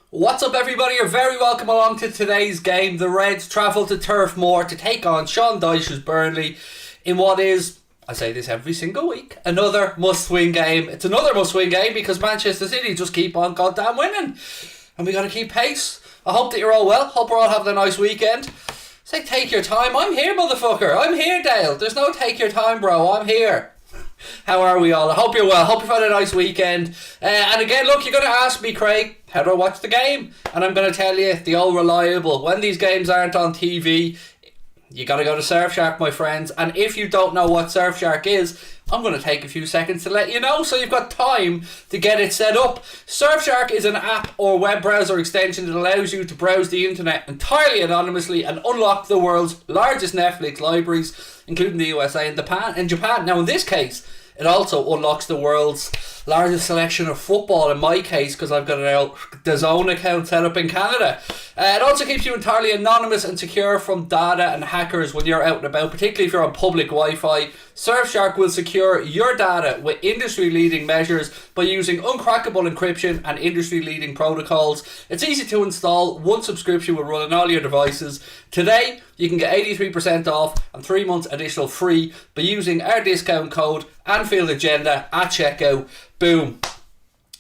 What's up, everybody? You're very welcome along to today's game. The Reds travel to Turf Moor to take on Sean Dyche's Burnley in what is, I say this every single week, another must-win game. It's another must-win game because Manchester City just keep on goddamn winning. And we got to keep pace. I hope that you're all well. Hope we're all having a nice weekend. Say, take your time. I'm here, motherfucker. I'm here, Dale. There's no take your time, bro. I'm here. How are we all? I hope you're well. Hope you've had a nice weekend. And again, look, you're going to ask me, Craig, how do I watch the game? And I'm going to tell you, the old reliable. When these games aren't on TV, you got to go to Surfshark, my friends. And if you don't know what Surfshark is, I'm going to take a few seconds to let you know so you've got time to get it set up. Surfshark is an app or web browser extension that allows you to browse the internet entirely anonymously and unlock the world's largest Netflix libraries, including the USA and Japan. Now, in this case, it also unlocks the world's largest selection of football, in my case, because I've got a DAZN account set up in Canada. It also keeps you entirely anonymous and secure from data and hackers when you're out and about, particularly if you're on public Wi-Fi. Surfshark will secure your data with industry-leading measures by using uncrackable encryption and industry-leading protocols. It's easy to install. One subscription will run on all your devices. Today, you can get 83% off and 3 months additional free by using our discount code Anfield Agenda at checkout. Boom.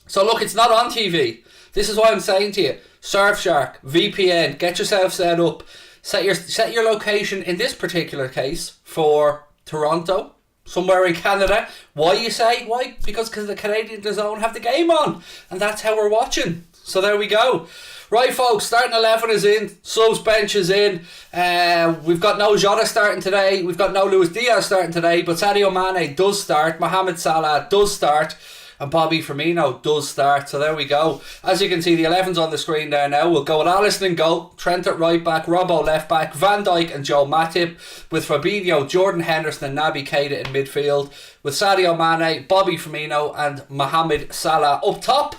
So look, it's not on TV. This is what I'm saying to you. Surfshark, VPN, get yourself set up. Set your location, in this particular case, for Toronto, somewhere in Canada. Why, you say? Why? Because the Canadian DAZN have the game on, and that's how we're watching. So there we go. Right, folks, starting 11 is in, subs bench is in. We've got no Jota starting today, we've got no Luis Diaz starting today, but Sadio Mane does start, Mohamed Salah does start, and Bobby Firmino does start. So there we go. As you can see, the 11's on the screen there now. We'll go with Alisson in goal, Trent at right back, Robbo left back, Van Dijk and Joe Matip, with Fabinho, Jordan Henderson and Naby Keita in midfield, with Sadio Mane, Bobby Firmino and Mohamed Salah up top.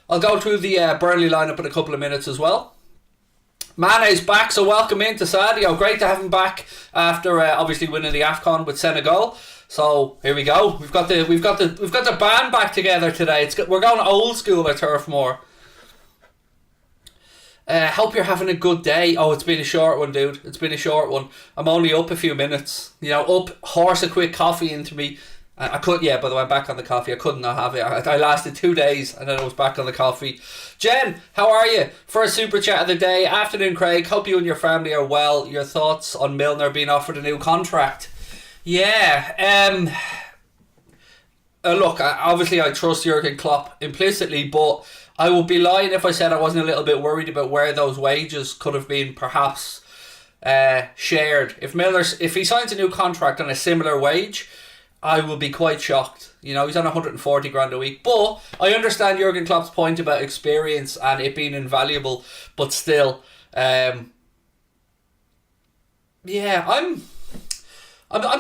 I'll go through the Burnley lineup in a couple of minutes as well. Mane's back, so welcome in to Sadio. Great to have him back after obviously winning the AFCON with Senegal. So here we go. We've got the band back together today. We're going old school at Turf Moor. Hope you're having a good day. Oh, it's been a short one, dude. It's been a short one. I'm only up a few minutes. Horse a quick coffee into me. I could, yeah, by the way, I'm back on the coffee. I couldn't not have it. I lasted 2 days and then I was back on the coffee. Jen, how are you? First super chat of the day. Afternoon, Craig. Hope you and your family are well. Your thoughts on Milner being offered a new contract? Yeah. Look, obviously I trust Jurgen Klopp implicitly, but I would be lying if I said I wasn't a little bit worried about where those wages could have been perhaps shared. If he signs a new contract on a similar wage, I will be quite shocked. He's on 140 grand a week. But I understand Jurgen Klopp's point about experience and it being invaluable. But still, I'm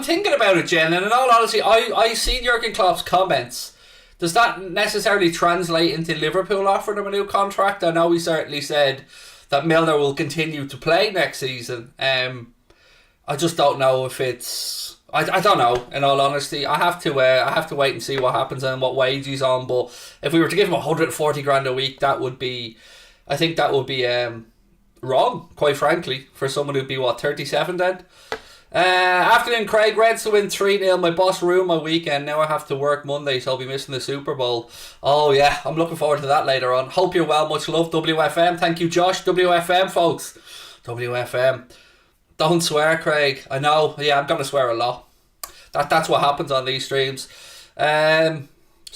thinking about it, Jen. And in all honesty, I seen Jurgen Klopp's comments. Does that necessarily translate into Liverpool offering him a new contract? I know he certainly said that Milner will continue to play next season. I just don't know if it's... I don't know, in all honesty. I have to wait and see what happens and what wage he's on. But if we were to give him 140 grand a week, I think that would be wrong, quite frankly, for someone who'd be 37 then. Afternoon, Craig. Reds to win 3-0. My boss ruined my weekend. Now I have to work Monday, so I'll be missing the Super Bowl. Oh yeah, I'm looking forward to that later on. Hope you're well. Much love, WFM. Thank you, Josh. WFM, folks. WFM. Don't swear, Craig. I know. Yeah, I'm going to swear a lot. That's what happens on these streams. So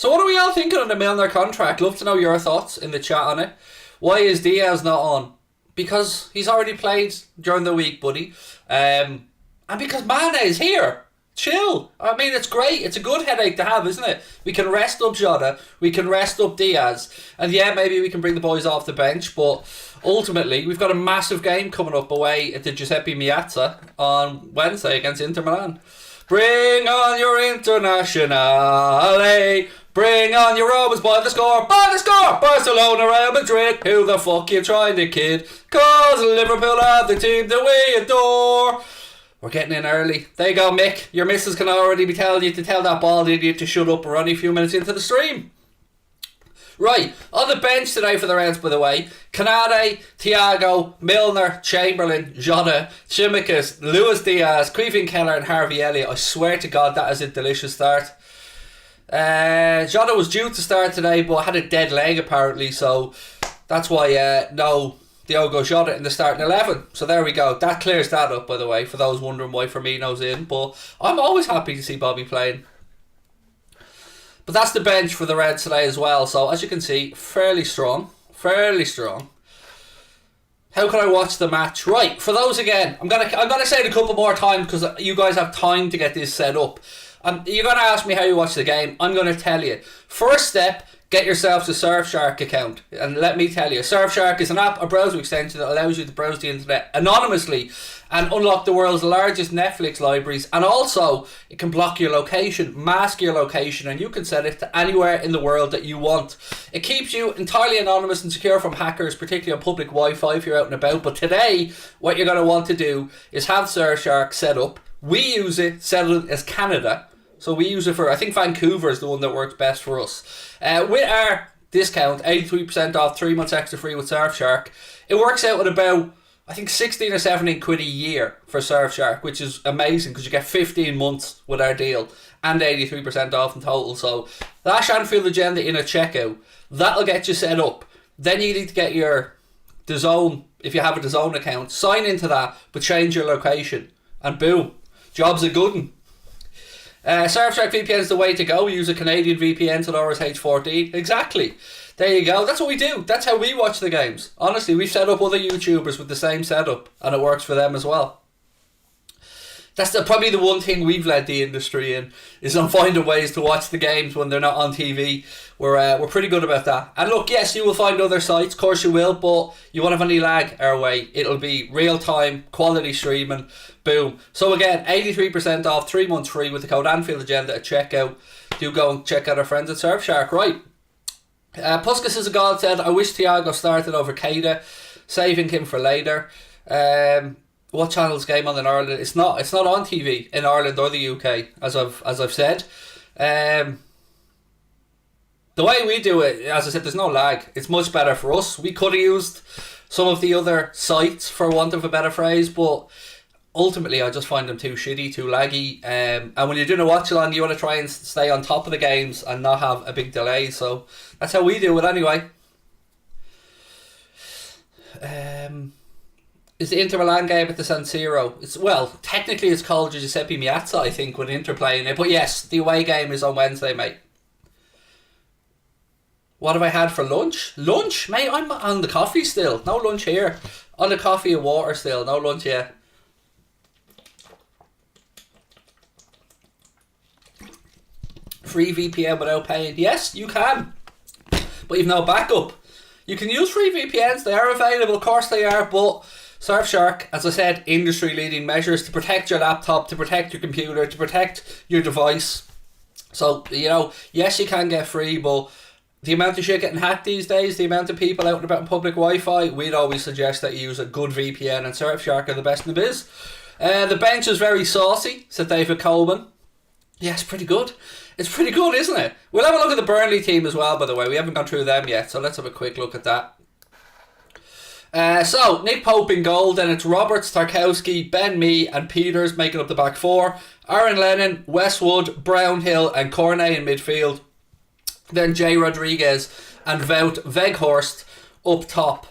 what are we all thinking on the Milner contract? Love to know your thoughts in the chat on it. Why is Diaz not on? Because he's already played during the week, buddy. And because Mane is here. Chill. I mean, it's great. It's a good headache to have, isn't it? We can rest up Jota. We can rest up Diaz. And yeah, maybe we can bring the boys off the bench. But ultimately, we've got a massive game coming up away at the Giuseppe Meazza on Wednesday against Inter Milan. Bring on your Internazionale. Bring on your Romans by the score. By the score! Barcelona, Real Madrid. Who the fuck you trying to kid? Cause Liverpool are the team that we adore. We're getting in early. There you go, Mick. Your missus can already be telling you to tell that bald idiot to shut up. We're only a few minutes into the stream. Right, on the bench today for the Reds, by the way, Canade, Thiago, Milner, Chamberlain, Jota, Tsimikas, Luis Diaz, Queven Keller and Harvey Elliott. I swear to God that is a delicious start. Jota was due to start today but had a dead leg apparently, so that's why no Diogo Jota in the starting 11. So there we go. That clears that up, by the way, for those wondering why Firmino's in. But I'm always happy to see Bobby playing. But that's the bench for the Reds today as well. So as you can see, fairly strong. Fairly strong. How can I watch the match? Right, for those again, I'm gonna say it a couple more times because you guys have time to get this set up. You're gonna ask me how you watch the game. I'm gonna tell you. First step, get yourself a Surfshark account. And let me tell you, Surfshark is an app, a browser extension that allows you to browse the internet anonymously and unlock the world's largest Netflix libraries. And also, it can block your location, mask your location, and you can set it to anywhere in the world that you want. It keeps you entirely anonymous and secure from hackers, particularly on public Wi-Fi if you're out and about. But today, what you're going to want to do is have Surfshark set up. We use it, set it as Canada. So we use it for, I think Vancouver is the one that works best for us. With our discount, 83% off, 3 months extra free with Surfshark, it works out at about, I think 16 or 17 quid a year for Surfshark, which is amazing because you get 15 months with our deal and 83% off in total. So dash Anfield agenda in a checkout. That'll get you set up. Then you need to get your DAZN, if you have a DAZN account, sign into that, but change your location. And boom, job's a good one. Surfshark VPN is the way to go. We use a Canadian VPN to lower H14. Exactly. There you go. That's what we do. That's how we watch the games. Honestly, we've set up other YouTubers with the same setup and it works for them as well. That's probably the one thing we've led the industry in, is on finding ways to watch the games when they're not on TV. We're pretty good about that. And look, yes, you will find other sites, of course you will, but you won't have any lag our way. It'll be real time, quality streaming, boom. So again, 83% off, 3 months free with the code Anfield Agenda at checkout. Do go and check out our friends at Surfshark. Right. Puskas is a god said, I wish Thiago started over Keita, saving him for later. What channel's game on in Ireland? It's not on TV in Ireland or the UK, as I've said. The way we do it, as I said, there's no lag. It's much better for us. We could have used some of the other sites, for want of a better phrase, but ultimately I just find them too shitty, too laggy. And when you're doing a watch along, you want to try and stay on top of the games and not have a big delay. So that's how we do it anyway. Is the Inter Milan game at the San Siro? Technically it's called Giuseppe Meazza, I think, with Inter playing it. But yes, the away game is on Wednesday, mate. What have I had for lunch? Lunch? Mate, I'm on the coffee still. No lunch here. On the coffee and water still. No lunch yet. Free VPN without paying? Yes, you can. But you've no backup. You can use free VPNs. They are available. Of course they are. But Surfshark, as I said, industry-leading measures to protect your laptop, to protect your computer, to protect your device. So, yes, you can get free, but the amount of shit getting hacked these days, the amount of people out and about in public Wi-Fi, we'd always suggest that you use a good VPN, and Surfshark are the best in the biz. The bench is very saucy, said David Coleman. Yeah, it's pretty good. It's pretty good, isn't it? We'll have a look at the Burnley team as well, by the way. We haven't gone through them yet, so let's have a quick look at that. So, Nick Pope in goal, then it's Roberts, Tarkowski, Ben Mee and Peters making up the back four. Aaron Lennon, Westwood, Brownhill and Cornet in midfield. Then Jay Rodriguez and Wout Weghorst up top.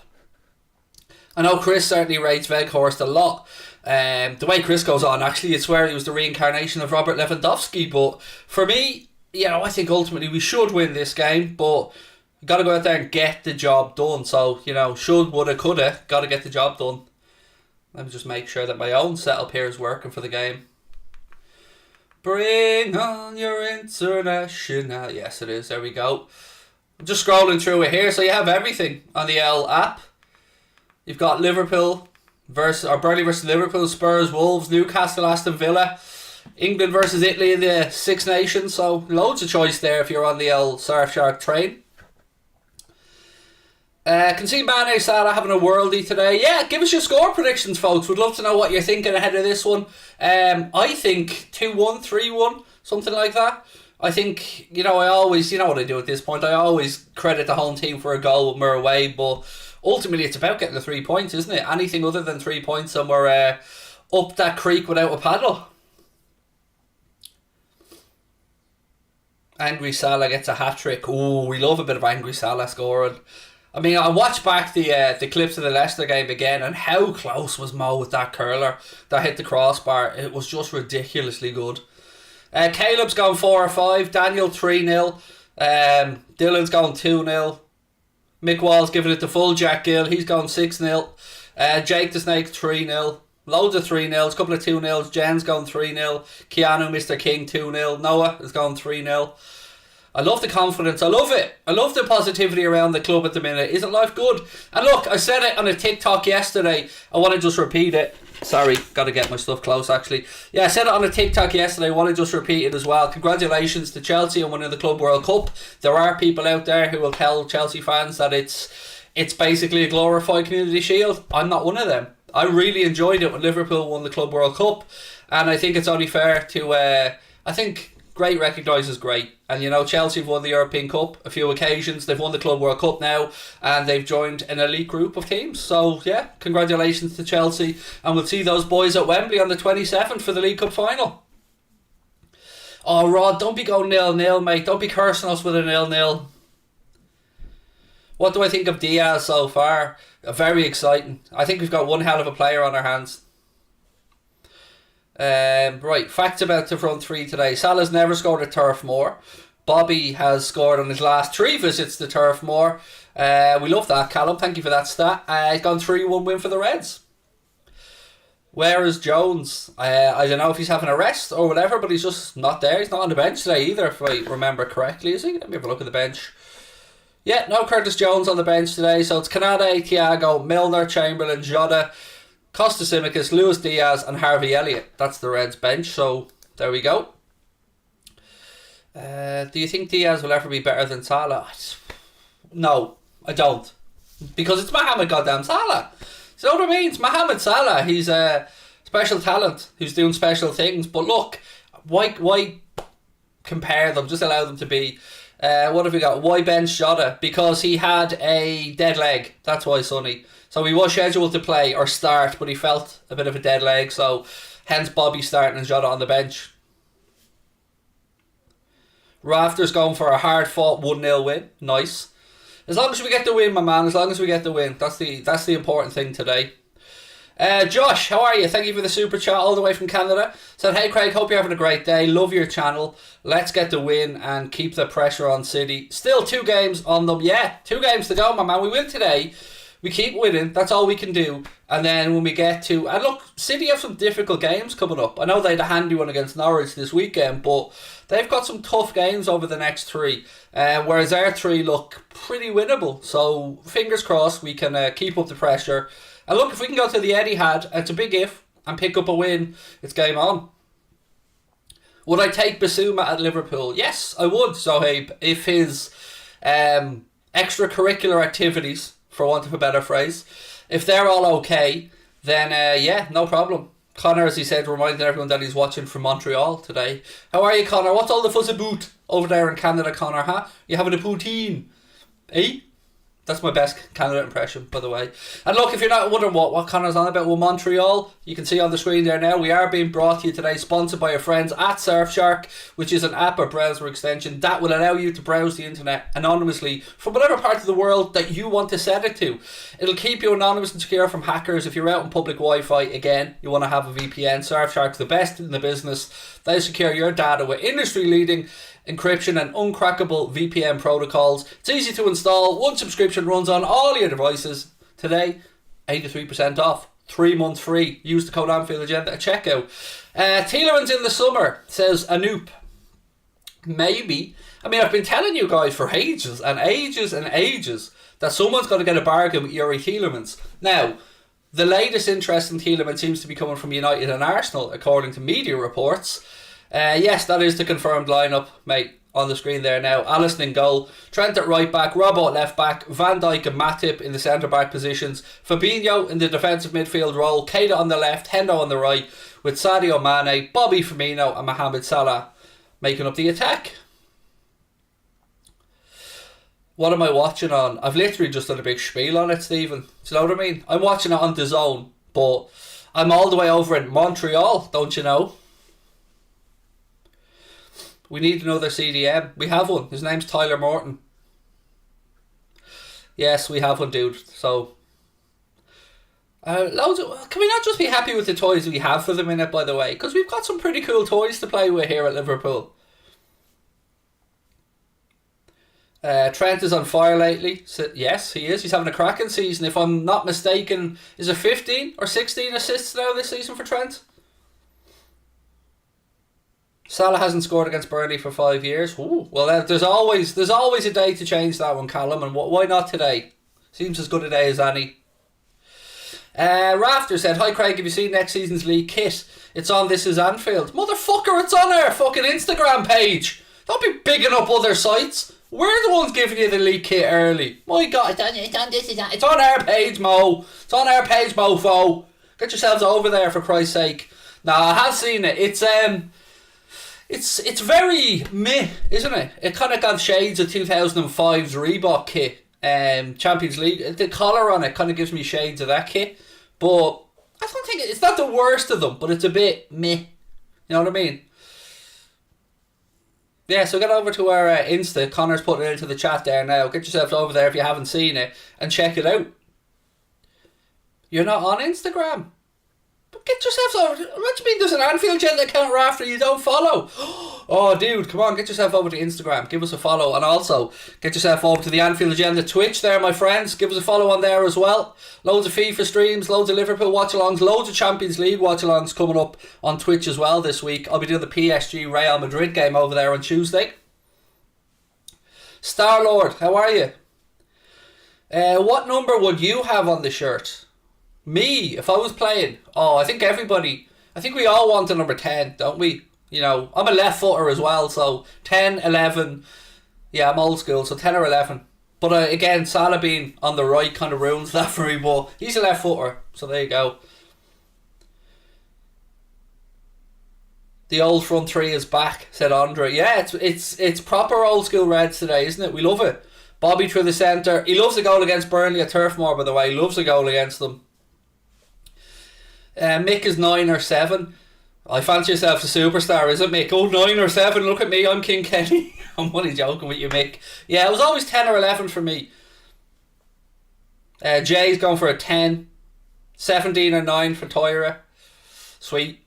I know Chris certainly rates Weghorst a lot. The way Chris goes on, actually, you'd swear he was the reincarnation of Robert Lewandowski. But for me, I think ultimately we should win this game, but you got to go out there and get the job done. So, should, woulda, coulda, got to get the job done. Let me just make sure that my own setup here is working for the game. Bring on your international. Yes, it is. There we go. I'm just scrolling through it here. So you have everything on the L app. You've got Burnley versus Liverpool, Spurs, Wolves, Newcastle, Aston Villa, England versus Italy in the Six Nations. So loads of choice there if you're on the L Surfshark train. Can see Mane Salah having a worldie today. Yeah, give us your score predictions, folks. We'd love to know what you're thinking ahead of this one. I think 2-1, 3-1, something like that. I think, I always, you know what I do at this point, I always credit the home team for a goal when we're away, but ultimately it's about getting the 3 points, isn't it? Anything other than 3 points and we're up that creek without a paddle. Angry Salah gets a hat-trick. Ooh, we love a bit of Angry Salah scoring. I mean, I watched back the clips of the Leicester game again, and how close was Mo with that curler that hit the crossbar. It was just ridiculously good. Caleb's going 4 or 5. Daniel 3-0. Dylan's going 2-0. Mick Wall's giving it to full Jack Gill. He's going 6-0. Jake the Snake 3-0. Loads of 3-0s. A couple of 2-0s. Jen's going 3-0. Keanu, Mr. King 2-0. Noah is going 3-0. I love the confidence. I love it. I love the positivity around the club at the minute. Isn't life good? And look, I said it on a TikTok yesterday. I want to just repeat it. Sorry, got to get my stuff close actually. Yeah, I said it on a TikTok yesterday. I want to just repeat it as well. Congratulations to Chelsea on winning the Club World Cup. There are people out there who will tell Chelsea fans that it's basically a glorified Community Shield. I'm not one of them. I really enjoyed it when Liverpool won the Club World Cup, and I think it's only fair to I think great recognises great. And Chelsea have won the European Cup a few occasions. They've won the Club World Cup now, and they've joined an elite group of teams. So yeah, congratulations to Chelsea, and we'll see those boys at Wembley on the 27th for the League Cup final. Oh Rod, don't be going 0-0, mate. Don't be cursing us with a 0-0. What do I think of Diaz so far? Very exciting. I think we've got one hell of a player on our hands. Right, facts about the front three today. Salah's never scored at Turf Moor. Bobby has scored on his last 3 visits to Turf Moor. We love that, Callum. Thank you for that stat. He's gone 3-1 win for the Reds. Where is Jones? I don't know if he's having a rest or whatever, but he's just not there. He's not on the bench today either, if I remember correctly. Is he? Let me have a look at the bench. Yeah, no Curtis Jones on the bench today. So it's Canade, Thiago, Milner, Chamberlain, Jota, Costa Simicas, Luis Diaz and Harvey Elliott. That's the Reds bench. So there we go. Do you think Diaz will ever be better than Salah? No, I don't. Because it's Mohamed goddamn Salah. You know what I mean? It's Mohamed Salah. He's a special talent who's doing special things. But look, why compare them? Just allow them to be. What have we got? Why bench Jota? Because he had a dead leg. That's why, Sonny. So he was scheduled to play or start, but he felt a bit of a dead leg. So hence Bobby starting and Jota on the bench. Rafters going for a hard fought 1-0 win. Nice. As long as we get the win, my man. As long as we get the win. That's the important thing today. Josh, how are you? Thank you for the super chat all the way from Canada. Said, hey Craig, hope you're having a great day. Love your channel. Let's get the win and keep the pressure on City. Still 2 games on them. Yeah, 2 games to go, my man. We win today. We keep winning. That's all we can do. And then when we get to... And look, City have some difficult games coming up. I know they had a handy one against Norwich this weekend, but they've got some tough games over the next 3. Whereas our 3 look pretty winnable. So fingers crossed we can keep up the pressure. And look, if we can go to the Etihad, it's a big if, and pick up a win, it's game on. Would I take Basuma at Liverpool? Yes, I would, Zohaib, if his extracurricular activities, for want of a better phrase, if they're all okay, then yeah, no problem. Connor, as he said, reminding everyone that he's watching from Montreal today. How are you, Connor? What's all the fuss about over there in Canada, Connor, huh? You having a poutine? Eh? That's my best Canada impression, by the way. And look, if you're not wondering what Connor's on about with Montreal, you can see on the screen there now, we are being brought to you today, sponsored by our friends at Surfshark, which is an app or browser extension that will allow you to browse the internet anonymously from whatever part of the world that you want to set it to. It'll keep you anonymous and secure from hackers. If you're out on public Wi-Fi, again, you want to have a VPN. Surfshark's the best in the business. They secure your data with industry-leading encryption and uncrackable VPN protocols. It's easy to install. One subscription runs on all your devices. Today, 83% off. 3 months free. Use the code Anfield Agenda at checkout. Tielemans in the summer, says Anoop. Maybe. I mean, I've been telling you guys for ages and ages and ages that someone's got to get a bargain with Yuri Tielemans. Now, the latest interest in Tielemans seems to be coming from United and Arsenal, according to media reports. Yes, that is the confirmed lineup, mate, on the screen there now. Alisson in goal, Trent at right back, Robbo at left back, Van Dijk and Matip in the centre back positions, Fabinho in the defensive midfield role, Keita on the left, Hendo on the right, with Sadio Mane, Bobby Firmino and Mohamed Salah making up the attack. What am I watching on? I've literally just done a big spiel on it, Stephen. Do you know what I mean? I'm watching it on DAZN, but I'm all the way over in Montreal, don't you know? We need another CDM. We have one. His name's Tyler Morton. Yes, we have one, dude. So, can we not just be happy with the toys we have for the minute, by the way? Because we've got some pretty cool toys to play with here at Liverpool. Trent is on fire lately. So, yes, he is. He's having a cracking season. If I'm not mistaken, is it 15 or 16 assists now this season for Trent? Salah hasn't scored against Burnley for 5 years. Ooh, well, there's always a day to change that one, Callum, and why not today? Seems as good a day as any. Rafter said, "Hi Craig, have you seen next season's league kit? It's on This Is Anfield." Motherfucker, it's on our fucking Instagram page. Don't be bigging up other sites. We're the ones giving you the league kit early. My God, it's on our page, Mo. It's on our page, mofo. Get yourselves over there, for Christ's sake. Nah, I have seen it. It's very meh, isn't it? It kind of got shades of 2005's Reebok kit, Champions League. The collar on it kind of gives me shades of that kit, but I don't think it's not the worst of them, but it's a bit meh. You know what I mean? Yeah, so get over to our Insta. Connor's putting it into the chat there now. Get yourself over there if you haven't seen it and check it out. You're not on Instagram? But get yourself over. What do you mean there's an Anfield Gent account after you don't follow? Oh, dude, come on, get yourself over to Instagram. Give us a follow. And also, get yourself over to the Anfield Agenda Twitch there, my friends. Give us a follow on there as well. Loads of FIFA streams, loads of Liverpool watch-alongs, loads of Champions League watch-alongs coming up on Twitch as well this week. I'll be doing the PSG Real Madrid game over there on Tuesday. Star-Lord, how are you? What number would you have on the shirt? Me, if I was playing, I think we all want a number 10, don't we? You know, I'm a left footer as well, so 10, 11, yeah, I'm old school, so 10 or 11. But again, Salah being on the right kind of ruins that for me, but he's a left footer, so there you go. The old front three is back, said Andre. Yeah, it's proper old school Reds today, isn't it? We love it. Bobby through the centre. He loves a goal against Burnley at Turf Moor, by the way. He loves a goal against them. Mick is 9 or 7. I fancy yourself a superstar, is it, Mick? Oh, 9 or 7, look at me, I'm King Kenny. I'm only joking with you, Mick. Yeah, it was always 10 or 11 for me. Jay's going for a 10. 17 or 9 for Tyra. Sweet.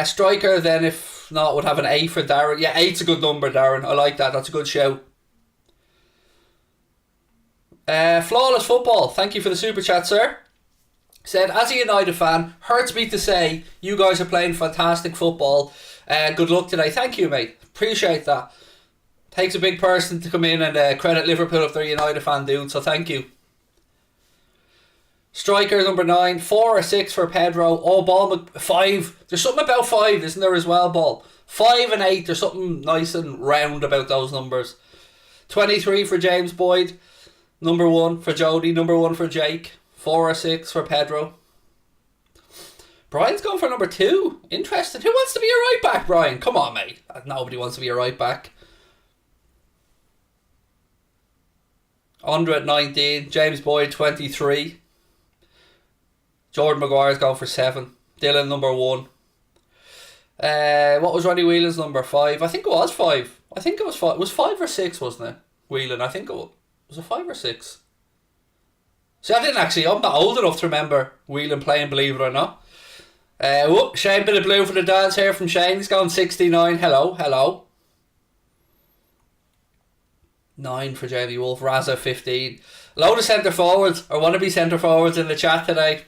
Striker, then, if not, would have an 8 for Darren. Yeah, 8's a good number, Darren. I like that, that's a good shout. Flawless Football, thank you for the super chat, sir. Said, as a United fan, hurts me to say you guys are playing fantastic football. Good luck today. Thank you, mate. Appreciate that. Takes a big person to come in and credit Liverpool if they're a United fan, dude. So thank you. Striker number 9, 4 or 6 for Pedro. Oh, ball 5. There's something about 5, isn't there, as well, ball? 5 and 8. There's something nice and round about those numbers. 23 for James Boyd. Number 1 for Jody. Number 1 for Jake. 4 or 6 for Pedro. Brian's going for number 2. Interesting. Who wants to be a right back, Brian? Come on, mate. Nobody wants to be a right back. Andre at 19. James Boyd 23. Jordan Maguire's going for 7. Dylan number 1. What was Ronnie Whelan's number? 5. I think it was 5. I think it was 5. It was 5 or 6, wasn't it? Whelan. I think it was a 5 or 6. See, I'm not old enough to remember Whelan playing, believe it or not. Shane, bit of blue for the dance here from Shane. He's going 69. Hello. 9 for Jamie Wolf. Raza 15. Load of centre forwards, or wannabe centre forwards in the chat today.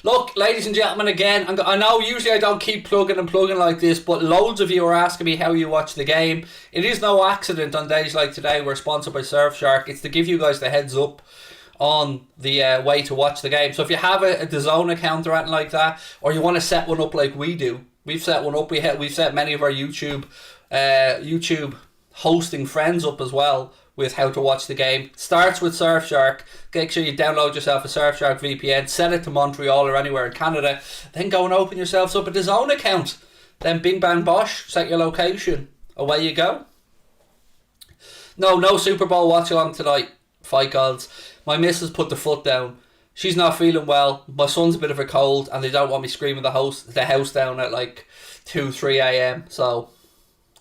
Look, ladies and gentlemen, again, I know usually I don't keep plugging like this, but loads of you are asking me how you watch the game. It is no accident on days like today we're sponsored by Surfshark. It's to give you guys the heads up on the way to watch the game. So if you have a DAZN account or anything like that, or you want to set one up like we do, we've set one up. We've set many of our YouTube hosting friends up as well with how to watch the game. Starts with Surfshark. Make sure you download yourself a Surfshark VPN, set it to Montreal or anywhere in Canada, then go and open yourselves up a DAZN account. Then bing bang bosh, set your location, away you go. No Super Bowl watch along tonight. Fight gods. My missus put the foot down. She's not feeling well. My son's a bit of a cold, and they don't want me screaming the house down at like 2-3 a.m. So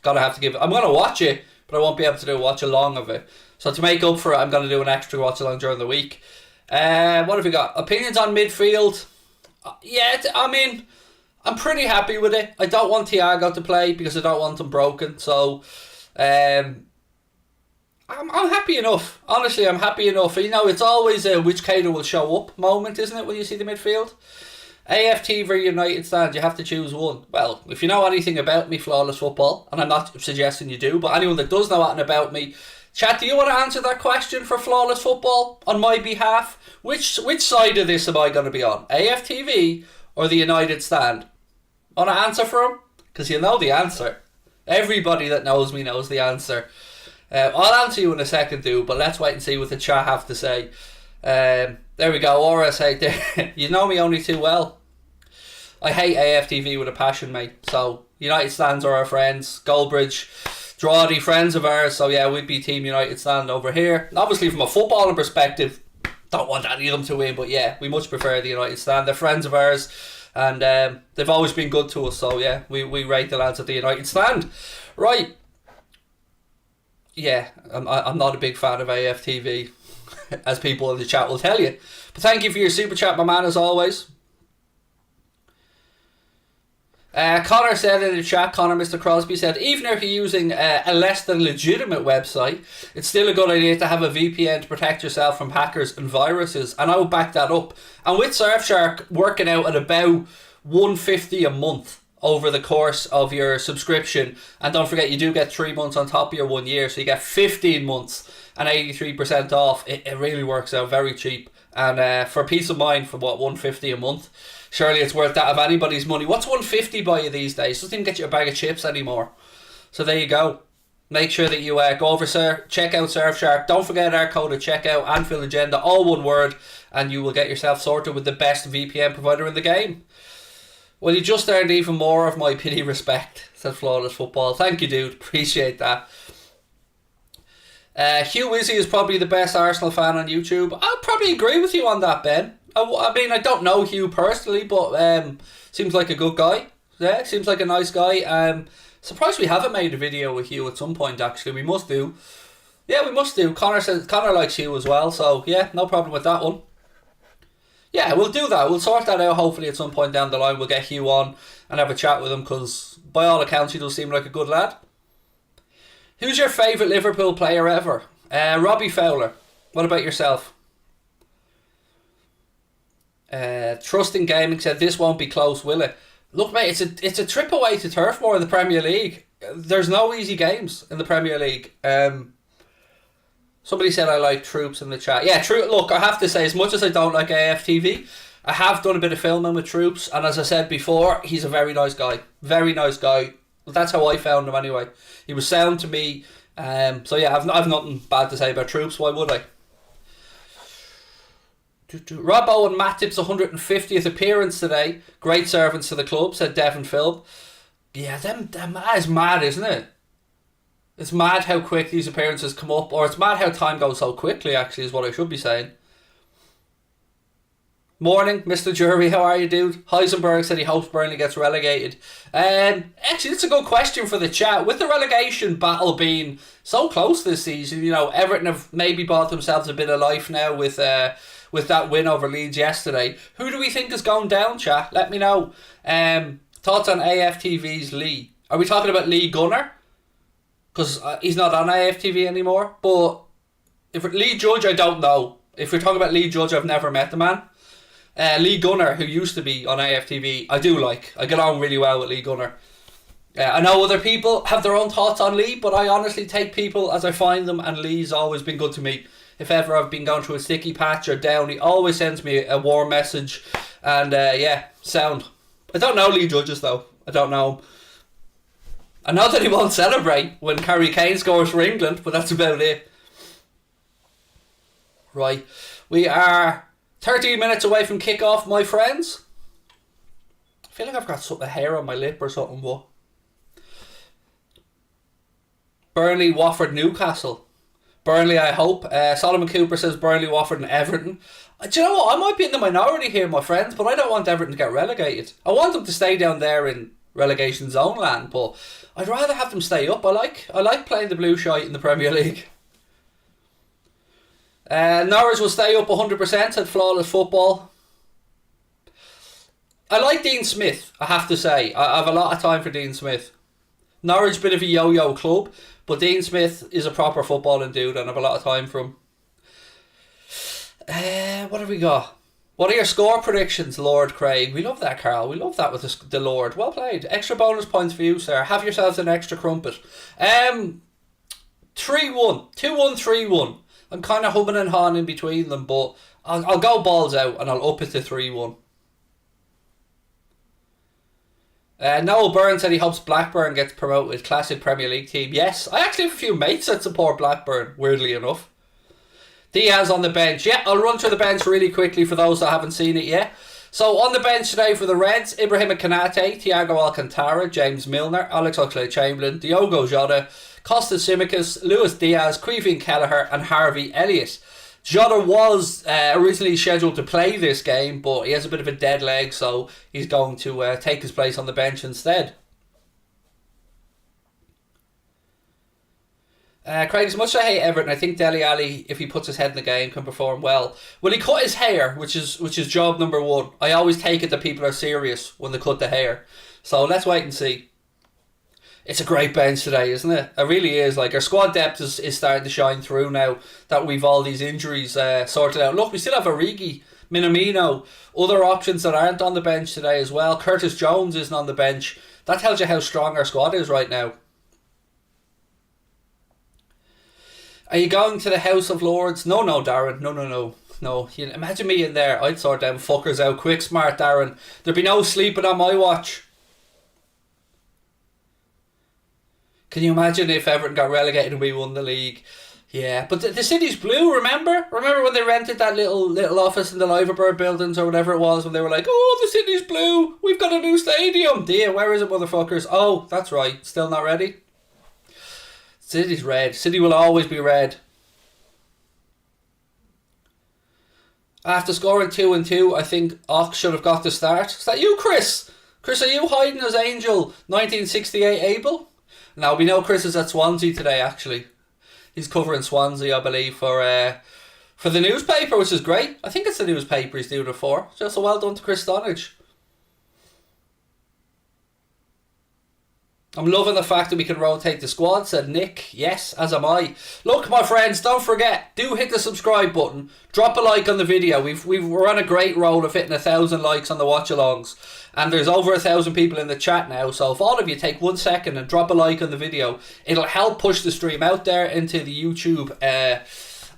gotta have to give it. I'm gonna watch it, but I won't be able to do a watch along of it. So to make up for it, I'm gonna do an extra watch along during the week. What have we got? Opinions on midfield? Yeah, I mean, I'm pretty happy with it. I don't want Thiago to play because I don't want him broken. So, I'm happy enough. Honestly, I'm happy enough. You know, it's always a which cater will show up moment, isn't it, when you see the midfield? AFT v United stand, you have to choose one. Well, if you know anything about me, Flawless Football, and I'm not suggesting you do, but anyone that does know anything about me, chat, do you want to answer that question for Flawless Football on my behalf? Which side of this am I going to be on? AFTV or the United stand? Want to answer for him? Because you know the answer. Everybody that knows me knows the answer. I'll answer you in a second, dude, but let's wait and see what the chat have to say. There we go. Aura say, you know me only too well. I hate AFTV with a passion, mate. So United stands are our friends. Goldbridge, Drawdy, friends of ours. So yeah, we'd be Team United stand over here. And obviously, from a footballing perspective, don't want any of them to win, but yeah, we much prefer the United stand. They're friends of ours, and they've always been good to us. So yeah, we rate the lads at the United stand. Right. Yeah, I'm not a big fan of AFTV, as people in the chat will tell you. But thank you for your super chat, my man, as always. Connor said in the chat, Mr. Crosby said, even if you're using a less than legitimate website, it's still a good idea to have a VPN to protect yourself from hackers and viruses. And I will back that up. And with Surfshark working out at about $150 a month over the course of your subscription, and don't forget you do get 3 months on top of your 1 year, so you get 15 months and 83% off. It really works out very cheap, and for peace of mind, for what, $150 a month, surely it's worth that of anybody's money. What's $150 buy you these days? Doesn't even get you a bag of chips anymore. So there you go. Make sure that you go over, check out Surfshark. Don't forget our code at checkout, Anfield Agenda, all one word, and you will get yourself sorted with the best VPN provider in the game. Well, you just earned even more of my pity respect, said Flawless Football. Thank you, dude. Appreciate that. Hugh Wizzy is probably the best Arsenal fan on YouTube. I'll probably agree with you on that, Ben. I mean, I don't know Hugh personally, but seems like a good guy. Yeah, seems like a nice guy. Surprised we haven't made a video with Hugh at some point, actually. We must do. Yeah, we must do. Connor likes Hugh as well, so yeah, no problem with that one. Yeah, we'll do that. We'll sort that out hopefully at some point down the line. We'll get Hugh on and have a chat with him because by all accounts he does seem like a good lad. Who's your favourite Liverpool player ever? Robbie Fowler. What about yourself? Trusting Gaming said this won't be close, will it? Look, mate, it's a trip away to Turf Moor in the Premier League. There's no easy games in the Premier League. Somebody said I like Troops in the chat. Yeah, look, I have to say, as much as I don't like AFTV, I have done a bit of filming with Troops, and as I said before, he's a very nice guy. Very nice guy. That's how I found him anyway. He was sound to me. So yeah, I've nothing bad to say about Troops. Why would I? Robbo and Matt Tip's 150th appearance today. Great servants to the club, said Devon Phil. Yeah, that is mad, isn't it? It's mad how quick these appearances come up, or it's mad how time goes so quickly, actually, is what I should be saying. Morning, Mr. Jury, how are you, dude? Heisenberg said he hopes Burnley gets relegated. Actually, it's a good question for the chat. With the relegation battle being so close this season, you know, Everton have maybe bought themselves a bit of life now with that win over Leeds yesterday. Who do we think is going down, chat? Let me know. Thoughts on AFTV's Lee? Are we talking about Lee Gunner? Because he's not on AFTV anymore. But if Lee Judge, I don't know. If we're talking about Lee Judge, I've never met the man. Lee Gunner, who used to be on AFTV, I do like. I get on really well with Lee Gunner. I know other people have their own thoughts on Lee, but I honestly take people as I find them, and Lee's always been good to me. If ever I've been going through a sticky patch or down, he always sends me a warm message. And yeah, sound. I don't know Lee Judges though. I don't know him. I know that he won't celebrate when Harry Kane scores for England, but that's about it. Right. We are 13 minutes away from kick-off, my friends. I feel like I've got a hair on my lip or something, but... Burnley, Watford, Newcastle. Burnley, I hope. Solomon Cooper says Burnley, Watford and Everton. Do you know what? I might be in the minority here, my friends, but I don't want Everton to get relegated. I want them to stay down there in relegation zone land, but I'd rather have them stay up. I like playing the blue shite in the Premier League. Norwich will stay up 100% at flawless football. I like Dean Smith, I have to say. I have a lot of time for Dean Smith. Norwich, bit of a yo-yo club, but Dean Smith is a proper footballing dude and I have a lot of time for him. What have we got? What are your score predictions, Lord Craig? We love that, Carl. We love that with the Lord. Well played. Extra bonus points for you, sir. Have yourselves an extra crumpet. 3-1. 2-1, 3-1. I'm kind of humming and hawing in between them, but I'll go balls out and I'll up it to 3-1. Noel Byrne said he hopes Blackburn gets promoted. Classic Premier League team. Yes, I actually have a few mates that support Blackburn, weirdly enough. Diaz on the bench. Yeah, I'll run through the bench really quickly for those that haven't seen it yet. So on the bench today for the Reds, Ibrahima Konate, Thiago Alcantara, James Milner, Alex Oxlade-Chamberlain, Diogo Jota, Costas Tsimikas, Luis Diaz, Queeveen Kelleher and Harvey Elliott. Jota was originally scheduled to play this game, but he has a bit of a dead leg, so he's going to take his place on the bench instead. Craig, as much as I hate Everton, I think Dele Alli, if he puts his head in the game, can perform well. Will he cut his hair, which is job number one? I always take it that people are serious when they cut the hair. So let's wait and see. It's a great bench today, isn't it? It really is. Like, our squad depth is starting to shine through now that we've all these injuries sorted out. Look, we still have Origi, Minamino, other options that aren't on the bench today as well. Curtis Jones isn't on the bench. That tells you how strong our squad is right now. Are you going to the House of Lords? No, Darren. No. Imagine me in there. I'd sort them fuckers out quick, smart Darren. There'd be no sleeping on my watch. Can you imagine if Everton got relegated and we won the league? Yeah, but the city's blue, remember? Remember when they rented that little office in the Liverpool buildings or whatever it was, when they were like, oh, the city's blue, we've got a new stadium. Dear, where is it, motherfuckers? Oh, that's right, still not ready? City's red. City will always be red. After scoring 2-2, I think Ox should have got the start. Is that you, Chris? Chris, are you hiding as Angel 1968 Abel? Now, we know Chris is at Swansea today, actually. He's covering Swansea, I believe, for the newspaper, which is great. I think it's the newspaper he's doing it for. So well done to Chris Stonage. I'm loving the fact that we can rotate the squad, said Nick. Yes, as am I. Look, my friends, don't forget, do hit the subscribe button. Drop a like on the video. We're on a great roll of hitting 1,000 likes on the watch-alongs. And there's over 1,000 people in the chat now. So if all of you take 1 second and drop a like on the video, it'll help push the stream out there into the YouTube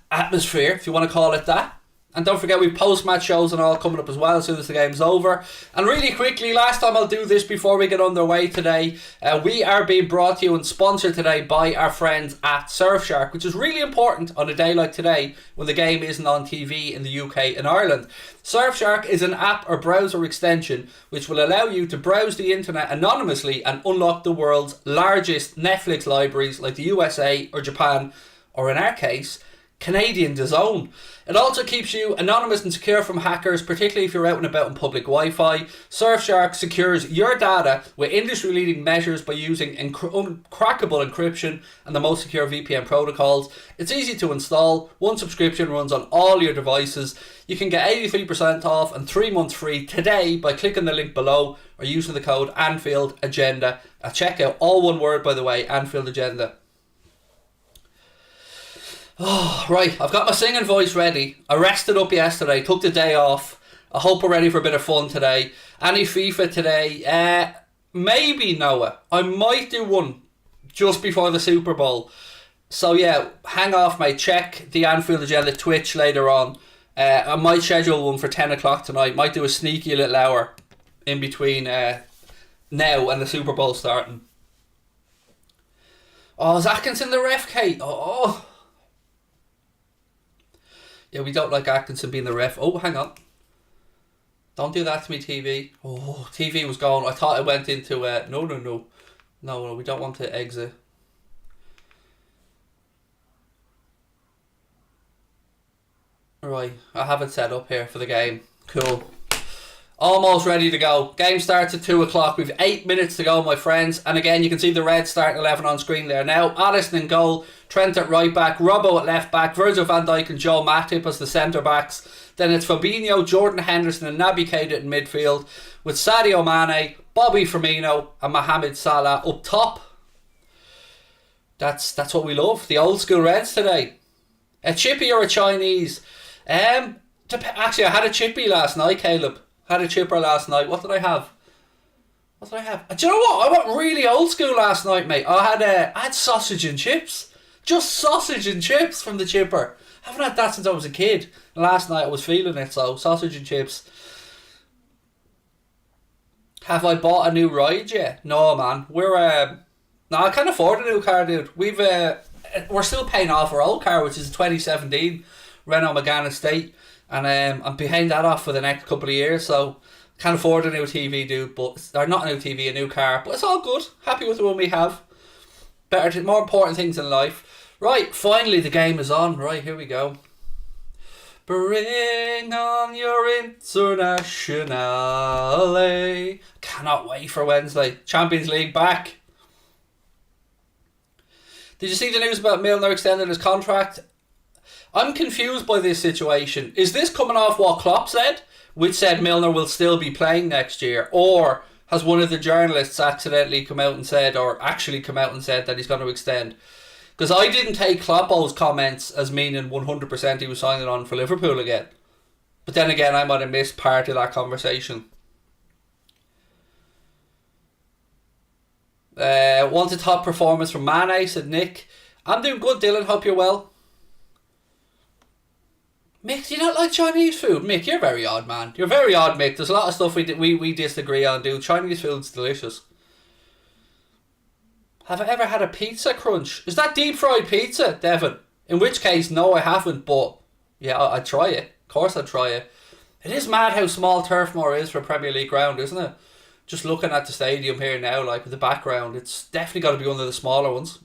atmosphere, if you want to call it that. And don't forget, we've post-match shows and all coming up as well as soon as the game's over. And really quickly, last time I'll do this before we get underway today, we are being brought to you and sponsored today by our friends at Surfshark, which is really important on a day like today when the game isn't on TV in the UK and Ireland. Surfshark is an app or browser extension which will allow you to browse the internet anonymously and unlock the world's largest Netflix libraries like the USA or Japan, or in our case, Canadian DAZN. It also keeps you anonymous and secure from hackers, particularly if you're out and about in public Wi-Fi. Surfshark secures your data with industry-leading measures by using uncrackable encryption and the most secure VPN protocols. It's easy to install. One subscription runs on all your devices. You can get 83% off and 3 months free today by clicking the link below or using the code Anfield Agenda at checkout. All one word, by the way, Anfield Agenda. Oh, right, I've got my singing voice ready. I rested up yesterday, took the day off. I hope we're ready for a bit of fun today. Any FIFA today? Maybe, Noah. I might do one just before the Super Bowl. So yeah, hang off, mate. Check the Anfield Agenda Twitch later on. I might schedule one for 10 o'clock tonight. Might do a sneaky little hour in between now and the Super Bowl starting. Oh, is Atkinson the ref, Kate? Oh. Yeah, we don't like Atkinson being the ref. Oh, hang on. Don't do that to me, TV. Oh, TV was gone. I thought it went into... No, we don't want to exit. Right, I have it set up here for the game. Cool. Almost ready to go. Game starts at 2 o'clock. We've 8 minutes to go, my friends. And again, you can see the red starting 11 on screen there now. Alisson in goal, Trent at right back, Robbo at left back, Virgil van Dijk and Joe Matip as the centre backs. Then it's Fabinho, Jordan Henderson and Naby Keita in midfield, with Sadio Mane, Bobby Firmino and Mohamed Salah up top. That's what we love. The old school Reds today. A chippy or a Chinese? Actually, I had a chippy last night, Caleb. Had a chipper last night. What did I have? Do you know what? I went really old school last night, mate. I had sausage and chips. Just sausage and chips from the chipper. I haven't had that since I was a kid. And last night I was feeling it, so sausage and chips. Have I bought a new ride yet? No, man. I can't afford a new car, dude. We're still paying off our old car, which is a 2017 Renault Megane Estate. And I'm behind that off for the next couple of years, so can't afford a new TV, dude. Or not a new TV, a new car. But it's all good. Happy with the one we have. More important things in life. Right, finally the game is on. Right, here we go. Bring on your internationale. Cannot wait for Wednesday. Champions League back. Did you see the news about Milner extending his contract? I'm confused by this situation. Is this coming off what Klopp said, which said Milner will still be playing next year? Or has one of the journalists accidentally come out and said that he's going to extend? Because I didn't take Kloppo's comments as meaning 100% he was signing on for Liverpool again. But then again, I might have missed part of that conversation. Want a top performance from Mane, said Nick. I'm doing good, Dylan. Hope you're well. Mick, do you not like Chinese food? Mick, you're very odd, man. You're very odd, Mick. There's a lot of stuff we disagree on, dude. Chinese food's delicious. Have I ever had a pizza crunch? Is that deep fried pizza, Devon? In which case, no, I haven't, but yeah, I'd try it. Of course I'd try it. It is mad how small Turf Moor is for a Premier League ground, isn't it? Just looking at the stadium here now, like with the background, it's definitely got to be one of the smaller ones.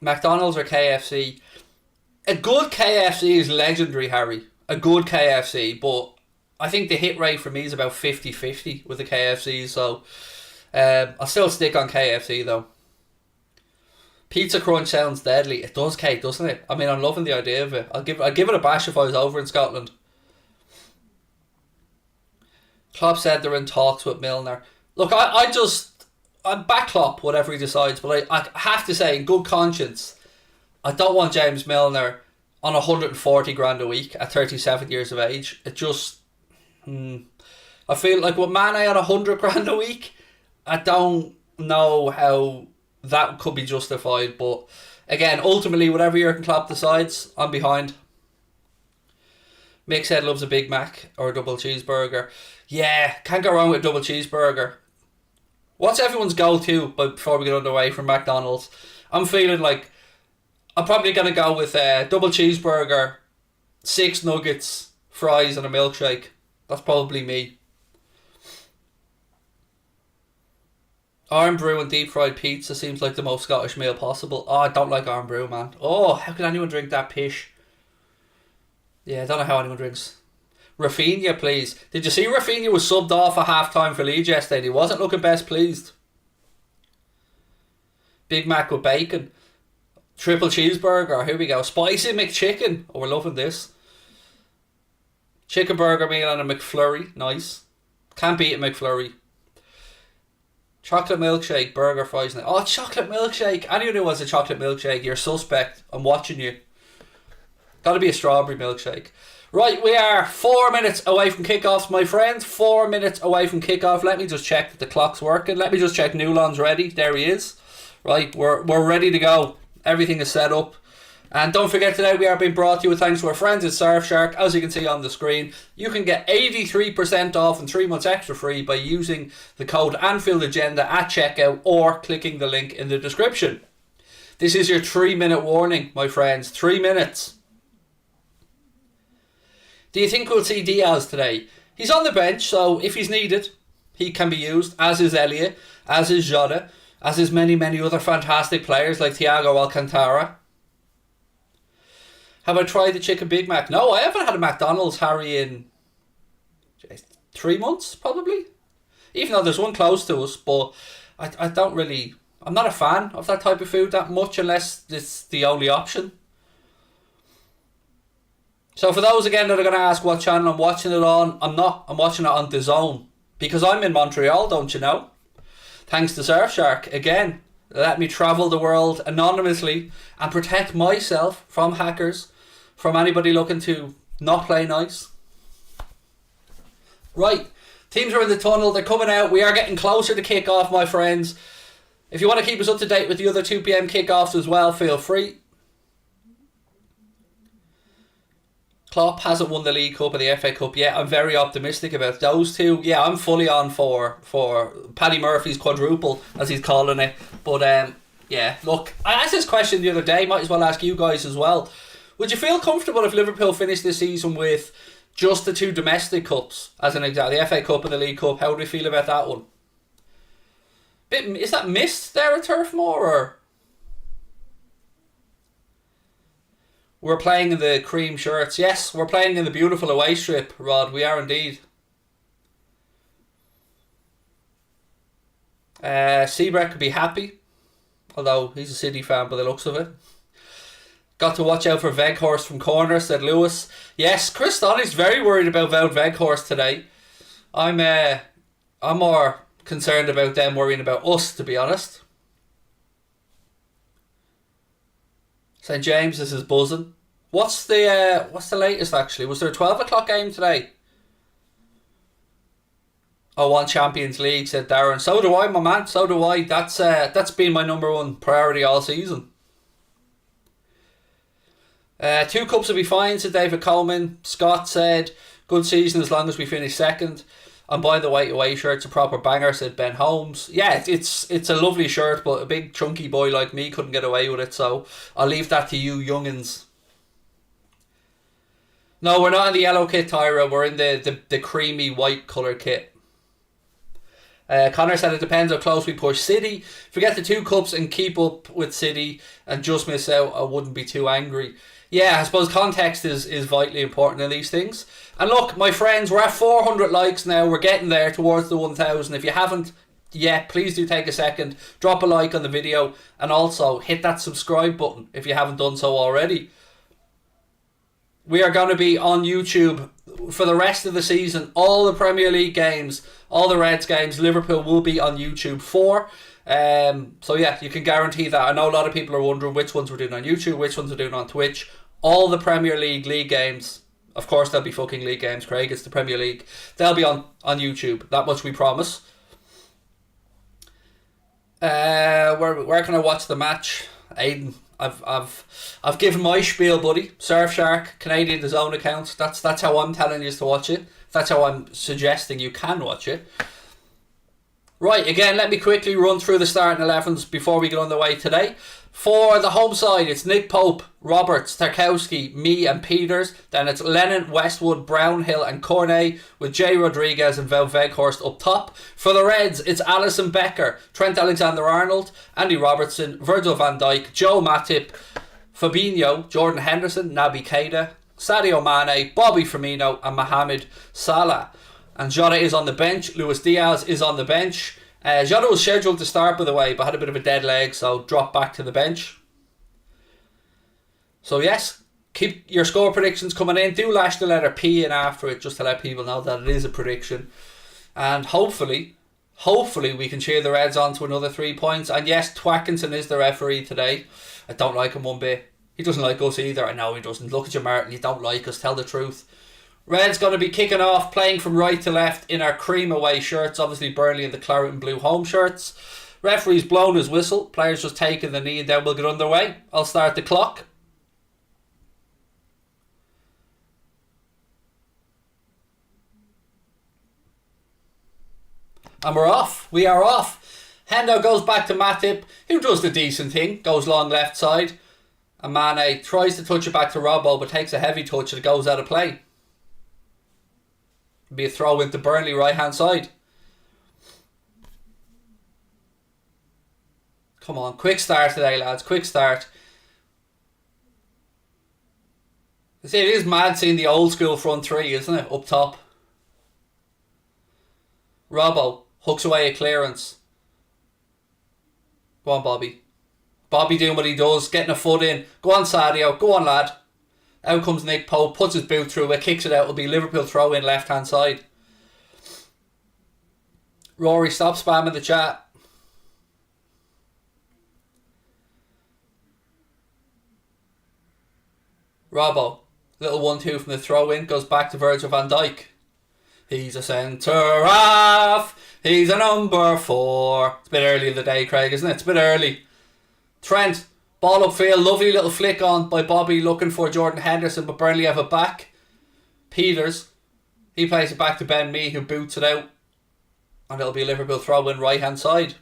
McDonald's or KFC? A good KFC is legendary, Harry. A good KFC, but I think the hit rate for me is about 50-50 with the KFC, so I'll still stick on KFC though. Pizza Crunch sounds deadly. It does, Kate, doesn't it? I mean, I'm loving the idea of it. I'd give it a bash if I was over in Scotland. Klopp said they're in talks with Milner. Look, I back Klopp, whatever he decides, but I have to say, in good conscience, I don't want James Milner on 140 grand a week at 37 years of age. It just... I feel like with Mane on 100 grand a week, I don't know how that could be justified. But again, ultimately, whatever Jurgen Klopp decides, I'm behind. Mick said loves a Big Mac or a double cheeseburger. Yeah, can't go wrong with a double cheeseburger. What's everyone's go-to before we get underway from McDonald's? I'm feeling like I'm probably going to go with a double cheeseburger, 6 nuggets, fries and a milkshake. That's probably me. Iron brew and deep fried pizza seems like the most Scottish meal possible. Oh, I don't like iron brew, man. Oh, how can anyone drink that pish? Yeah, I don't know how anyone drinks. Rafinha, please. Did you see Rafinha was subbed off at half-time for Leeds yesterday? He wasn't looking best pleased. Big Mac with bacon. Triple cheeseburger. Here we go. Spicy McChicken. Oh, we're loving this. Chicken burger meal and a McFlurry. Nice. Can't beat a McFlurry. Chocolate milkshake, burger, fries. Oh, chocolate milkshake. Anyone who wants a chocolate milkshake, you're suspect. I'm watching you. Gotta be a strawberry milkshake. Right, we are 4 minutes away from kickoffs, my friends. 4 minutes away from kickoff. Let me just check that the clock's working. Let me just check Newland's ready. There he is. Right, we're ready to go. Everything is set up. And don't forget, today we are being brought to you with thanks to our friends at Surfshark. As you can see on the screen, you can get 83% off and 3 months extra free by using the code Anfield Agenda at checkout or clicking the link in the description. This is your 3-minute warning, my friends. 3 minutes. Do you think we'll see Diaz today? He's on the bench, so if he's needed, he can be used, as is Elliot, as is Jota, as is many, many other fantastic players like Thiago Alcantara. Have I tried the Chicken Big Mac? No, I haven't had a McDonald's, Harry, in 3 months, probably. Even though there's one close to us, but I don't really... I'm not a fan of that type of food that much unless it's the only option. So for those, again, that are going to ask what channel I'm watching it on, I'm not. I'm watching it on DAZN. Because I'm in Montreal, don't you know? Thanks to Surfshark, again, let me travel the world anonymously and protect myself from hackers, from anybody looking to not play nice. Right, teams are in the tunnel, they're coming out, we are getting closer to kick-off, my friends. If you want to keep us up to date with the other 2 PM kick-offs as well, feel free. Klopp hasn't won the League Cup or the FA Cup yet. I'm very optimistic about those two. Yeah, I'm fully on for Paddy Murphy's quadruple, as he's calling it. But yeah, look, I asked this question the other day. Might as well ask you guys as well. Would you feel comfortable if Liverpool finished this season with just the 2 domestic cups, as an example, the FA Cup and the League Cup? How do you feel about that one? Is that missed there at Turf Moor, or? We're playing in the cream shirts. Yes, we're playing in the beautiful away strip, Rod. We are indeed. Seabrecht could be happy, although he's a City fan by the looks of it. Got to watch out for Weghorst from corner, said Lewis. Yes, Chris Donny's very worried about Wout Weghorst today. I'm more concerned about them worrying about us, to be honest. St James's is buzzing. What's the latest actually? Was there a 12 o'clock game today? Oh, one Champions League, said Darren. So do I, my man. So do I. That's been my number one priority all season. 2 cups will be fine, said David Coleman. Scott said, good season as long as we finish second. I'm buying the white away shirt's a proper banger, said Ben Holmes. Yeah, it's a lovely shirt, but a big chunky boy like me couldn't get away with it, so I'll leave that to you youngins. No, we're not in the yellow kit, Tyra. We're in the creamy white colour kit. Connor said it depends how close we push City. If we get the 2 cups and keep up with City and just miss out, I wouldn't be too angry. Yeah, I suppose context is vitally important in these things. And look, my friends, we're at 400 likes now. We're getting there towards the 1,000. If you haven't yet, please do take a second. Drop a like on the video. And also hit that subscribe button if you haven't done so already. We are going to be on YouTube for the rest of the season. All the Premier League games, all the Reds games, Liverpool will be on YouTube for. So yeah, you can guarantee that. I know a lot of people are wondering which ones we're doing on YouTube, which ones we're doing on Twitch. All the Premier League games, of course they'll be fucking league games, Craig, it's the Premier League. They'll be on YouTube, that much we promise. Where can I watch the match? Aiden, I've given my spiel, buddy. Surfshark, Canadian DAZN account. That's how I'm telling you to watch it. That's how I'm suggesting you can watch it. Right, again, let me quickly run through the starting 11s before we get underway today. For the home side, it's Nick Pope, Roberts, Tarkowski, me and Peters. Then it's Lennon, Westwood, Brownhill and Cornet with Jay Rodriguez and Wout Weghorst up top. For the Reds, it's Alisson Becker, Trent Alexander-Arnold, Andy Robertson, Virgil van Dijk, Joe Matip, Fabinho, Jordan Henderson, Naby Keita, Sadio Mane, Bobby Firmino and Mohamed Salah. And Jota is on the bench. Luis Diaz is on the bench. Jota was scheduled to start, by the way, but had a bit of a dead leg, so dropped back to the bench. So yes, keep your score predictions coming in. Do lash the letter P in after it, just to let people know that it is a prediction. And hopefully we can cheer the Reds on to another 3 points. And yes, Twackinson is the referee today. I don't like him one bit. He doesn't like us either. I know he doesn't. Look at you, Martin. You don't like us. Tell the truth. Red's going to be kicking off, playing from right to left in our cream away shirts. Obviously Burnley in the claret and blue home shirts. Referee's blown his whistle. Players just taking the knee and then we'll get underway. I'll start the clock. And we're off. We are off. Hendo goes back to Matip, who does the decent thing. Goes long left side. And Mane tries to touch it back to Robbo, but takes a heavy touch and it goes out of play. Be a throw into Burnley right hand side. Come on, quick start today, lads. Quick start. See, it is mad seeing the old school front three, isn't it? Up top. Robbo hooks away a clearance. Go on, Bobby. Bobby doing what he does, getting a foot in. Go on, Sadio. Go on, lad. Out comes Nick Pope, puts his boot through it, kicks it out. It'll be Liverpool throw in left hand side. Rory, stop spamming the chat. Robbo, little 1-2 from the throw in, goes back to Virgil van Dijk. He's a centre half. He's a number 4. It's a bit early in the day, Craig, isn't it? It's a bit early. Trent, ball upfield, lovely little flick on by Bobby looking for Jordan Henderson, but Burnley have it back. Peters, he plays it back to Ben Mee, who boots it out. And it'll be a Liverpool throw in right hand side.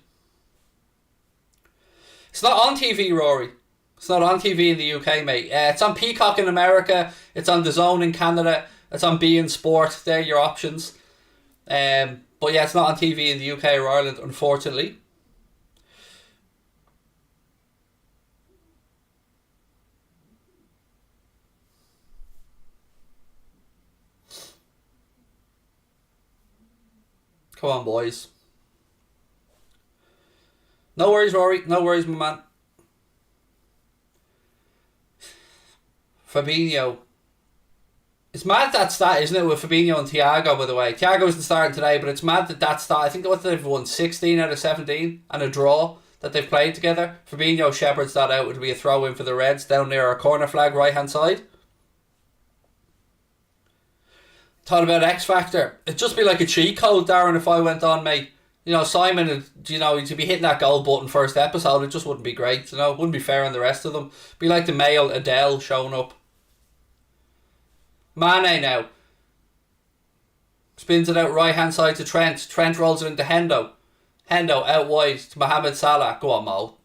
It's not on TV, Rory. It's not on TV in the UK, mate. It's on Peacock in America. It's on DAZN in Canada. It's on beIN Sport. They're your options. But yeah, it's not on TV in the UK or Ireland, unfortunately. Come on, boys. No worries, Rory. No worries, my man. Fabinho. It's mad that stat, isn't it, with Fabinho and Thiago, by the way. Thiago isn't starting today, but it's mad that stat. I think they've won 16 out of 17 and a draw that they've played together. Fabinho shepherds that out. It'll be a throw in for the Reds down near our corner flag right hand side. Thought about X Factor. It'd just be like a cheat code, Darren, if I went on, mate. You know, Simon, he'd be hitting that goal button first episode. It just wouldn't be great, It wouldn't be fair on the rest of them. Be like the male Adele showing up. Mane now. Spins it out right hand side to Trent. Trent rolls it into Hendo. Hendo out wide to Mohamed Salah. Go on, Mo.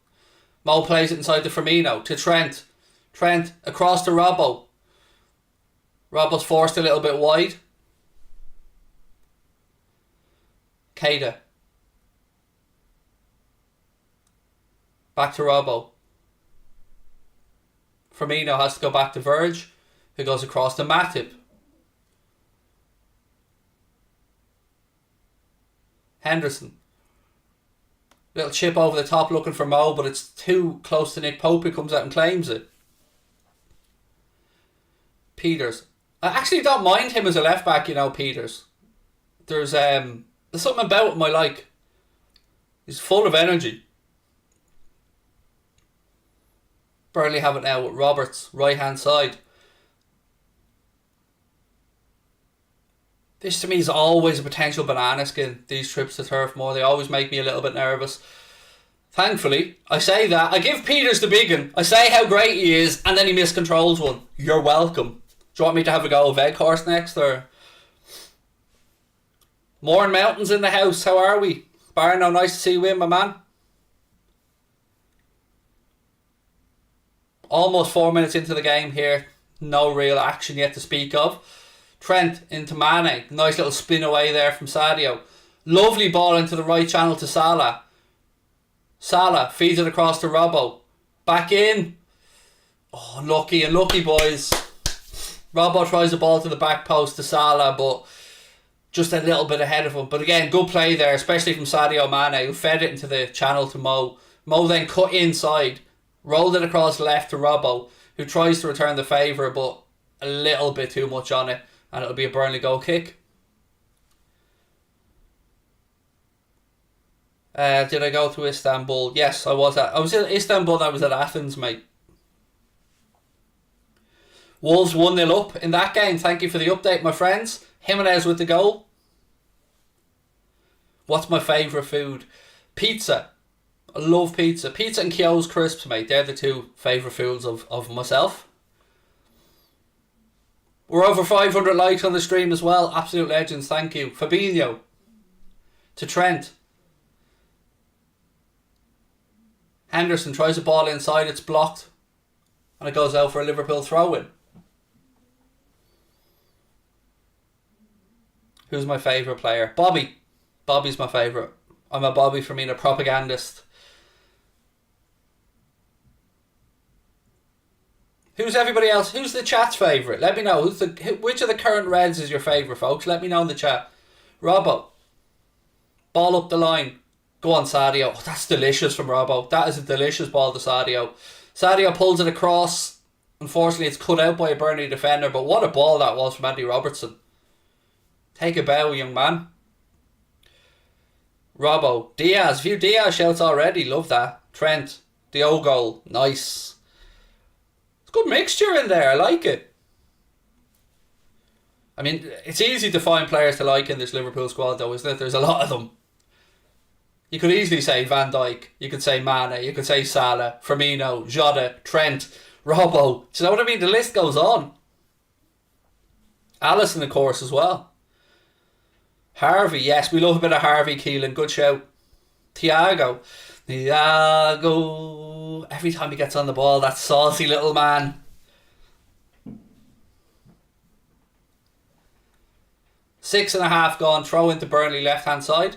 Mo plays it inside to Firmino. To Trent. Trent across to Robbo. Robbo's forced a little bit wide. Keita. Back to Robbo. Firmino has to go back to Verge, who goes across to Matip. Henderson. Little chip over the top looking for Mo, but it's too close to Nick Pope, who comes out and claims it. Peters. I actually don't mind him as a left back, Peters. There's something about him I like. He's full of energy. Burnley have it now with Roberts, right hand side. This to me is always a potential banana skin, these trips to Turf Moor. They always make me a little bit nervous. Thankfully, I say that. I give Peters the big one. I say how great he is, and then he miscontrols one. You're welcome. Do you want me to have a go of Veghorst next, or? Mourne Mountains in the house. How are we? Barno, nice to see you in, my man. Almost 4 minutes into the game here. No real action yet to speak of. Trent into Mane. Nice little spin away there from Sadio. Lovely ball into the right channel to Salah. Salah feeds it across to Robbo. Back in. Oh, unlucky boys. Robbo tries the ball to the back post to Salah, but just a little bit ahead of him. But again, good play there, especially from Sadio Mane, who fed it into the channel to Mo. Mo then cut inside, rolled it across left to Robbo, who tries to return the favour, but a little bit too much on it, and it'll be a Burnley goal kick. Did I go to Istanbul? Yes, I was in Istanbul and I was at Athens, mate. Wolves 1-0 up in that game. Thank you for the update, my friends. Jimenez with the goal. What's my favourite food? Pizza. I love pizza. Pizza and Kyo's crisps, mate. They're the two favourite foods of myself. We're over 500 likes on the stream as well. Absolute legends, thank you. Fabinho. To Trent. Henderson tries a ball inside. It's blocked. And it goes out for a Liverpool throw-in. Who's my favourite player? Bobby. Bobby's my favourite. I'm a Bobby Firmino propagandist. Who's everybody else? Who's the chat's favourite? Let me know. Which of the current Reds is your favourite, folks? Let me know in the chat. Robbo. Ball up the line. Go on, Sadio. Oh, that's delicious from Robbo. That is a delicious ball to Sadio. Sadio pulls it across. Unfortunately, it's cut out by a Burnley defender, but what a ball that was from Andy Robertson. Take a bow, young man. Robbo. Diaz. Few Diaz shouts already. Love that. Trent. The old goal. Nice. It's a good mixture in there. I like it. I mean, it's easy to find players to like in this Liverpool squad, though, isn't it? There's a lot of them. You could easily say Van Dijk. You could say Mane. You could say Salah, Firmino, Jota, Trent, Robbo. Do you know what I mean? The list goes on. Alisson, of course, as well. Harvey, yes, we love a bit of Harvey Keelan. Good shout. Thiago. Every time he gets on the ball, that saucy little man. Six and a half gone. Throw into Burnley left hand side.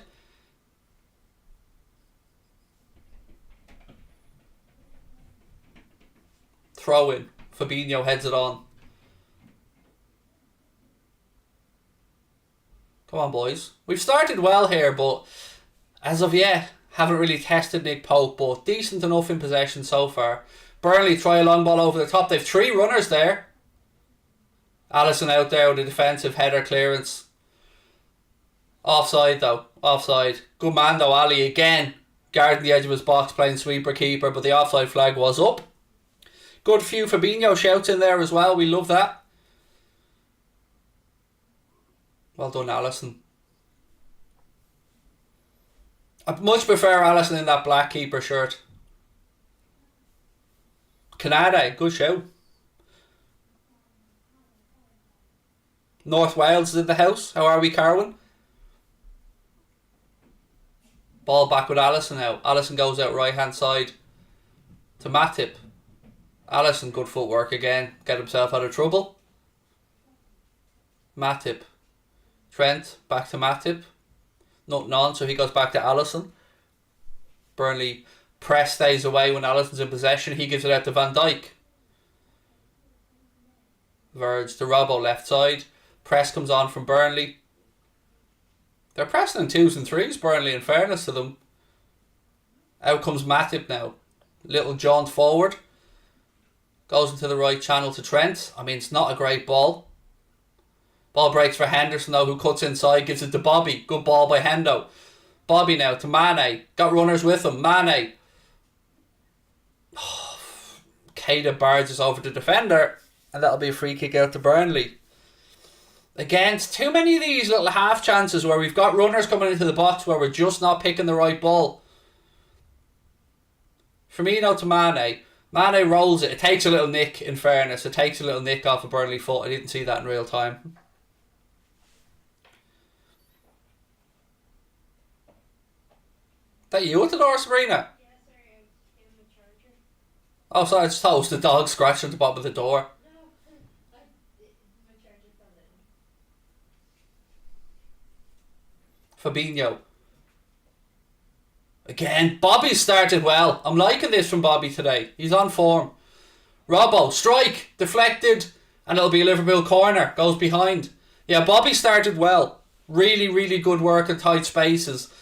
Throw in. Fabinho heads it on. Come on, boys. We've started well here, but as of yet, haven't really tested Nick Pope, but decent enough in possession so far. Burnley try a long ball over the top. They've 3 runners there. Alisson out there with a defensive header clearance. Offside though. Offside. Good man though, Ali again. Guarding the edge of his box, playing sweeper keeper, but the offside flag was up. Good few Fabinho shouts in there as well. We love that. Well done, Alisson. I much prefer Alisson in that black keeper shirt. Canada, good show. North Wales is in the house. How are we, Carwin? Ball back with Alisson now. Alisson goes out right hand side to Matip. Alisson, good footwork again. Get himself out of trouble. Matip. Trent, back to Matip. Nothing on, so he goes back to Alisson. Burnley press stays away when Alisson's in possession. He gives it out to Van Dijk. Verge to Robbo left side. Press comes on from Burnley. They're pressing in 2s and 3s, Burnley, in fairness to them. Out comes Matip now. Little jaunt forward. Goes into the right channel to Trent. I mean, it's not a great ball. Ball breaks for Henderson though, who cuts inside, gives it to Bobby. Good ball by Hendo. Bobby now to Mane. Got runners with him. Mane. Keita barges over the defender. And that'll be a free kick out to Burnley. Again, it's too many of these little half chances where we've got runners coming into the box where we're just not picking the right ball. Firmino to Mane. Mane rolls it. It takes a little nick, in fairness. It takes a little nick off a Burnley foot. I didn't see that in real time. That you at the door, Sabrina? Yeah, sorry, I was getting the charger. Oh, sorry, I just thought it was the dog scratching at the bottom of the door. No, my charger fell in. Fabinho. Again, Bobby started well. I'm liking this from Bobby today. He's on form. Robbo, strike, deflected, and it'll be a Liverpool corner. Goes behind. Yeah, Bobby started well. Really, really good work in tight spaces.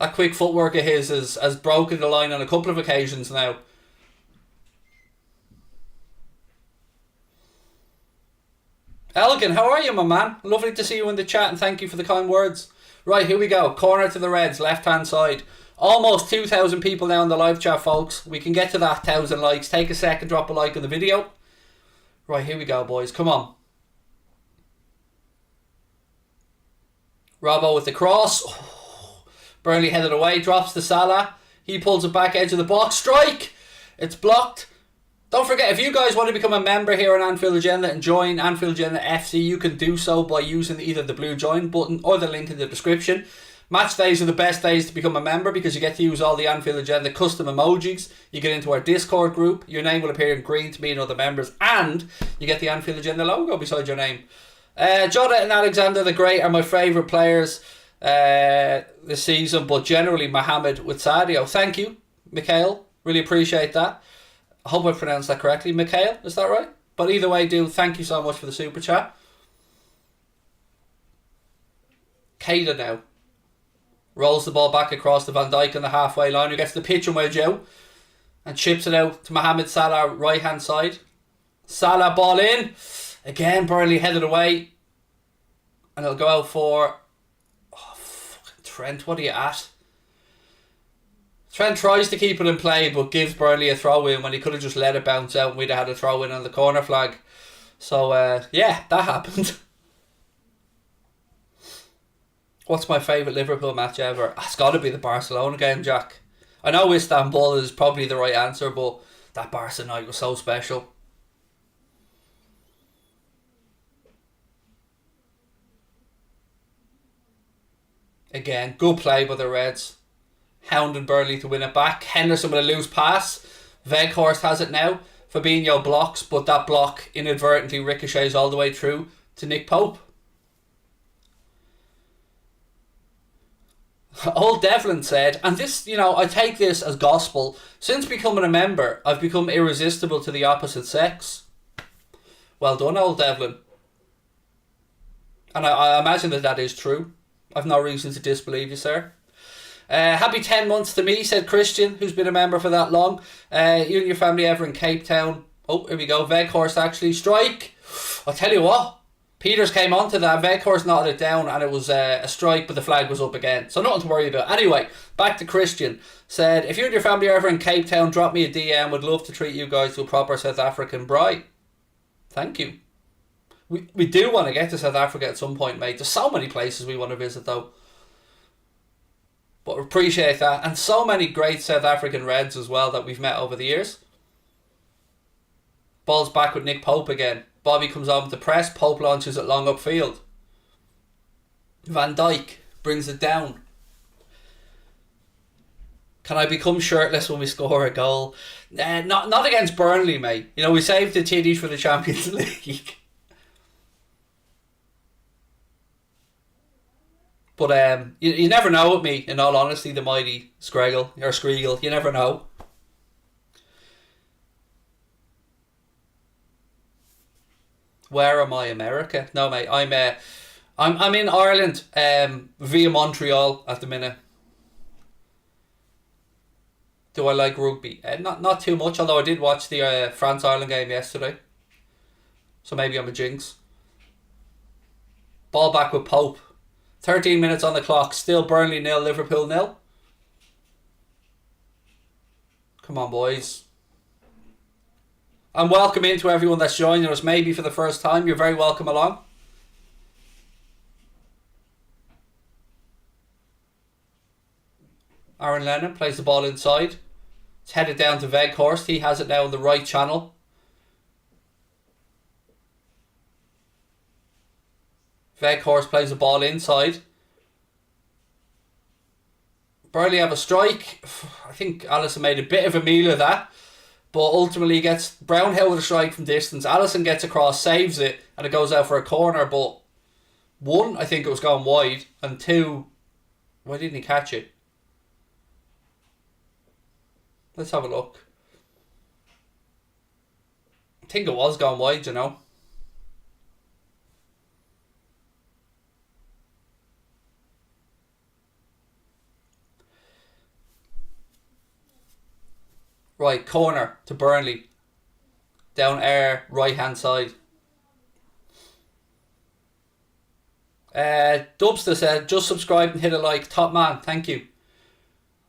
That quick footwork of his has broken the line on a couple of occasions now. Elgin, how are you, my man? Lovely to see you in the chat and thank you for the kind words. Right, here we go. Corner to the Reds, left hand side. Almost 2,000 people now in the live chat, folks. We can get to that 1,000 likes. Take a second, drop a like on the video. Right, here we go, boys. Come on. Robbo with the cross. Oh, Burnley headed away. Drops to Salah. He pulls it back edge of the box. Strike! It's blocked. Don't forget, if you guys want to become a member here on Anfield Agenda and join Anfield Agenda FC, you can do so by using either the blue join button or the link in the description. Match days are the best days to become a member because you get to use all the Anfield Agenda custom emojis. You get into our Discord group. Your name will appear in green to me and other members. And you get the Anfield Agenda logo beside your name. Jota and Alexander the Great are my favourite players this season. But generally, Mohamed with Sadio. Thank you, Mikhail. Really appreciate that. I hope I pronounced that correctly. Mikhail, is that right? But either way, dude, thank you so much for the super chat. Keita now rolls the ball back across to Van Dijk on the halfway line, who gets the pitch and wedge out and chips it out to Mohamed Salah, right hand side. Salah, ball in. Again, Burnley headed away. And it'll go out for... Oh, fucking Trent, what are you at? Trent tries to keep it in play, but gives Burnley a throw in when he could have just let it bounce out and we'd have had a throw in on the corner flag. So, yeah, that happened. What's my favourite Liverpool match ever? It's got to be the Barcelona game, Jack. I know Istanbul is probably the right answer, but that Barca night was so special. Again, good play by the Reds. Hounding Burnley to win it back. Henderson with a loose pass. Weghorst has it now. Fabinho blocks, but that block inadvertently ricochets all the way through to Nick Pope. Old Devlin said, and this, I take this as gospel, since becoming a member, I've become irresistible to the opposite sex. Well done, Old Devlin. And I imagine that is true. I've no reason to disbelieve you, sir. Happy 10 months to me, said Christian, who's been a member for that long. You and your family ever in Cape Town? Oh, here we go. Weghorst actually. Strike. I'll tell you what. Peters came onto that. Weghorst knotted it down and it was a strike, but the flag was up again. So nothing to worry about. Anyway, back to Christian. Said, if you and your family are ever in Cape Town, drop me a DM. Would love to treat you guys to a proper South African bride. Thank you. We do want to get to South Africa at some point, mate. There's so many places we want to visit, though. But appreciate that. And so many great South African Reds as well that we've met over the years. Ball's back with Nick Pope again. Bobby comes on with the press. Pope launches it long upfield. Van Dijk brings it down. Can I become shirtless when we score a goal? Not against Burnley, mate. We saved the titties for the Champions League. But you never know with me, in all honesty, the mighty Skriegel. You never know. Where am I, America? No, mate. I'm in Ireland, via Montreal at the minute. Do I like rugby? Not too much, although I did watch the France-Ireland game yesterday. So maybe I'm a jinx. Ball back with Pope. 13 minutes on the clock. Still Burnley 0, Liverpool 0. Come on, boys. And welcome in to everyone that's joining us, maybe for the first time. You're very welcome along. Aaron Lennon plays the ball inside. It's headed down to Weghorst. He has it now in the right channel. Weghorst plays the ball inside. Burnley have a strike. I think Alisson made a bit of a meal of that. But ultimately gets Brownhill with a strike from distance. Alisson gets across, saves it, and it goes out for a corner. But one, I think it was going wide. And two, why didn't he catch it? Let's have a look. I think it was going wide, Right, corner to Burnley. Down air, right hand side. Dubster said, just subscribe and hit a like. Top man, thank you.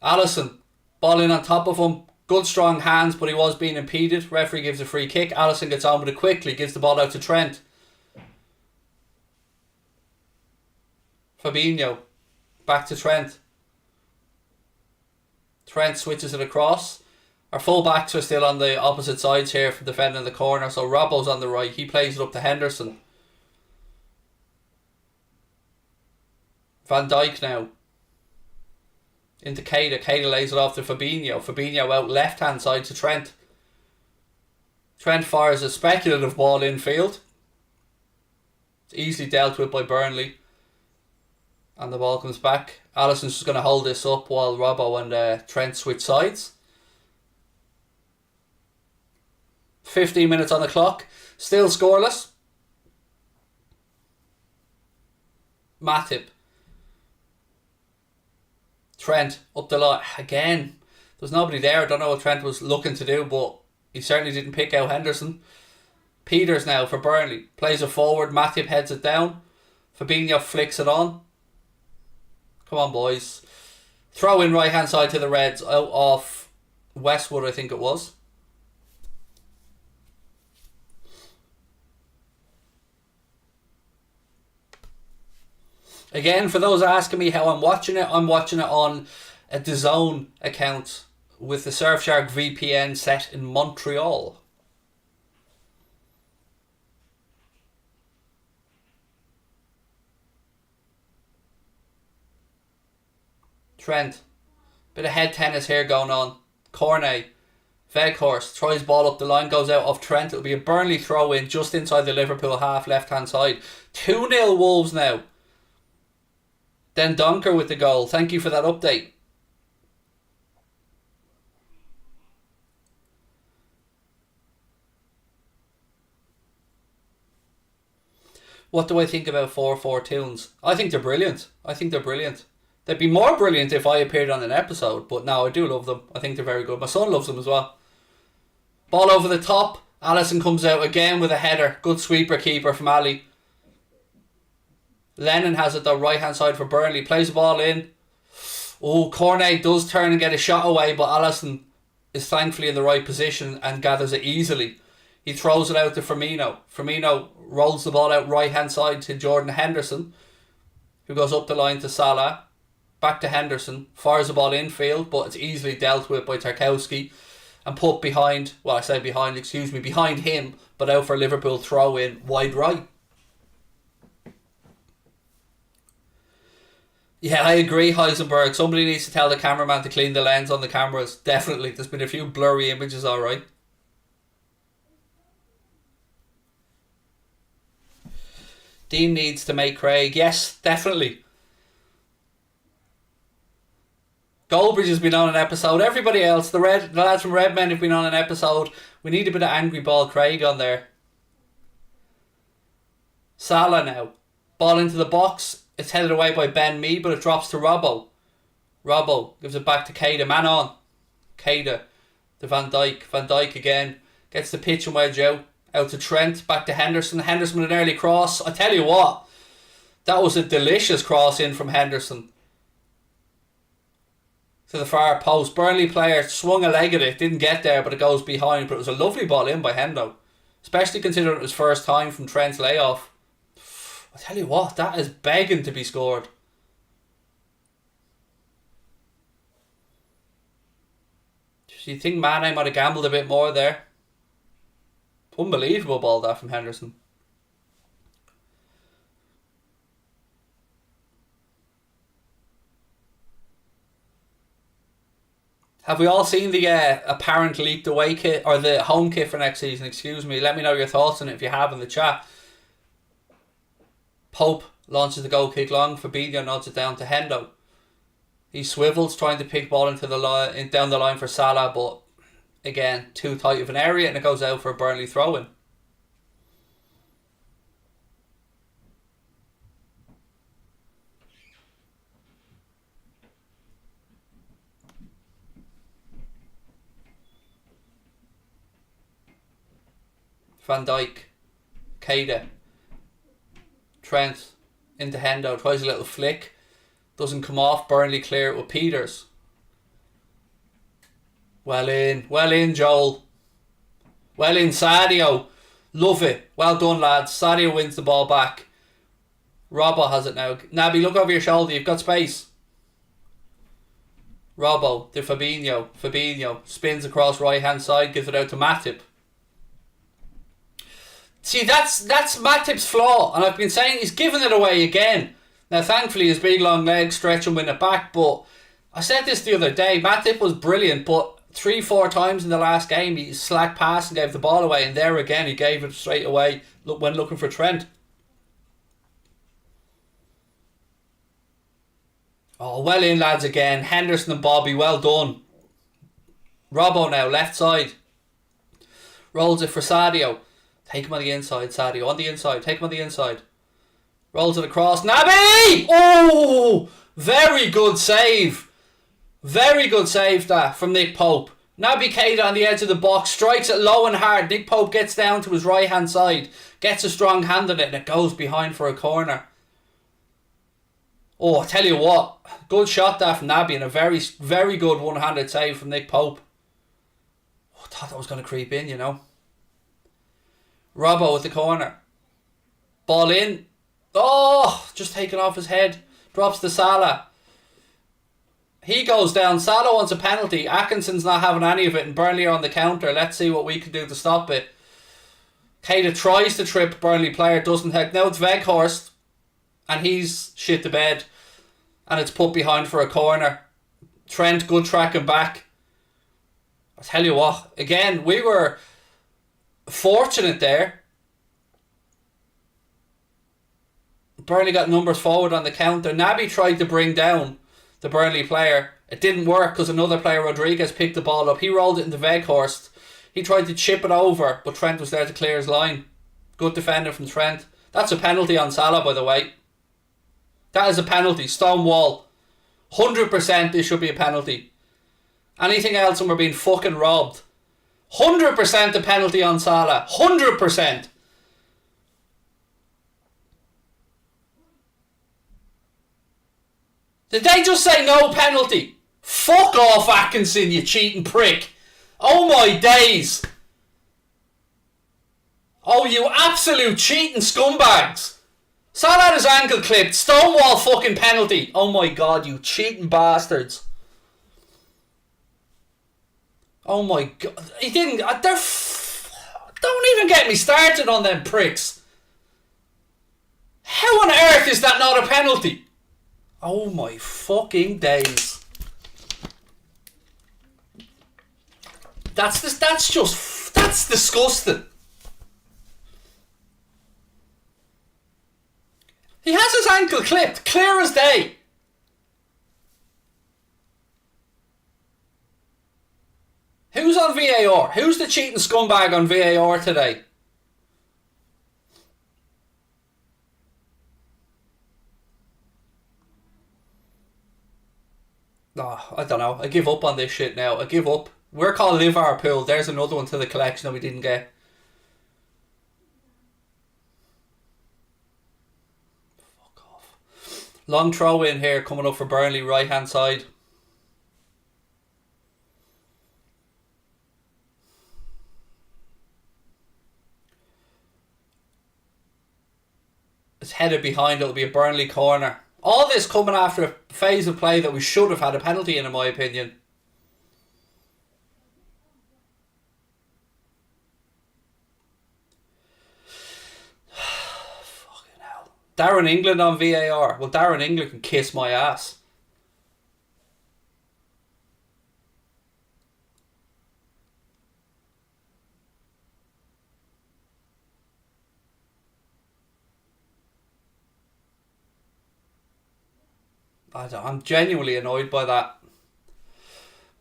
Alisson, ball in on top of him. Good strong hands, but he was being impeded. Referee gives a free kick. Alisson gets on with it quickly, gives the ball out to Trent. Fabinho, back to Trent. Trent switches it across. Our full-backs are still on the opposite sides here for defending the corner. So Robbo's on the right. He plays it up to Henderson. Van Dijk now. Into Keita. Keita lays it off to Fabinho. Fabinho out left-hand side to Trent. Trent fires a speculative ball infield. It's easily dealt with by Burnley. And the ball comes back. Alisson's just going to hold this up while Robbo and Trent switch sides. 15 minutes on the clock. Still scoreless. Matip. Trent up the line. Again, there's nobody there. I don't know what Trent was looking to do, but he certainly didn't pick out Henderson. Peters now for Burnley. Plays it forward. Matip heads it down. Fabinho flicks it on. Come on, boys. Throw in right hand side to the Reds out off Westwood, I think it was. Again, for those asking me how I'm watching it on a DAZN account with the Surfshark VPN set in Montreal. Trent. Bit of head tennis here going on. Cornet. Weghorst tries ball up the line, goes out off Trent. It'll be a Burnley throw in just inside the Liverpool half left hand side. 2-0 Wolves now. Then Donker with the goal. Thank you for that update. What do I think about 4-4-2s? I think they're brilliant. They'd be more brilliant if I appeared on an episode, but no, I do love them. I think they're very good. My son loves them as well. Ball over the top. Alisson comes out again with a header. Good sweeper keeper from Ali. Lennon has it though, right hand side for Burnley. Plays the ball in. Oh, Cornet does turn and get a shot away, but Alisson is thankfully in the right position and gathers it easily. He throws it out to Firmino. Firmino rolls the ball out right hand side to Jordan Henderson, who goes up the line to Salah. Back to Henderson. Fires the ball infield, but it's easily dealt with by Tarkowski and put behind, behind him, but out for a Liverpool throw in wide right. Yeah, I agree, Heisenberg. Somebody needs to tell the cameraman to clean the lens on the cameras. Definitely. There's been a few blurry images, alright. Dean needs to make Craig. Yes, definitely. Goldbridge has been on an episode. Everybody else, the lads from Redmen have been on an episode. We need a bit of angry ball Craig on there. Salah now. Ball into the box. It's headed away by Ben Mee, but it drops to Robbo. Robbo gives it back to Keita. Man on. Keita to Van Dijk. Van Dijk again. Gets the pitch and wedge out. Out to Trent. Back to Henderson. Henderson with an early cross. I tell you what. That was a delicious cross in from Henderson. To the far post. Burnley player swung a leg at it. Didn't get there, but it goes behind. But it was a lovely ball in by Hendo. Especially considering it was first time from Trent's layoff. I tell you what, that is begging to be scored. Do you think Mane might have gambled a bit more there? Unbelievable ball that from Henderson. Have we all seen the apparent leaked away kit, or the home kit for next season, excuse me? Let me know your thoughts on it if you have in the chat. Pope launches the goal kick long. Fabinho nods it down to Hendo. He swivels trying to pick ball into the line, down the line for Salah, but again, too tight of an area and it goes out for a Burnley throw-in. Van Dijk. Keita. Trent into Hendo, tries a little flick, doesn't come off. Burnley clear it with Peters. Well in Joel. Well in Sadio. Love it. Well done lads. Sadio wins the ball back. Robbo has it now. Naby, look over your shoulder, you've got space. Robbo to Fabinho. Fabinho spins across right hand side, gives it out to Matip. See, that's Matip's flaw, and I've been saying he's giving it away again. Now, thankfully, his big long legs stretch and win it back, but I said this the other day, Matip was brilliant, but 3-4 times in the last game he slack passed and gave the ball away, and there again he gave it straight away when looking for Trent. Oh, well in lads again. Henderson and Bobby, well done. Robbo now, left side. Rolls it for Sadio. Take him on the inside, Sadio. On the inside. Take him on the inside. Rolls it across. Naby! Oh! Very good save. Very good save that from Nick Pope. Naby Keita on the edge of the box. Strikes it low and hard. Nick Pope gets down to his right hand side. Gets a strong hand on it and it goes behind for a corner. Oh, I tell you what. Good shot that from Naby and a very, very good one-handed save from Nick Pope. Oh, I thought that was going to creep in, you know. Robbo at the corner. Ball in. Oh, just taken off his head. Drops to Salah. He goes down. Salah wants a penalty. Atkinson's not having any of it and Burnley are on the counter. Let's see what we can do to stop it. Keita tries to trip Burnley player. Doesn't help. Now it's Weghorst. And he's shit the bed. And it's put behind for a corner. Trent, good tracking back. I tell you what. Again, we were fortunate there. Burnley got numbers forward on the counter. Naby tried to bring down the Burnley player. It didn't work because another player, Rodriguez, picked the ball up. He rolled it into Weghorst. He tried to chip it over, but Trent was there to clear his line. Good defender from Trent. That's a penalty on Salah, by the way. That is a penalty. Stonewall. 100% this should be a penalty. Anything else and we're being fucking robbed. 100% a penalty on Salah. 100%. Did they just say no penalty? Fuck off, Atkinson, you cheating prick. Oh my days. Oh, you absolute cheating scumbags. Salah had his ankle clipped. Stonewall fucking penalty. Oh my god, you cheating bastards. Oh my god. He didn't. Don't even get me started on them pricks. How on earth is that not a penalty? Oh my fucking days. That's disgusting. He has his ankle clipped, clear as day. Who's on VAR? Who's the cheating scumbag on VAR today? Oh, I don't know. I give up on this shit now. I give up. We're called Liverpool. There's another one to the collection that we didn't get. Fuck off. Long throw in here coming up for Burnley, right hand side. It's headed behind. It'll be a Burnley corner. All this coming after a phase of play that we should have had a penalty in my opinion. Fucking hell. Darren England on VAR. Well, Darren England can kiss my ass. I'm genuinely annoyed by that.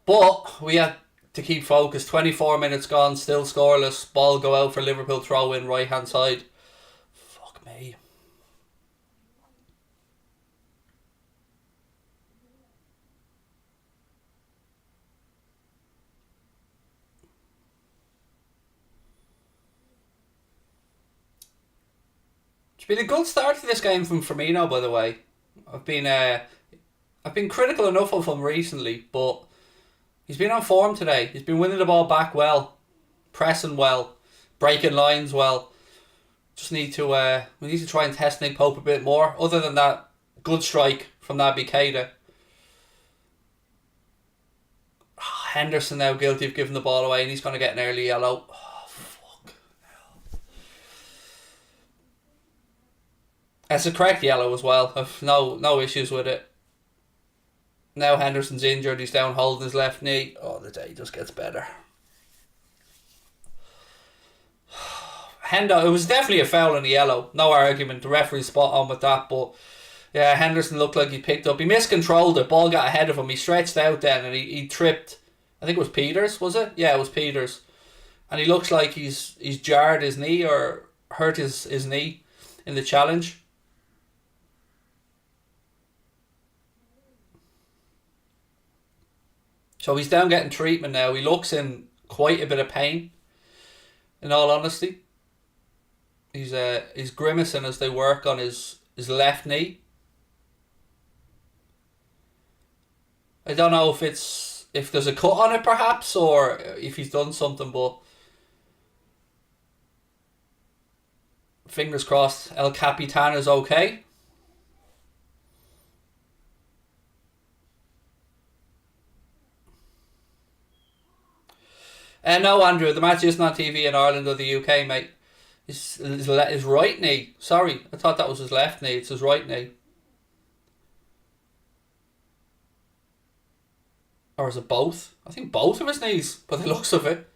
But we had to keep focused. 24 minutes gone, still scoreless. Ball go out for Liverpool, throw in right hand side. Fuck me. It's been a good start to this game from Firmino, by the way. I've been critical enough of him recently, but he's been on form today. He's been winning the ball back well, pressing well, breaking lines well. Just need to we need to try and test Nick Pope a bit more. Other than that, good strike from Naby Keita. Henderson now guilty of giving the ball away, and he's going to get an early yellow. Oh, fuck. That's a correct yellow as well. I've no issues with it. Now Henderson's injured. He's down holding his left knee. Oh, the day just gets better. Hendo, it was definitely a foul in the yellow. No argument. The referee's spot on with that. But yeah, Henderson looked like he picked up. He miscontrolled it. Ball got ahead of him. He stretched out then and he tripped. I think it was Peters, was it? Yeah, it was Peters. And he looks like he's jarred his knee or hurt his knee in the challenge. So he's down getting treatment now. He looks in quite a bit of pain, in all honesty. He's grimacing as they work on his left knee. I don't know if there's a cut on it perhaps, or if he's done something, but fingers crossed El Capitan is okay. No, Andrew, the match isn't on TV in Ireland or the UK, mate. His right knee. Sorry, I thought that was his left knee. It's his right knee. Or is it both? I think both of his knees, by the looks of it.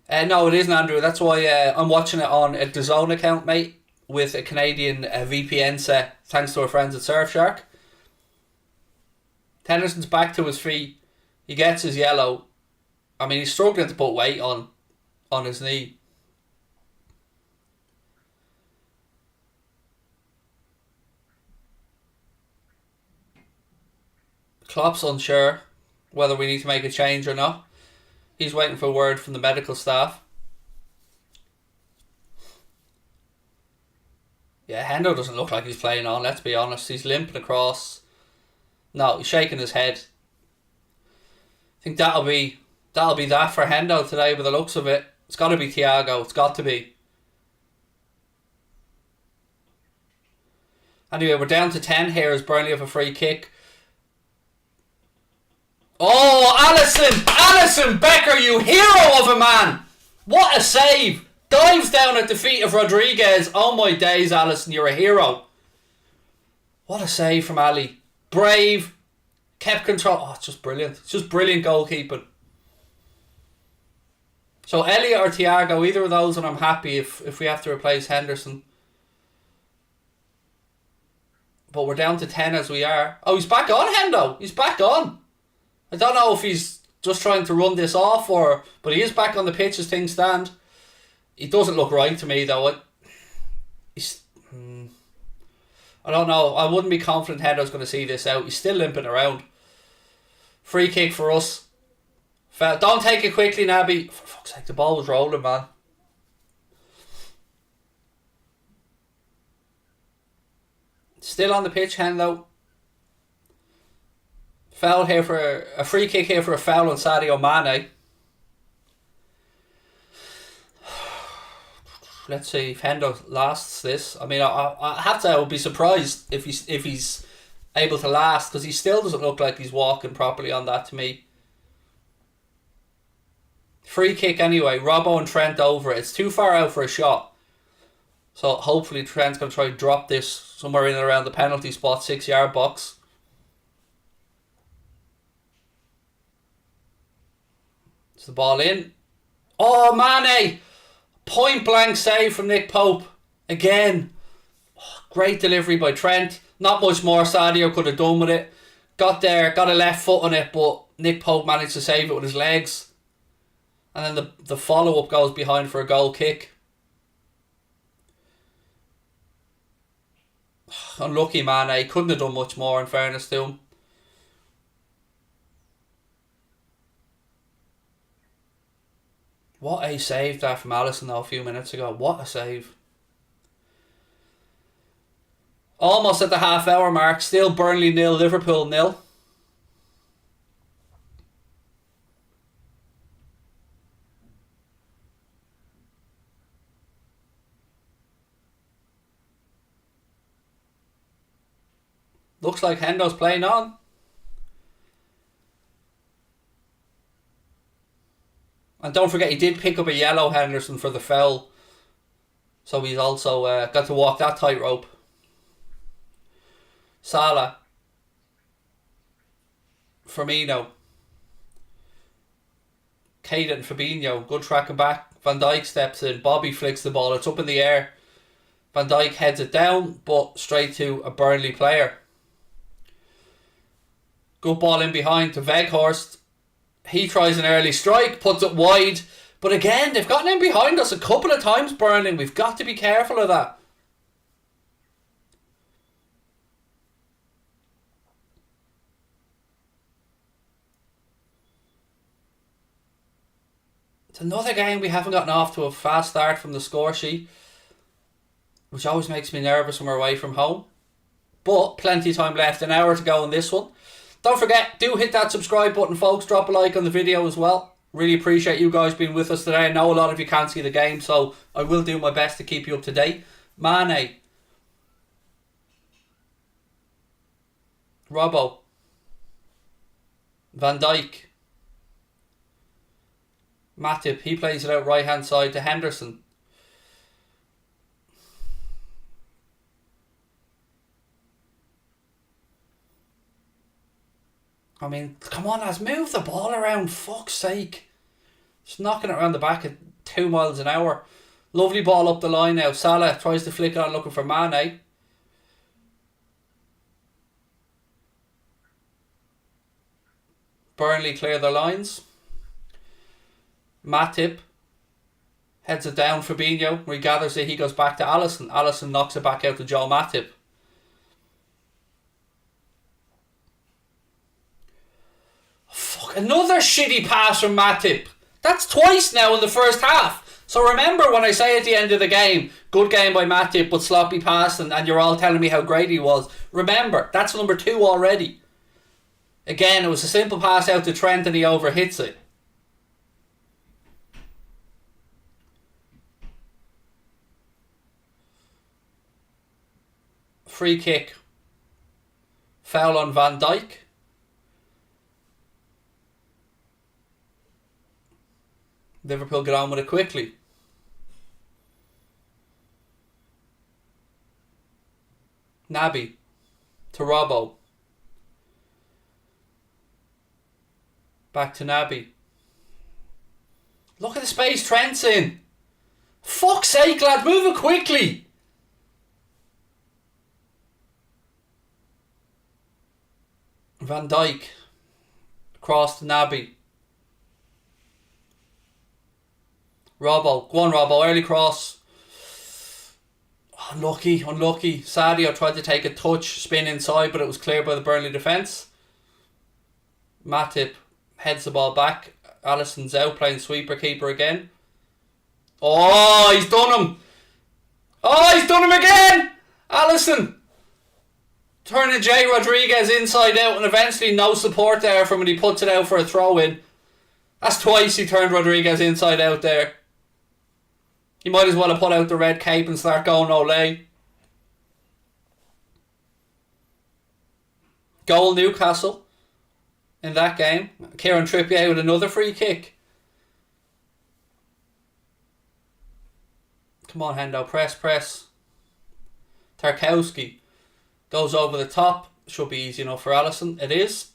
No, it isn't, Andrew. That's why I'm watching it on a DAZN account, mate, with a Canadian VPN set, thanks to our friends at Surfshark. Henderson's back to his feet. He gets his yellow. I mean, he's struggling to put weight on his knee. Klopp's unsure whether we need to make a change or not. He's waiting for a word from the medical staff. Yeah, Hendo doesn't look like he's playing on, let's be honest. He's limping across. No, he's shaking his head. I think that'll be that for Hendo today by the looks of it. It's got to be Thiago. It's got to be. Anyway, we're down to 10 here as Burnley have a free kick. Oh, Alisson Becker, you hero of a man. What a save. Dives down at the feet of Rodriguez. Oh my days, Alisson, you're a hero. What a save from Ali. Brave. Kept control. Oh, it's just brilliant. It's just brilliant goalkeeping. So Elliot or Thiago, either of those, and I'm happy if we have to replace Henderson. But we're down to 10 as we are. Oh, he's back on, Hendo. He's back on. I don't know if he's just trying to run this off but he is back on the pitch as things stand. He doesn't look right to me though. I don't know. I wouldn't be confident Hendo's going to see this out. He's still limping around. Free kick for us. Don't take it quickly, Naby. For fuck's sake, the ball was rolling, man. Still on the pitch, Hendo. Foul here for a free kick here for a foul on Sadio Mane. Let's see if Hendo lasts this. I mean, I have to say I would be surprised if he's able to last, because he still doesn't look like he's walking properly on that to me. Free kick anyway. Robbo and Trent over it. It's too far out for a shot. So hopefully Trent's going to try to drop this somewhere in and around the penalty spot, 6-yard box. It's the ball in. Oh, Mane! Point blank save from Nick Pope. Again. Oh, great delivery by Trent. Not much more Sadio could have done with it. Got there, got a left foot on it, but Nick Pope managed to save it with his legs. And then the follow-up goes behind for a goal kick. Unlucky Mane. Couldn't have done much more in fairness to him. What a save that from Alisson though a few minutes ago. What a save. Almost at the half-hour mark. Still Burnley 0, Liverpool 0. Looks like Hendo's playing on. And don't forget, he did pick up a yellow, Henderson, for the foul. So he's also got to walk that tightrope. Salah. Firmino. Caden, Fabinho. Good tracking back. Van Dijk steps in. Bobby flicks the ball. It's up in the air. Van Dijk heads it down, but straight to a Burnley player. Good ball in behind to Weghorst. He tries an early strike, puts it wide. But again, they've gotten in behind us a couple of times, Burnley. We've got to be careful of that. It's another game we haven't gotten off to a fast start from the score sheet, which always makes me nervous when we're away from home. But plenty of time left, an hour to go on this one. Don't forget, do hit that subscribe button, folks. Drop a like on the video as well. Really appreciate you guys being with us today. I know a lot of you can't see the game, so I will do my best to keep you up to date. Mane. Robbo. Van Dijk. Matip, he plays it out right hand side to Henderson. I mean, come on lads, move the ball around, fuck's sake. Just knocking it around the back at 2 miles an hour. Lovely ball up the line now. Salah tries to flick it on looking for Mane. Burnley clear their lines. Matip heads it down. Fabinho regathers it. He goes back to Alisson. Alisson knocks it back out to Joe Matip. Fuck, another shitty pass from Matip. That's twice now in the first half. So remember when I say at the end of the game, good game by Matip but sloppy pass, and you're all telling me how great he was. Remember, that's number 2 already. Again, it was a simple pass out to Trent and he overhits it. Free kick. Foul on Van Dijk. Liverpool get on with it quickly. Naby to Robbo. Back to Naby. Look at the space Trent's in. Fuck's sake, lad, move it quickly. Van Dijk. Cross to Naby. Robbo. Go on, Robbo. Early cross. Unlucky. Sadio tried to take a touch, spin inside, but it was cleared by the Burnley defence. Matip heads the ball back. Alisson's out playing sweeper keeper again. Oh, he's done him. Oh, he's done him again. Alisson. Turning Jay Rodriguez inside out, and eventually no support there from when he puts it out for a throw in. That's twice he turned Rodriguez inside out there. He might as well have put out the red cape and start going Olay. Goal Newcastle in that game. Kieran Trippier with another free kick. Come on, Hendo. Press. Tarkowski goes over the top. Should be easy enough for Alisson. It is.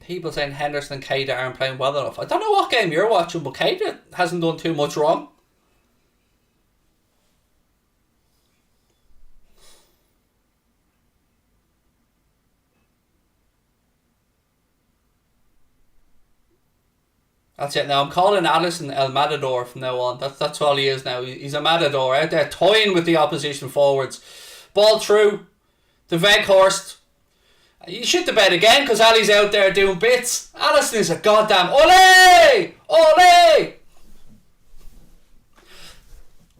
People saying Henderson and Keita aren't playing well enough. I don't know what game you're watching, but Keita hasn't done too much wrong. That's it now. I'm calling Alisson El Matador from now on. That's all he is now. He's a Matador out there toying with the opposition forwards. Ball through to Weghorst. You shit the bed again because Ali's out there doing bits. Alisson is a goddamn Ole!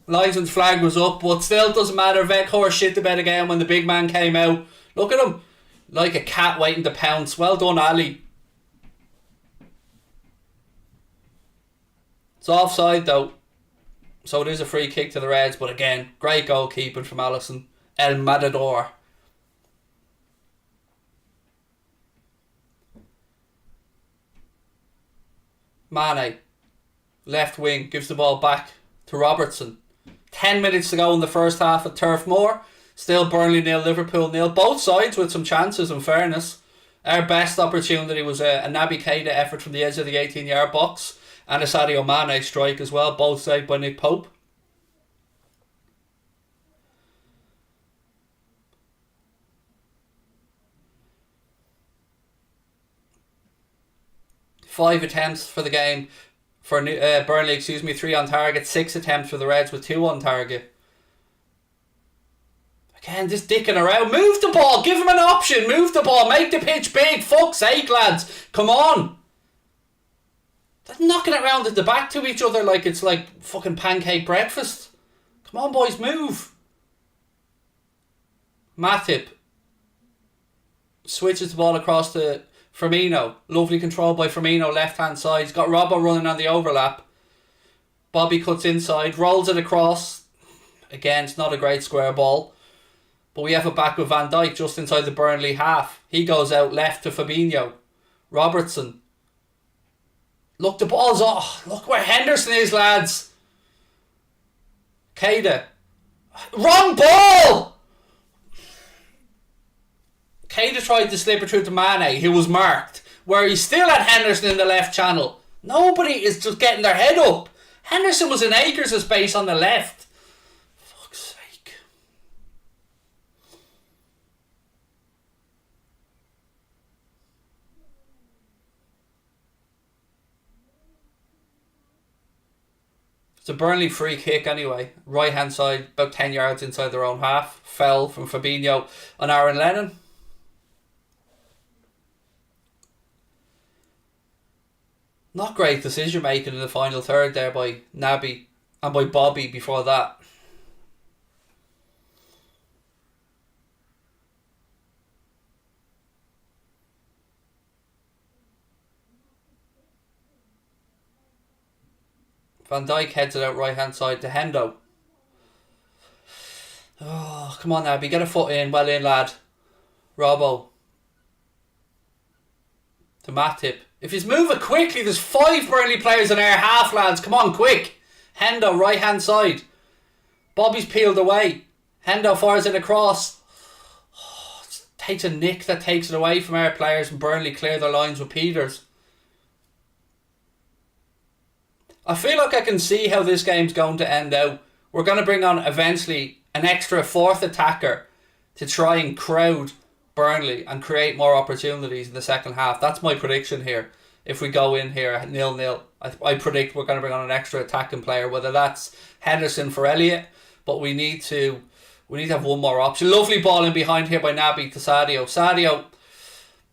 Linesman's flag was up, but still doesn't matter. Weghorst shit the bed again when the big man came out. Look at him. Like a cat waiting to pounce. Well done, Ali. It's offside though. So it is a free kick to the Reds, but again, great goalkeeping from Alisson. El Matador. Mane, left wing, gives the ball back to Robertson. 10 minutes to go in the first half at Turf Moor. Still Burnley 0, Liverpool 0. Both sides with some chances, in fairness. Our best opportunity was a Naby Keita effort from the edge of the 18-yard box and a Sadio Mane strike as well, both saved by Nick Pope. 5 attempts for the game. For Burnley, 3 on target. 6 attempts for the Reds with 2 on target. Again, just dicking around. Move the ball. Give him an option. Move the ball. Make the pitch big. Fuck's sake, lads. Come on. They're knocking it around at the back to each other like it's like fucking pancake breakfast. Come on, boys, move. Matip switches the ball across to Firmino. Lovely control by Firmino, left-hand side. He's got Robbo running on the overlap. Bobby cuts inside, rolls it across. Again, it's not a great square ball. But we have it back with Van Dijk just inside the Burnley half. He goes out left to Fabinho. Robertson. Look, the ball's off. Look where Henderson is, lads. Keita. Wrong ball! Keita tried to slip it through to Mane, who was marked, where he still had Henderson in the left channel. Nobody is just getting their head up. Henderson was in acres of space on the left. Fuck's sake. It's a Burnley free kick anyway. Right hand side, about 10 yards inside their own half. Foul from Fabinho on Aaron Lennon. Not great decision making in the final third there by Naby and by Bobby before that. Van Dijk heads it out right hand side to Hendo. Oh, come on Naby, get a foot in, well in lad. Robbo. To Matip. If he's moving quickly, there's 5 Burnley players in our half, lads. Come on, quick. Hendo, right hand side. Bobby's peeled away. Hendo fires it across. Oh, it takes a nick that takes it away from our players, and Burnley clear their lines with Peters. I feel like I can see how this game's going to end out. We're going to bring on eventually an extra 4th attacker to try and crowd Burnley and create more opportunities in the second half. That's my prediction here. If we go in here at 0-0, I predict we're going to bring on an extra attacking player, whether that's Henderson for Elliott, but we need to have one more option. Lovely ball in behind here by Naby to Sadio. Sadio,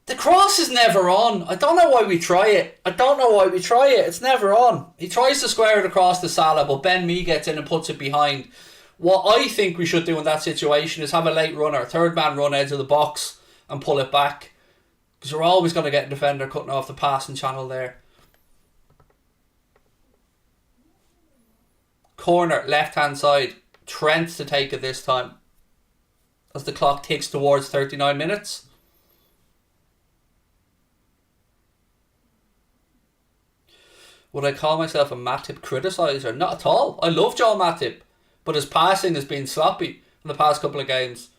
the cross is never on. I don't know why we try it. It's never on. He tries to square it across to Salah, but Ben Mee gets in and puts it behind. What I think we should do in that situation is have a late runner, third man run edge of the box and pull it back. Because you're always going to get a defender cutting off the passing channel there. Corner, left hand side. Trent to take it this time. As the clock ticks towards 39 minutes. Would I call myself a Matip criticiser? Not at all. I love Joel Matip. But his passing has been sloppy in the past couple of games.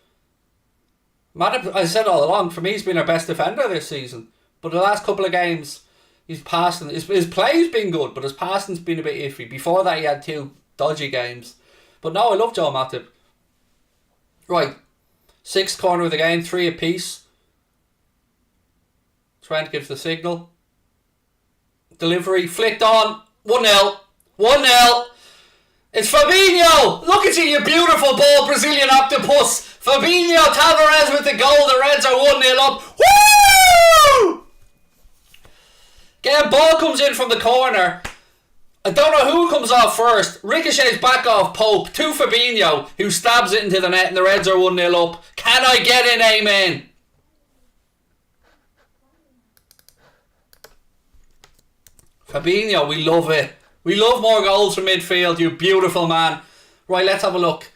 Matip, I said all along, for me he's been our best defender this season. But the last couple of games, he's passing. His play's been good, but his passing's been a bit iffy. Before that he had 2 dodgy games. But no, I love Joel Matip. Right. 6th corner of the game, 3 apiece. Trent gives the signal. Delivery, flicked on. 1-0. 1-0. It's Fabinho! Look at you beautiful ball, Brazilian octopus! Fabinho Tavares with the goal. The Reds are 1-0 up. Woo! Again, ball comes in from the corner. I don't know who comes off first. Ricochets back off Pope to Fabinho, who stabs it into the net, and the Reds are 1-0 up. Can I get an amen? Fabinho, we love it. We love more goals from midfield, you beautiful man. Right, let's have a look.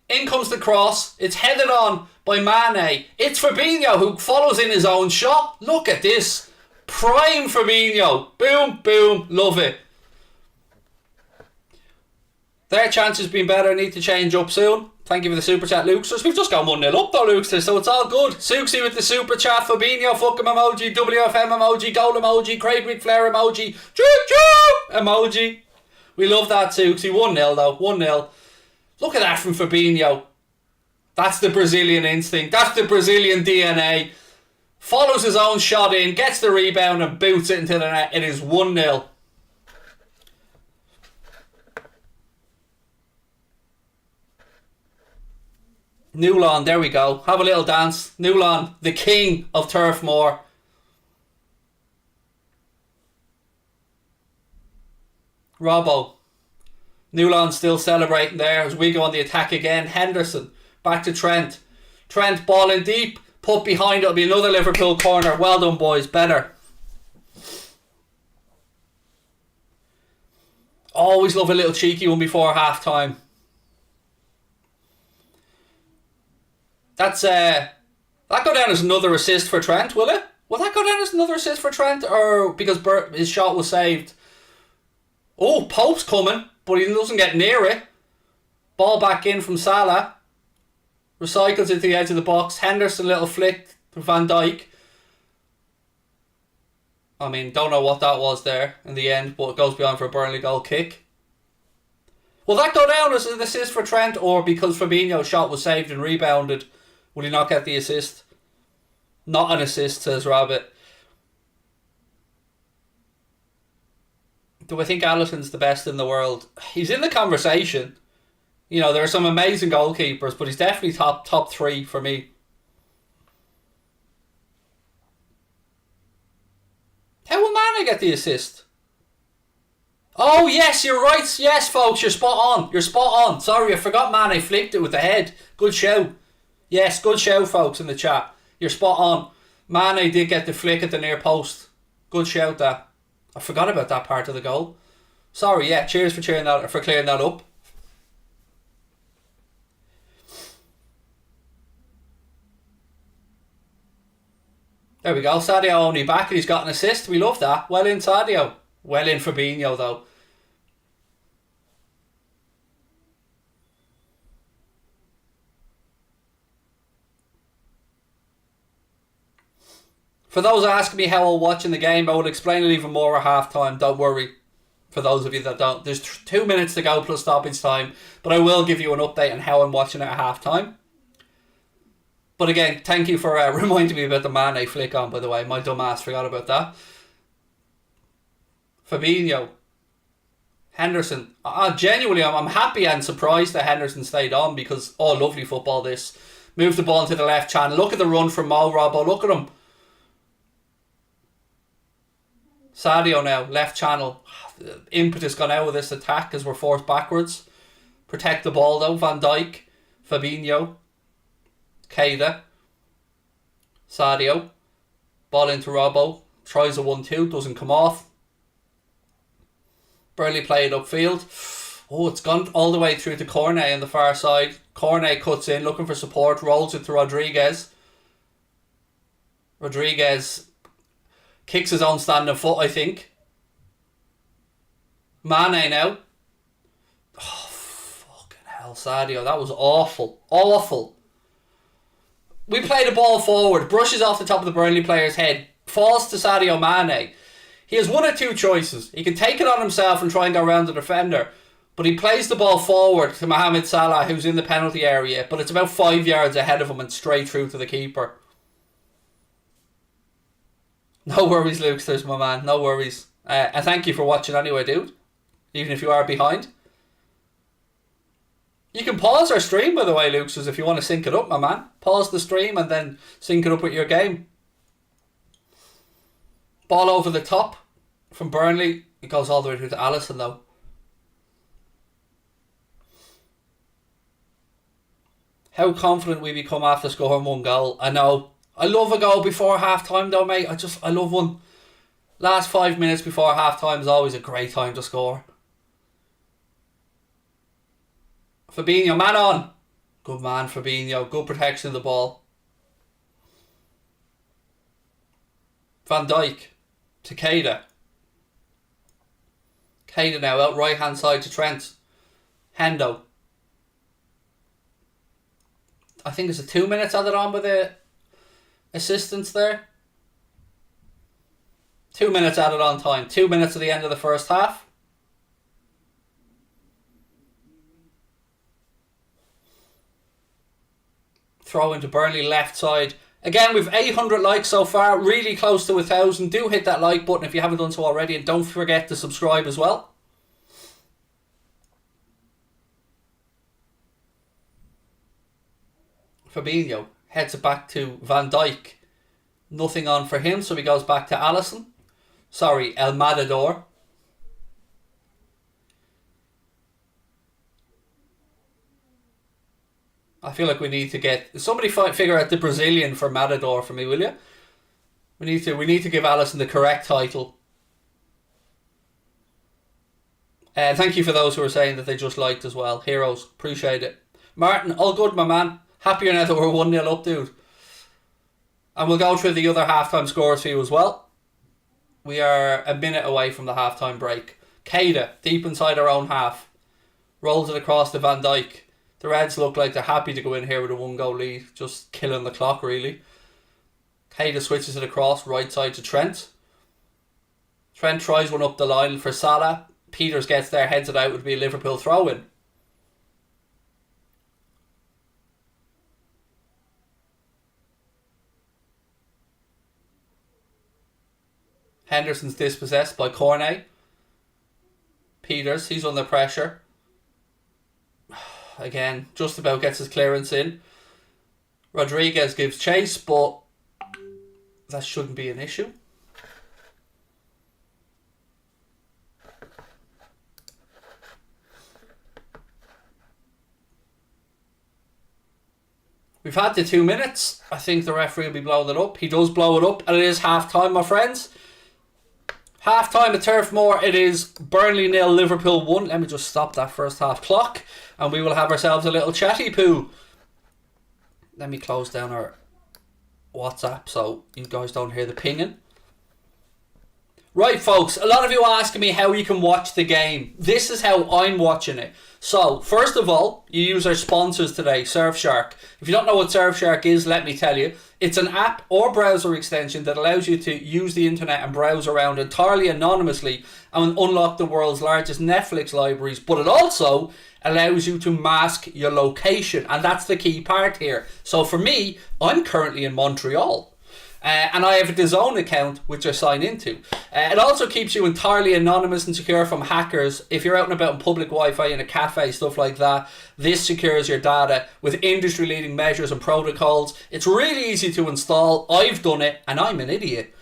In comes the cross. It's headed on by Mane. It's Fabinho who follows in his own shot. Look at this. Prime Fabinho. Boom, boom. Love it. Their chance has been better. Need to change up soon. Thank you for the super chat, Lukesters. We've just got 1-0 up though, Lukesters, so it's all good. Suxy with the super chat. Fabinho, fuck him emoji. WFM emoji. Goal emoji. Craig McFlair emoji. Choo-choo emoji. We love that, Suxy. 1-0 though. 1-0. Look at that from Fabinho. That's the Brazilian instinct. That's the Brazilian DNA. Follows his own shot in, gets the rebound and boots it into the net. It is 1-0. Newland, there we go. Have a little dance. Newland, the king of Turf Moor. Robbo. Newland still celebrating there as we go on the attack again. Henderson, back to Trent. Trent, ball in deep. Put behind, it'll be another Liverpool corner. Well done, boys. Better. Always love a little cheeky one before half time. That's that go down as another assist for Trent, will it? Will that go down as another assist for Trent, or because his shot was saved? Oh, Pope's coming, but he doesn't get near it. Ball back in from Salah. Recycles into the edge of the box. Henderson, little flick to Van Dijk. I mean, don't know what that was there in the end, but it goes beyond for a Burnley goal kick. Will that go down as an assist for Trent, or because Fabinho's shot was saved and rebounded, will he not get the assist? Not an assist, says Rabbit. Do I think Alisson's the best in the world? He's in the conversation. You know, there are some amazing goalkeepers, but he's definitely top 3 for me. How will Mane get the assist? Oh, yes, you're right. Yes, folks, you're spot on. You're spot on. Sorry, I forgot Mane flicked it with the head. Good show. Yes, good show, folks, in the chat. You're spot on. Mane did get the flick at the near post. Good shout, that. I forgot about that part of the goal. Sorry, yeah, cheers for clearing that up. There we go. Sadio only back and he's got an assist. We love that. Well in, Sadio. Well in Fabinho, though. For those asking me how I'm watching the game, I will explain it even more at half time. Don't worry. For those of you that don't. There's 2 minutes to go plus stoppage time. But I will give you an update on how I'm watching it at half time. But again, thank you for reminding me about the Mane flick on, by the way. My dumb ass forgot about that. Fabinho. Henderson. Genuinely, I'm happy and surprised that Henderson stayed on because, oh, lovely football this. Move the ball into the left channel. Look at the run from Mo Robbo. Look at him. Sadio now, left channel. Impetus gone out of this attack as we're forced backwards. Protect the ball though. Van Dijk. Fabinho. Keita. Sadio. Ball into Robbo. Tries a 1-2. Doesn't come off. Burnley played upfield. Oh, it's gone all the way through to Cornet on the far side. Cornet cuts in, looking for support. Rolls it to Rodriguez. Rodriguez kicks his own standing foot, I think. Mane now. Oh, fucking hell, Sadio. That was awful. Awful. We play the ball forward. Brushes off the top of the Burnley player's head. Falls to Sadio Mane. He has one or two choices. He can take it on himself and try and go around the defender. But he plays the ball forward to Mohamed Salah, who's in the penalty area. But it's about 5 yards ahead of him and straight through to the keeper. No worries, Luke. There's my man. No worries. And thank you for watching anyway, dude. Even if you are behind. You can pause our stream, by the way, Luke, if you want to sync it up, my man. Pause the stream and then sync it up with your game. Ball over the top from Burnley. It goes all the way through to Alisson, though. How confident we become after scoring one goal. I know. I love a goal before half time though, mate. I love one. Last 5 minutes before half time is always a great time to score. Fabinho, man on. Good man, Fabinho. Good protection of the ball. Van Dijk to Keita. Keita now out right hand side to Trent. Hendo. I think it's a 2 minutes added on by the assistants there. 2 minutes added on time. 2 minutes at the end of the first half. Throw into Burnley left side. Again, we've 800 likes so far, really close to 1,000. Do hit that like button if you haven't done so already, and don't forget to subscribe as well. Fabinho heads it back to Van Dijk. Nothing on for him, so he goes back to Alisson. Sorry, El Matador. I feel like we need to get somebody figure out the Brazilian for Matador for me, will you? We need to give Alisson the correct title. Thank you for those who are saying that they just liked as well. Heroes, appreciate it. Martin, all good, my man. Happier now that we're 1-0 up, dude. And we'll go through the other halftime scores for you as well. We are a minute away from the halftime break. Keita, deep inside our own half, rolls it across to Van Dijk. The Reds look like they're happy to go in here with a 1-goal lead, just killing the clock really. Keita switches it across, right side to Trent. Trent tries one up the line for Salah. Peters gets there, heads it out, would be a Liverpool throw-in. Henderson's dispossessed by Cornet. Peters, he's under pressure. Again, just about gets his clearance in. Rodriguez gives chase, but that shouldn't be an issue. We've had the 2 minutes. I think the referee will be blowing it up. He does blow it up, and it is half time, my friends. Half time at Turf Moor. It is Burnley 0, Liverpool 1. Let me just stop that first half clock, and we will have ourselves a little chatty poo. Let me close down our WhatsApp so you guys don't hear the pinging. Right, folks, a lot of you are asking me how you can watch the game. This is how I'm watching it. So, first of all, you use our sponsors today, Surfshark. If you don't know what Surfshark is, let me tell you. It's an app or browser extension that allows you to use the internet and browse around entirely anonymously and unlock the world's largest Netflix libraries. But it also allows you to mask your location, and that's the key part here. So for me, I'm currently in Montreal. And I have a DAZN account which I sign into. It also keeps you entirely anonymous and secure from hackers. If you're out and about in public Wi-Fi in a cafe, stuff like that, this secures your data with industry leading measures and protocols. It's really easy to install. I've done it and I'm an idiot.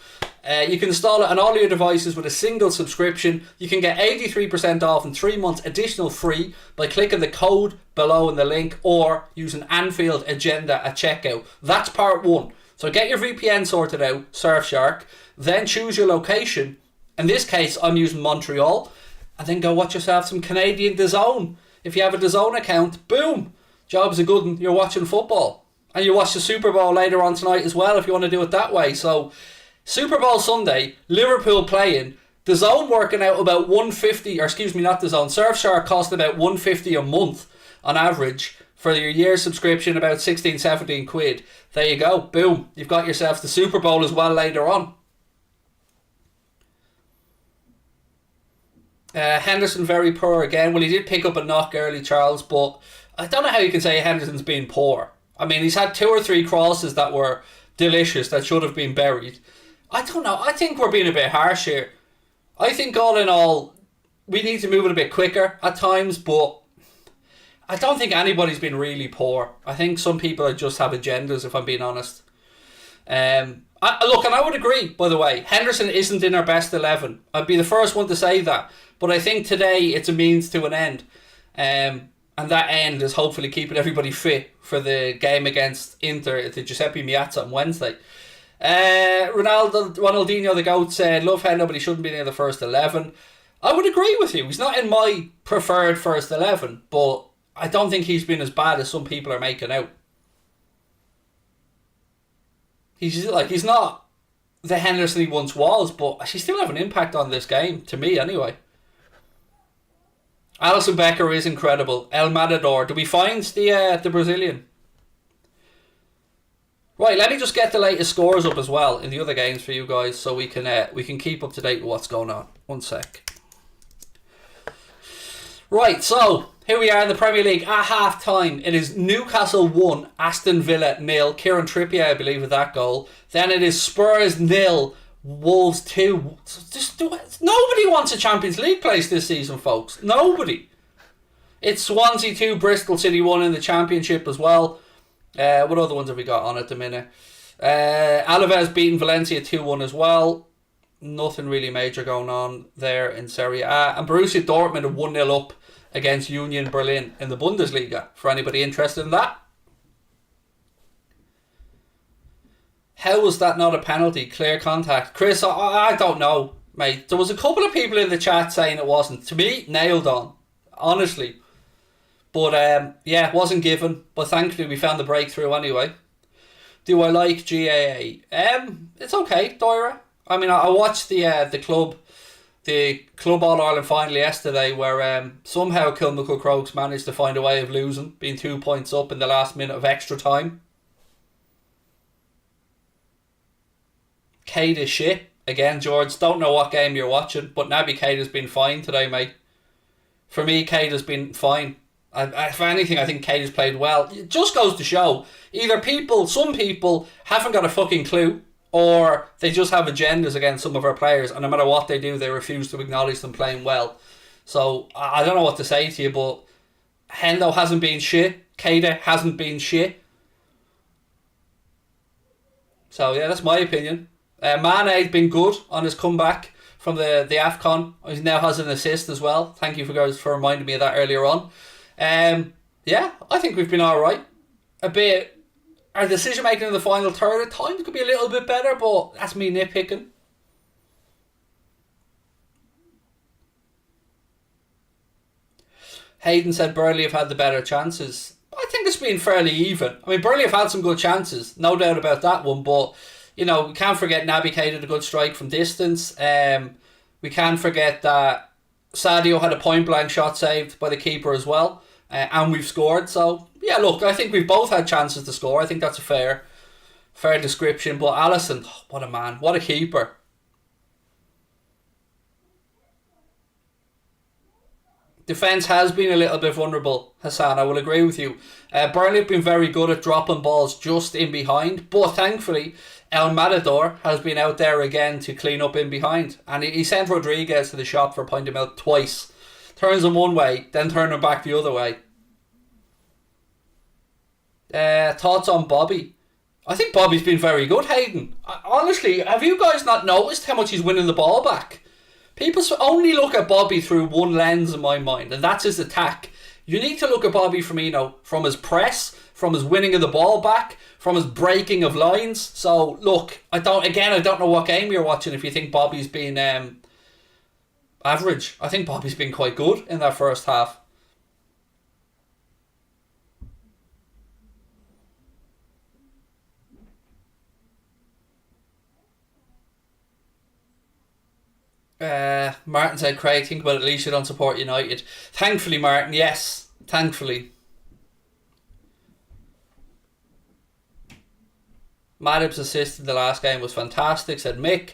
You can install it on all your devices with a single subscription. You can get 83% off and 3 months additional free by clicking the code below in the link or using Anfield Agenda at checkout. That's part one. So get your VPN sorted out, Surfshark, then choose your location. In this case, I'm using Montreal, and then go watch yourself some Canadian DAZN. If you have a DAZN account, boom, job's a good one, you're watching football. And you watch the Super Bowl later on tonight as well if you want to do it that way. So, Super Bowl Sunday, Liverpool playing, DAZN working out about 150, or excuse me, not DAZN, Surfshark cost about 150 a month on average. For your year's subscription, about 16, 17 quid. There you go. Boom. You've got yourself the Super Bowl as well later on. Henderson very poor again. Well, he did pick up a knock early, Charles, but I don't know how you can say Henderson's been poor. I mean, he's had 2 or 3 crosses that were delicious that should have been buried. I don't know. I think we're being a bit harsh here. I think all in all, we need to move it a bit quicker at times, but I don't think anybody's been really poor. I think some people just have agendas, if I'm being honest. Look, and I would agree, by the way, Henderson isn't in our best 11. I'd be the first one to say that. But I think today it's a means to an end. And that end is hopefully keeping everybody fit for the game against Inter at the Giuseppe Meazza on Wednesday. Ronaldinho, the GOAT, said, love Hendo, but he shouldn't be near the first 11. I would agree with you. He's not in my preferred first 11, but I don't think he's been as bad as some people are making out. He's not the Henderson he once was, but he still have an impact on this game, to me anyway. Alisson Becker is incredible. El Matador. Do we find the Brazilian? Right, let me just get the latest scores up as well in the other games for you guys so we can keep up to date with what's going on. One sec. Right, so Here we are in the Premier League at half time. It is Newcastle 1, Aston Villa 0. Kieran Trippier, I believe, with that goal. Then it is Spurs 0, Wolves 2. Nobody wants a Champions League place this season, folks. Nobody. It's Swansea 2, Bristol City 1 in the Championship as well. What other ones have we got on at the minute? Alaves beating Valencia 2-1 as well. Nothing really major going on there in Serie A. And Borussia Dortmund are 1-0 up against Union Berlin in the Bundesliga, for anybody interested in that. How was that not a penalty? Clear contact. Chris, I don't know, mate. There was a couple of people in the chat saying it wasn't. To me, nailed on. Honestly. But, yeah, it wasn't given. But thankfully, we found the breakthrough anyway. Do I like GAA? It's okay, Doira. I mean, I watched the Club All-Ireland final yesterday where somehow Kilmacud Crokes managed to find a way of losing, being 2 points up in the last minute of extra time. Cade is shit. Again, George, don't know what game you're watching, but Naby Cade has been fine today, mate. For me, Cade has been fine. If anything, I think Cade has played well. It just goes to show, either some people haven't got a fucking clue, or they just have agendas against some of our players, and no matter what they do, they refuse to acknowledge them playing well. So, I don't know what to say to you, but Hendo hasn't been shit. Cade hasn't been shit. So, yeah, that's my opinion. Mane's been good on his comeback from the AFCON. He now has an assist as well. Thank you for guys for reminding me of that earlier on. Yeah, I think we've been alright. Our decision making in the final third at times could be a little bit better, but that's me nitpicking. Hayden said Burnley have had the better chances. I think it's been fairly even. I mean, Burnley have had some good chances, no doubt about that one, but you know, we can't forget Naby Cade had a good strike from distance. We can't forget that Sadio had a point blank shot saved by the keeper as well. And we've scored. So, yeah, look, I think we've both had chances to score. I think that's a fair description. But Alisson, what a man. What a keeper. Defence has been a little bit vulnerable, Hassan. I will agree with you. Burnley have been very good at dropping balls just in behind. But thankfully, El Matador has been out there again to clean up in behind. And he sent Rodriguez to the shop for a pint of milk twice. Turns him one way, then turn him back the other way. Thoughts on Bobby? I think Bobby's been very good, Hayden. Honestly, have you guys not noticed how much he's winning the ball back? People only look at Bobby through one lens in my mind, and that's his attack. You need to look at Bobby Firmino from his press, from his winning of the ball back, from his breaking of lines. So, look, I don't know what game you're watching if you think Bobby's been average. I think Bobby's been quite good in that first half. Martin said, Craig, think about it, at least you don't support United. Thankfully, Martin, yes. Thankfully. Matip's assist in the last game was fantastic, said Mick.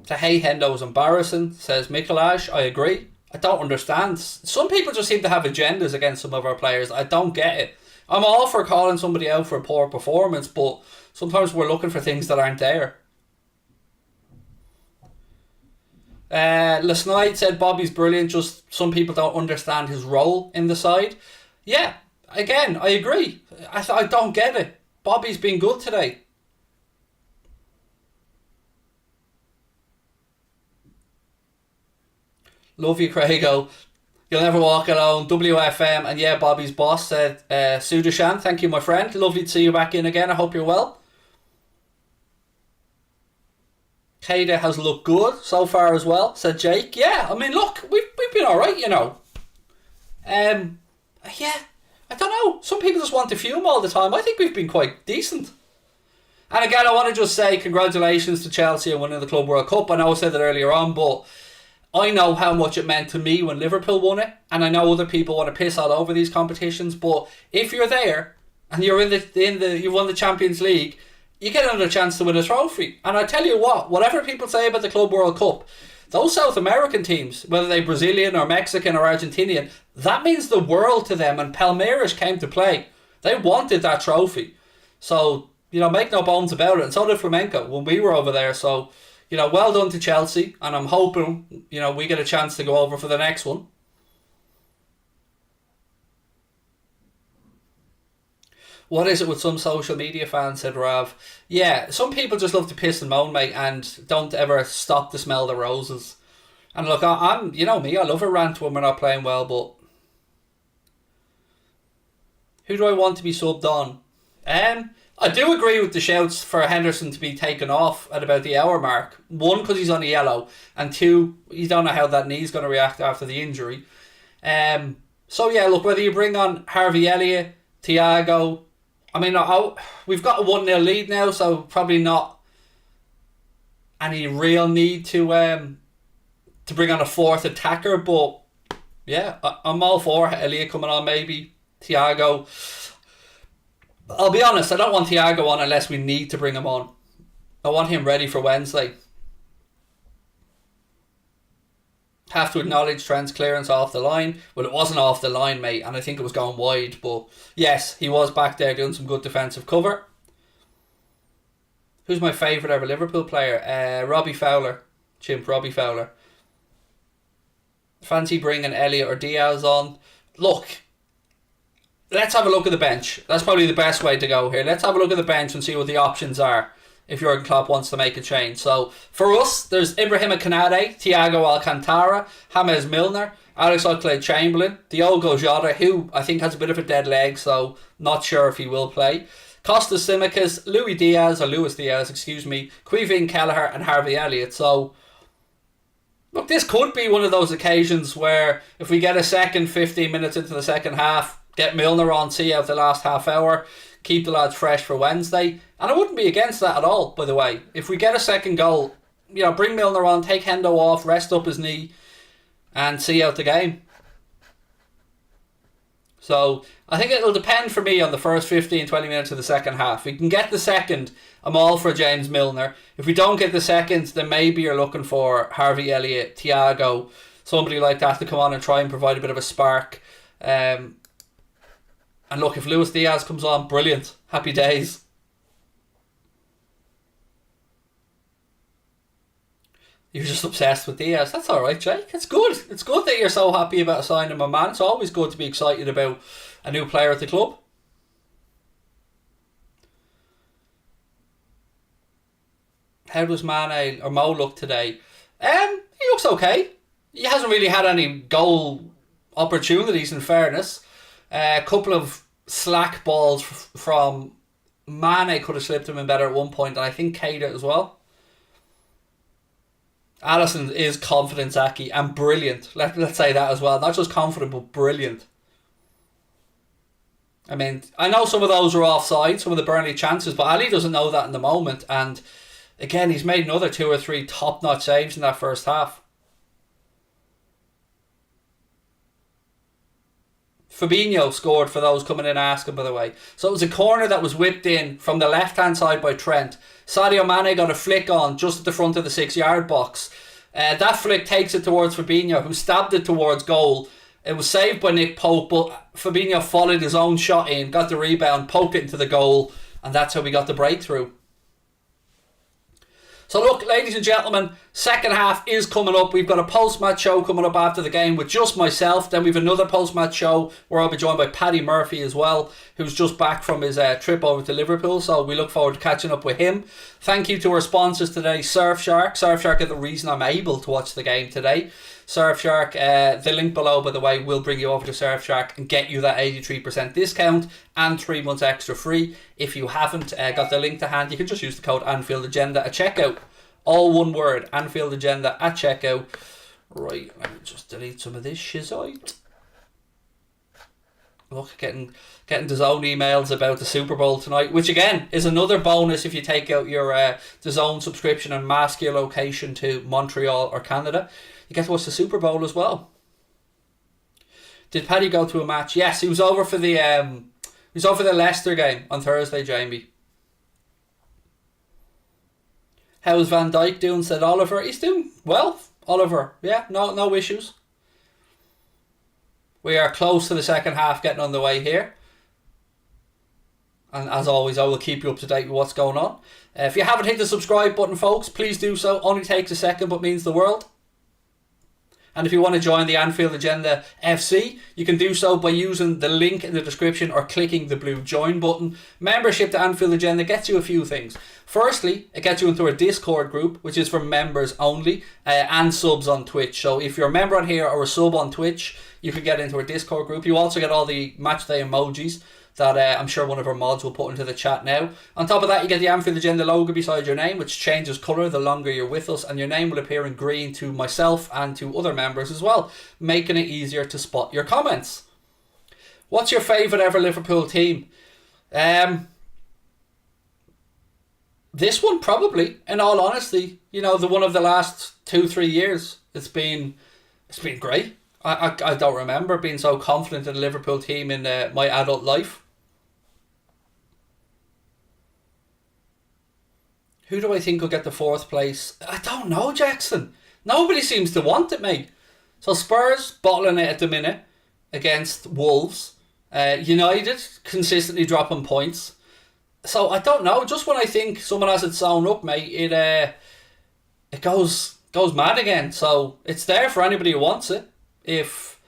Tahei Hendo was embarrassing, says Mikolaj. I agree. I don't understand. Some people just seem to have agendas against some of our players. I don't get it. I'm all for calling somebody out for a poor performance, but sometimes we're looking for things that aren't there. Lesnide said Bobby's brilliant, just some people don't understand his role in the side. Yeah, again, I agree. I don't get it. Bobby's been good today. Love you, Craigo. You'll never walk alone. WFM, and yeah, Bobby's boss said, Sudashan, thank you, my friend. Lovely to see you back in again. I hope you're well. Kada has looked good so far as well, said Jake. Yeah, I mean, look, we've been alright, you know. Yeah, I don't know. Some people just want to fume all the time. I think we've been quite decent. And again, I want to just say congratulations to Chelsea on winning the Club World Cup. I know I said that earlier on, but I know how much it meant to me when Liverpool won it, and I know other people want to piss all over these competitions. But if you're there and you're you won the Champions League, you get another chance to win a trophy. And I tell you what, whatever people say about the Club World Cup, those South American teams, whether they're Brazilian or Mexican or Argentinian, that means the world to them. And Palmeiras came to play. They wanted that trophy. So, make no bones about it. And so did Flamenco when we were over there. So, well done to Chelsea. And I'm hoping, we get a chance to go over for the next one. What is it with some social media fans, said Rav? Yeah, some people just love to piss and moan, mate, and don't ever stop to smell the roses. And look, I'm me, I love a rant when we're not playing well, but who do I want to be subbed on? I do agree with the shouts for Henderson to be taken off at about the hour mark. One, because he's on a yellow, and two, you don't know how that knee's going to react after the injury. So yeah, look, whether you bring on Harvey Elliott, Thiago, we've got a 1-0 lead now, so probably not any real need to bring on a fourth attacker. But yeah, I'm all for Elliott coming on, maybe Thiago. I'll be honest, I don't want Thiago on unless we need to bring him on. I want him ready for Wednesday. Have to acknowledge Trent's clearance off the line. Well, it wasn't off the line, mate, and I think it was going wide. But yes, he was back there doing some good defensive cover. Who's my favourite ever Liverpool player? Robbie Fowler. Chimp Robbie Fowler. Fancy bringing Elliott or Diaz on? Look, let's have a look at the bench. That's probably the best way to go here. Let's have a look at the bench and see what the options are if Jurgen Klopp wants to make a change. So, for us, there's Ibrahima Konate, Thiago Alcantara, James Milner, Alex Oxlade-Chamberlain, Diogo Jota, who I think has a bit of a dead leg, so not sure if he will play. Costas Tsimikas, Luis Diaz, Quivin Kelleher and Harvey Elliott. So, look, this could be one of those occasions where if we get a second 15 minutes into the second half, get Milner on, see out the last half hour, keep the lads fresh for Wednesday. And I wouldn't be against that at all, by the way. If we get a second goal, bring Milner on, take Hendo off, rest up his knee, and see out the game. So, I think it'll depend for me on the first 15-20 minutes of the second half. If we can get the second, I'm all for James Milner. If we don't get the second, then maybe you're looking for Harvey Elliott, Thiago, somebody like that to come on and try and provide a bit of a spark. And look, if Luis Diaz comes on, brilliant. Happy days. You're just obsessed with Diaz. That's alright, Jake. It's good. It's good that you're so happy about signing my man. It's always good to be excited about a new player at the club. How does Mane or Mo look today? He looks okay. He hasn't really had any goal opportunities, in fairness. A couple of slack balls from Mane could have slipped him in better at one point, and I think Keita as well. Alisson is confident, Zaki, and brilliant. Let's say that as well. Not just confident, but brilliant. I know some of those are offside, some of the Burnley chances, but Ali doesn't know that in the moment. And again, he's made another 2 or 3 top-notch saves in that first half. Fabinho scored for those coming in asking, by the way. So it was a corner that was whipped in from the left-hand side by Trent. Sadio Mane got a flick on just at the front of the 6-yard box. That flick takes it towards Fabinho, who stabbed it towards goal. It was saved by Nick Pope, but Fabinho followed his own shot in, got the rebound, poked it into the goal, and that's how we got the breakthrough. So look, ladies and gentlemen, second half is coming up. We've got a post-match show coming up after the game with just myself. Then we've another post-match show where I'll be joined by Paddy Murphy as well, who's just back from his trip over to Liverpool. So we look forward to catching up with him. Thank you to our sponsors today, Surfshark. Surfshark are the reason I'm able to watch the game today. Surfshark, the link below, by the way, will bring you over to Surfshark and get you that 83% discount and 3 months extra free. If you haven't got the link to hand, you can just use the code Anfield Agenda at checkout. All one word, Anfield Agenda at checkout. Right, let me just delete some of this shizite. Look, getting DAZN emails about the Super Bowl tonight, which again is another bonus if you take out your DAZN subscription and mask your location to Montreal or Canada. You get to watch the Super Bowl as well. Did Paddy go to a match? Yes, he was over for the Leicester game on Thursday, Jamie. How's Van Dijk doing? Said Oliver. He's doing well. Oliver. Yeah, no issues. We are close to the second half getting underway here. And as always, I will keep you up to date with what's going on. If you haven't hit the subscribe button, folks, please do so. Only takes a second, but means the world. And if you want to join the Anfield Agenda FC, you can do so by using the link in the description or clicking the blue join button. Membership to Anfield Agenda gets you a few things. Firstly, it gets you into our Discord group, which is for members only, and subs on Twitch. So if you're a member on here or a sub on Twitch, you can get into our Discord group. You also get all the matchday emojis that I'm sure one of our mods will put into the chat now. On top of that, you get the Anfield Agenda logo beside your name, which changes colour the longer you're with us, and your name will appear in green to myself and to other members as well, making it easier to spot your comments. What's your favourite ever Liverpool team? This one probably, in all honesty. You know, the one of the last 2-3 years. It's been great. I don't remember being so confident in a Liverpool team in my adult life. Who do I think will get the 4th place? I don't know, Jackson. Nobody seems to want it, mate. So Spurs bottling it at the minute against Wolves. United consistently dropping points. So I don't know. Just when I think someone has it sewn up, mate, it goes mad again. So it's there for anybody who wants it. If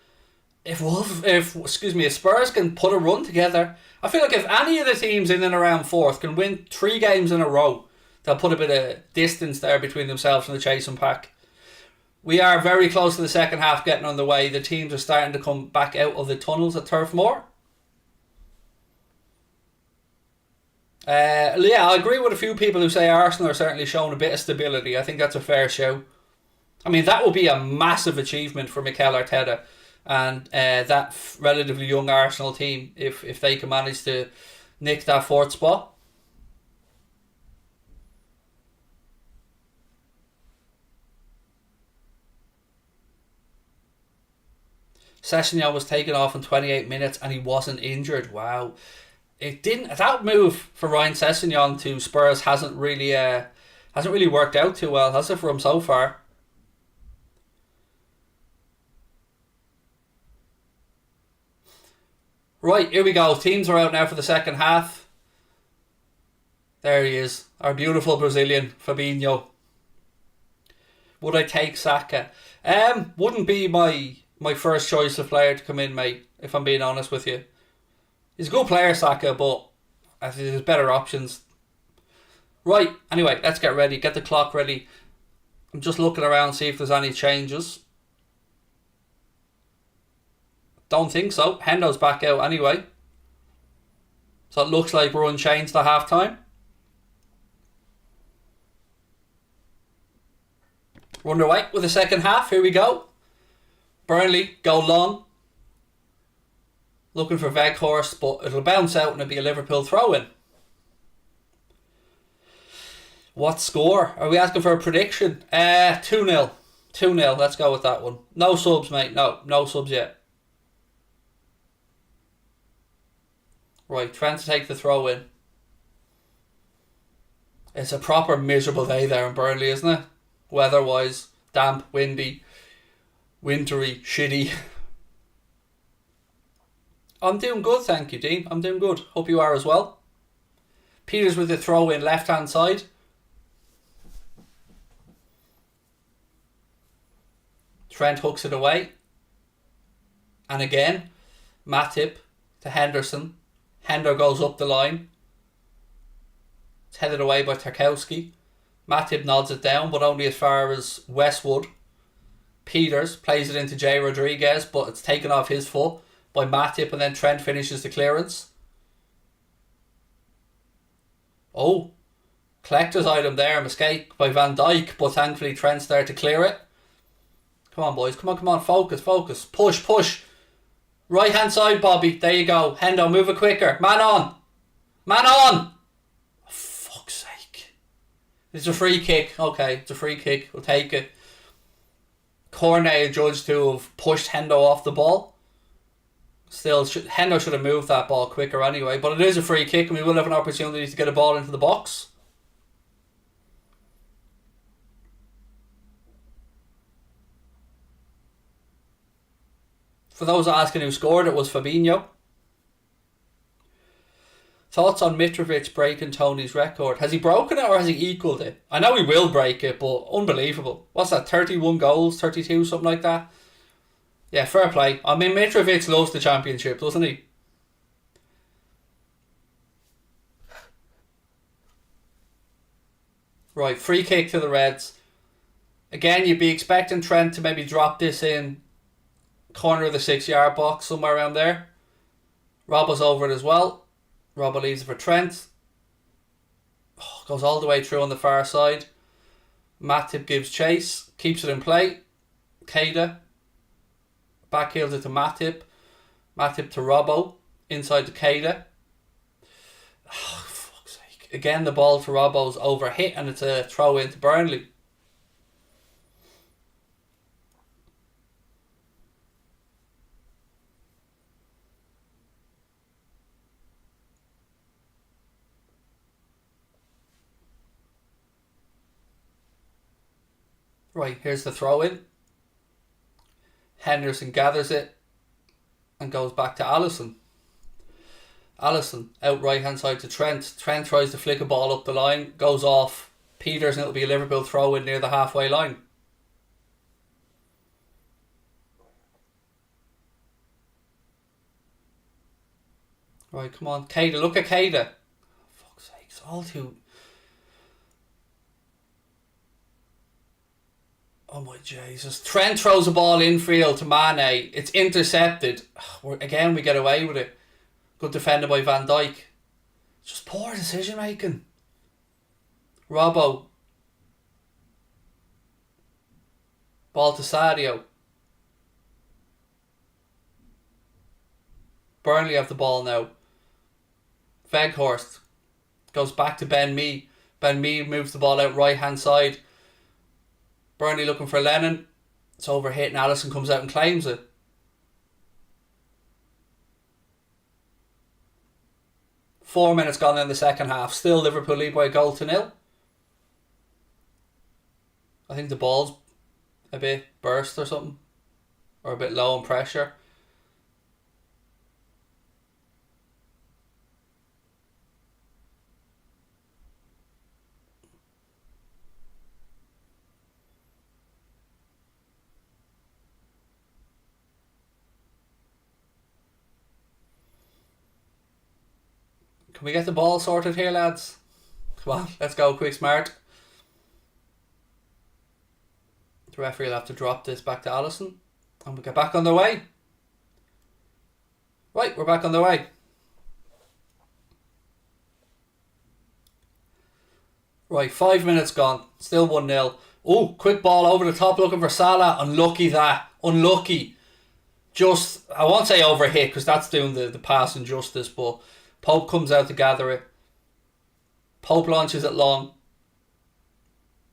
Spurs can put a run together, I feel like if any of the teams in and around 4th can win 3 games in a row, they'll put a bit of distance there between themselves and the chasing pack. We are very close to the second half getting underway. The teams are starting to come back out of the tunnels at Turf Moor. I agree with a few people who say Arsenal are certainly showing a bit of stability. I think that's a fair show. I mean, that will be a massive achievement for Mikel Arteta and that relatively young Arsenal team if they can manage to nick that 4th spot. Sessegnon was taken off in 28 minutes and he wasn't injured. Wow. That move for Ryan Sessegnon to Spurs hasn't really worked out too well, has it, for him so far? Right, here we go. Teams are out now for the second half. There he is, our beautiful Brazilian, Fabinho. Would I take Saka? Wouldn't be my first choice of player to come in, mate, if I'm being honest with you. He's a good player, Saka, but I think there's better options. Right, anyway, let's get ready. Get the clock ready. I'm just looking around, see if there's any changes. Don't think so. Hendo's back out anyway. So it looks like we're unchanged at half time. We're underway with the second half. Here we go. Burnley go long. Looking for Weghorst, but it'll bounce out and it'll be a Liverpool throw-in. What score? Are we asking for a prediction? 2-0. 2-0. Let's go with that one. No subs, mate. No subs yet. Right, trying to take the throw in. It's a proper miserable day there in Burnley, isn't it? Weather-wise, damp, windy, wintry, shitty. I'm doing good, thank you, Dean. I'm doing good. Hope you are as well. Peters with the throw in left-hand side. Trent hooks it away. And again, Matip to Henderson. Hender goes up the line. It's headed away by Tarkowski. Matip nods it down, but only as far as Westwood. Peters plays it into Jay Rodriguez, but it's taken off his foot by Matip, and then Trent finishes the clearance. Oh, collector's item there, a mistake by Van Dijk, but thankfully Trent's there to clear it. Come on, boys, come on, focus, push. Right hand side, Bobby, there you go. Hendo, move it quicker. Man on! Oh, fuck's sake. It's a free kick. Okay, it's a free kick, we'll take it. Cornet judged to have pushed Hendo off the ball. Still, Hendo should have moved that ball quicker anyway, but it is a free kick and we will have an opportunity to get a ball into the box. For those asking who scored, it was Fabinho. Thoughts on Mitrovic breaking Tony's record? Has he broken it or has he equalled it? I know he will break it, but unbelievable. What's that, 31 goals, 32, something like that? Yeah, fair play. I mean, Mitrovic loves the championship, doesn't he? Right, free kick to the Reds. Again, you'd be expecting Trent to maybe drop this in corner of the 6-yard box, somewhere around there. Robbo's over it as well. Robbo leaves it for Trent. Goes all the way through on the far side. Matip gives chase. Keeps it in play. Keita. Backheels it to Matip. Matip to Robbo. Inside to Keita. Oh, fuck's sake. Again, the ball to Robbo's overhit and it's a throw in to Burnley. Right, here's the throw in. Henderson gathers it and goes back to Alisson. Alisson out right hand side to Trent. Trent tries to flick a ball up the line, goes off Peters, and it'll be a Liverpool throw in near the halfway line. Right, come on, Keita, look at Keita. Fuck's sake, it's all too... Oh my Jesus. Trent throws a ball infield to Mane. It's intercepted. Again, we get away with it. Good defender by Van Dijk. Just poor decision making. Robbo. Ball to Sadio. Burnley have the ball now. Weghorst goes back to Ben Mee. Ben Mee moves the ball out right hand side. Burnley looking for Lennon. It's overhit and Alisson comes out and claims it. Four minutes gone in the second half. Still Liverpool lead by a goal to 0. I think the ball's a bit burst or something. Or a bit low on pressure. Can we get the ball sorted here, lads? Come on, let's go quick smart. The referee will have to drop this back to Alisson. And we get back on the way. Right, we're back on the way. Right, 5 minutes gone. Still 1-0. Oh, quick ball over the top looking for Salah. Unlucky that. Unlucky. Just, I won't say overhit because that's doing the pass injustice, but Pope comes out to gather it. Pope launches it long.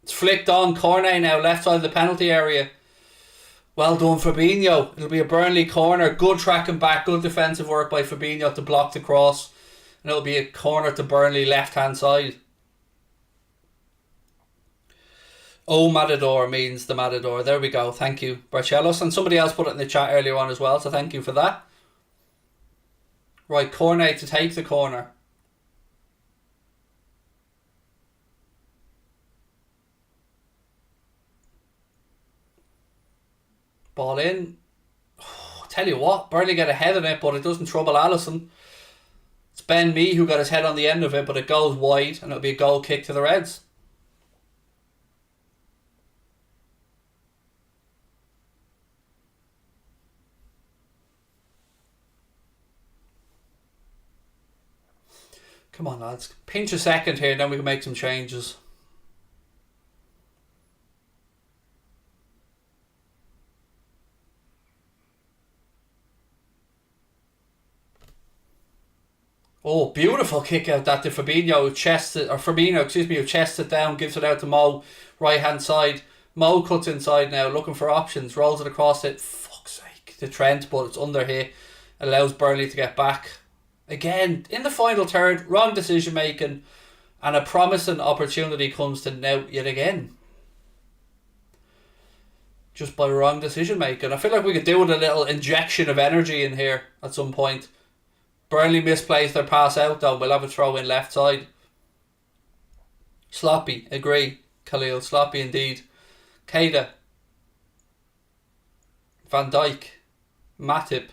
It's flicked on. Cornet now, left side of the penalty area. Well done, Fabinho. It'll be a Burnley corner. Good tracking back. Good defensive work by Fabinho to block the cross. And it'll be a corner to Burnley left hand side. Oh, Matador means the Matador. There we go. Thank you, Barcelos. And somebody else put it in the chat earlier on as well, so thank you for that. Right, Cornet to take the corner. Ball in. Oh, tell you what, Burnley get ahead of it, but it doesn't trouble Alisson. It's Ben Mee who got his head on the end of it, but it goes wide and it'll be a goal kick to the Reds. Come on, lads. Pinch a second here, then we can make some changes. Oh, beautiful kick out that to Fabinho, who chests it, or Firmino, excuse me, who chests it down, gives it out to Mo, right hand side. Mo cuts inside now, looking for options, rolls it across it. Fuck's sake, to Trent, but it's under here. Allows Burnley to get back. Again, in the final third, wrong decision making, and a promising opportunity comes to now yet again. just by wrong decision making. I feel like we could do with a little injection of energy in here at some point. Burnley misplays their pass out though. We'll have a throw in left side. Sloppy, agree, Khalil. Sloppy indeed. Keita. Van Dijk. Matip.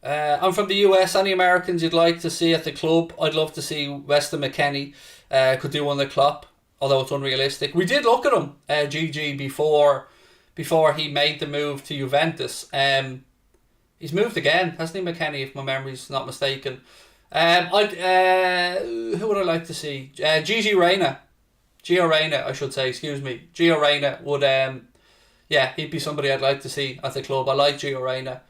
I'm from the US. Any Americans you'd like to see at the club? I'd love to see Weston McKennie. Could do one the Klopp, although it's unrealistic. We did look at him, GG, before he made the move to Juventus. He's moved again, hasn't he, McKennie, if my memory's not mistaken. Who would I like to see? Gio Reyna, I should say, excuse me. Gio Reyna would, he'd be somebody I'd like to see at the club. I like Gio Reyna.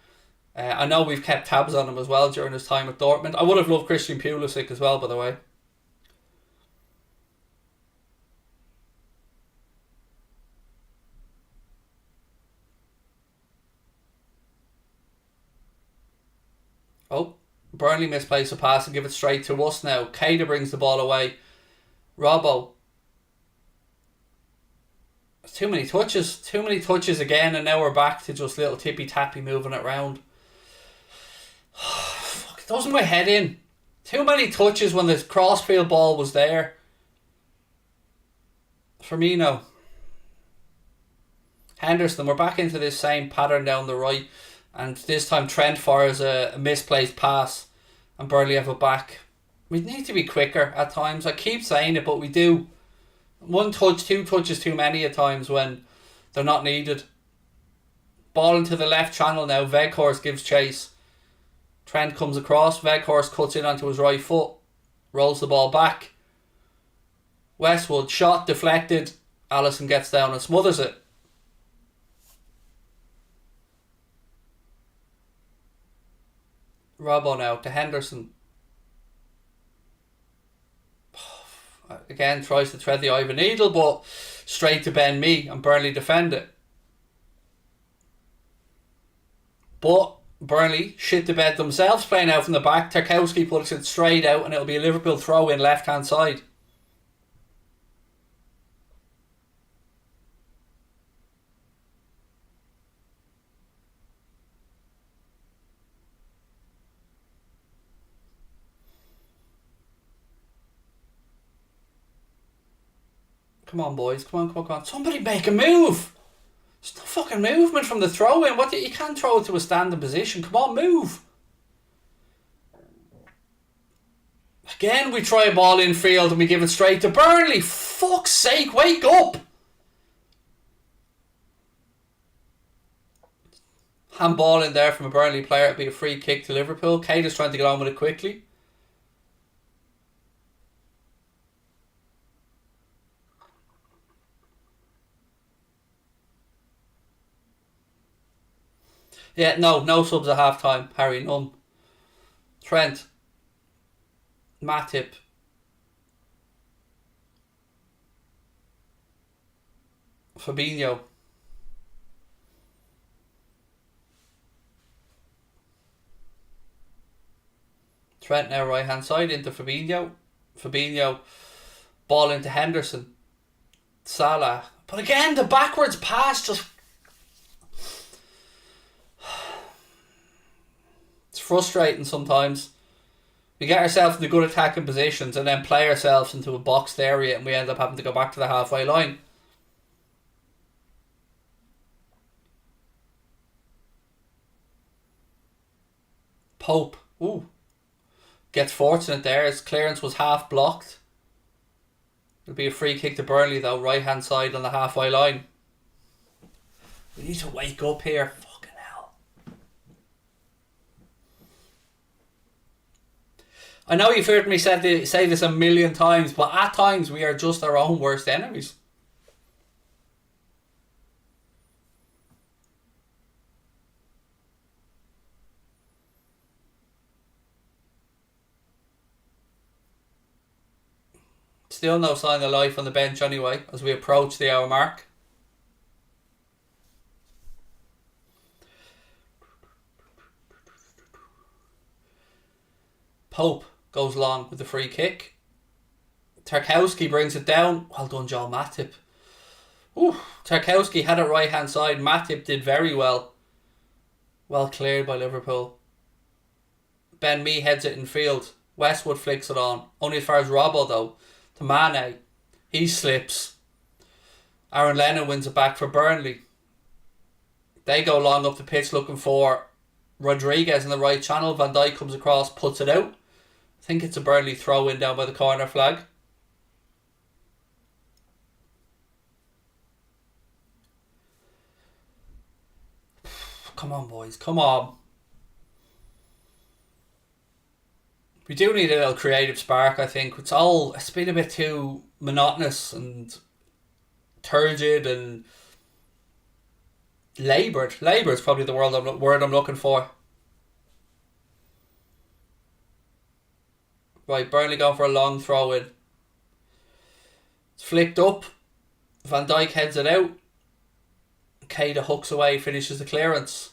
I know we've kept tabs on him as well during his time at Dortmund. I would have loved Christian Pulisic as well, by the way. Oh, Burnley misplays a pass and give it straight to us now. Keita brings the ball away. Robbo. Too many touches again, and now we're back to just little tippy-tappy moving it round. Fuck, it doesn't my head in. Too many touches when the crossfield ball was there. Firmino. Henderson, we're back into this same pattern down the right. And this time Trent fires a misplaced pass and Burnley have it back. We need to be quicker at times. I keep saying it, but we do. One touch, two touches too many at times when they're not needed. Ball into the left channel now. Weghorst gives chase. Trent comes across. Weghorst cuts in onto his right foot. Rolls the ball back. Westwood, shot deflected. Alisson gets down and smothers it. Robbo now to Henderson. Again, tries to thread the eye of a needle, but straight to Ben Mee and Burnley defend it. But Burnley shit the bed themselves playing out from the back. Tarkowski puts it straight out and it'll be a Liverpool throw in left hand side. Come on, boys. Come on. Somebody make a move. There's no fucking movement from the throw in. You can't throw it to a standing position. Come on, move. Again, we try a ball in field and we give it straight to Burnley. Fuck's sake, wake up. Handball in there from a Burnley player. It'll be a free kick to Liverpool. Keita's trying to get on with it quickly. Yeah, no subs at half time. Harry, none. Trent. Matip. Fabinho. Trent now right hand side into Fabinho. Fabinho. Ball into Henderson. Salah. But again, the backwards pass just... It's frustrating sometimes. We get ourselves into good attacking positions and then play ourselves into a boxed area and we end up having to go back to the halfway line. Pope. Ooh. Gets fortunate there. His clearance was half blocked. It'll be a free kick to Burnley though, right hand side on the halfway line. We need to wake up here. Fucking hell. I know you've heard me say this a million times, but at times we are just our own worst enemies. Still no sign of life on the bench anyway, as we approach the hour mark. Pope goes long with the free kick. Tarkowski brings it down. Well done, Joel Matip. Ooh, Tarkowski had it right hand side. Matip did very well. Well cleared by Liverpool. Ben Mee heads it in field. Westwood flicks it on. Only as far as Robbo though. To Mane. He slips. Aaron Lennon wins it back for Burnley. They go long up the pitch looking for Rodriguez in the right channel. Van Dijk comes across, puts it out. I think it's a Burnley throw in down by the corner flag. Come on, boys. Come on. We do need a little creative spark, I think. It's been a bit too monotonous and turgid and laboured. Laboured is probably the word I'm looking for. Right, Burnley going for a long throw in. It's flicked up. Van Dijk heads it out. Keita hooks away, finishes the clearance.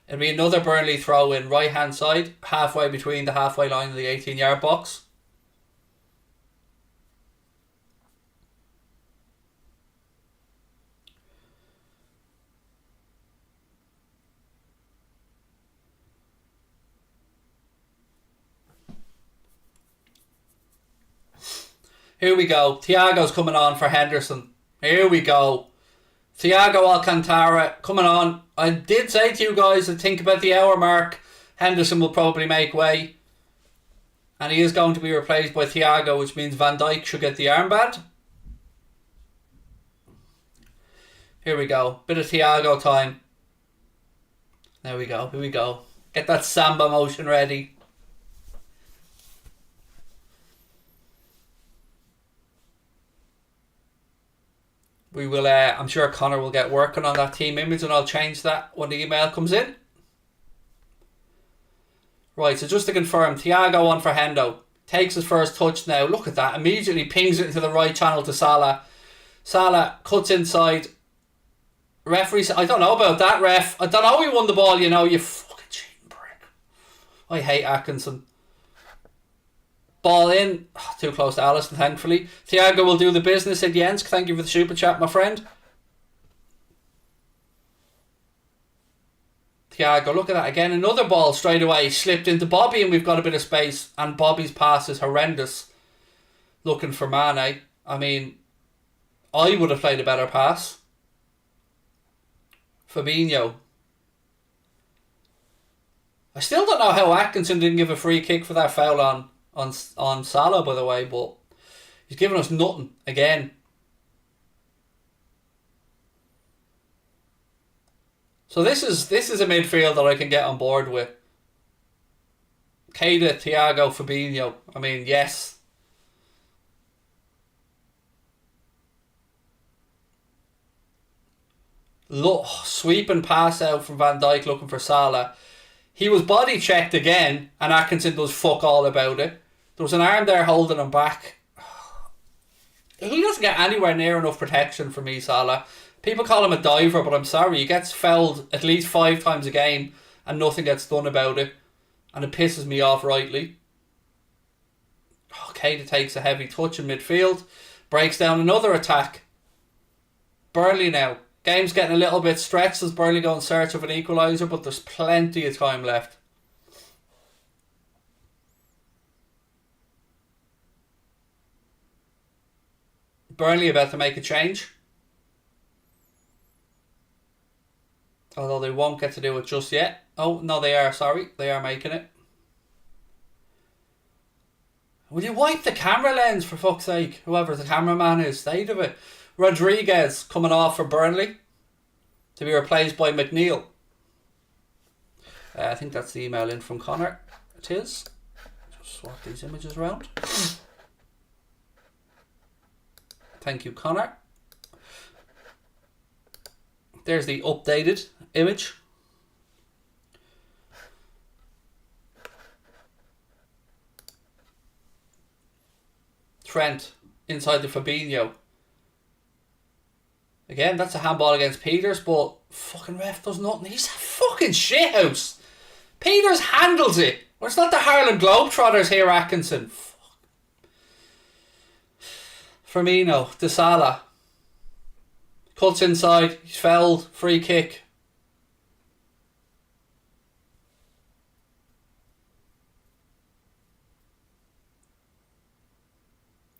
It'll be another Burnley throw in, right hand side, halfway between the halfway line and the 18-yard box. Here we go. Thiago's coming on for Henderson. Here we go. Thiago Alcantara coming on. I did say to you guys, I think about the hour mark, Henderson will probably make way. And he is going to be replaced by Thiago, which means Van Dijk should get the armband. Here we go. Bit of Thiago time. There we go. Here we go. Get that samba motion ready. We will, I'm sure Connor will get working on that team image and I'll change that when the email comes in. Right, so just to confirm, Thiago on for Hendo. Takes his first touch now. Look at that. Immediately pings it into the right channel to Salah. Salah cuts inside. Referee said, I don't know about that, ref. I don't know he won the ball, you know. You fucking cheating prick. I hate Atkinson. Ball in. Oh, too close to Alisson, thankfully. Thiago will do the business at Jensk. Thank you for the super chat, my friend. Thiago, look at that again. Another ball straight away. Slipped into Bobby and we've got a bit of space. And Bobby's pass is horrendous. Looking for Mane. I mean, I would have played a better pass. Fabinho. I still don't know how Atkinson didn't give a free kick for that foul on Salah, by the way, but he's given us nothing again. So this is a midfield that I can get on board with. Keita, Thiago, Fabinho. I mean, yes. Look, sweeping pass out from Van Dijk looking for Salah. He was body checked again, and Atkinson does fuck all about it. There was an arm there holding him back. He doesn't get anywhere near enough protection for me, Salah. People call him a diver, but I'm sorry, he gets fouled at least 5 times a game and nothing gets done about it. And it pisses me off rightly. Keita takes a heavy touch in midfield. Breaks down another attack. Burnley now. Game's getting a little bit stretched as Burnley go in search of an equaliser, but there's plenty of time left. Burnley about to make a change. Although they won't get to do it just yet. Oh, no, they are, sorry. They are making it. Will you wipe the camera lens, for fuck's sake? Whoever the cameraman is, state of it. Rodriguez coming off for Burnley. To be replaced by McNeil. I think that's the email in from Connor. It is. Just swap these images around. Thank you, Connor. There's the updated image. Trent inside the Fabinho. Again, that's a handball against Peters, but fucking ref does nothing. He's a fucking shithouse. Peters handles it. Well, it's not the Harlem Globetrotters here, Atkinson. Fuck. Firmino to Salah. Cuts inside. He's fouled. Free kick.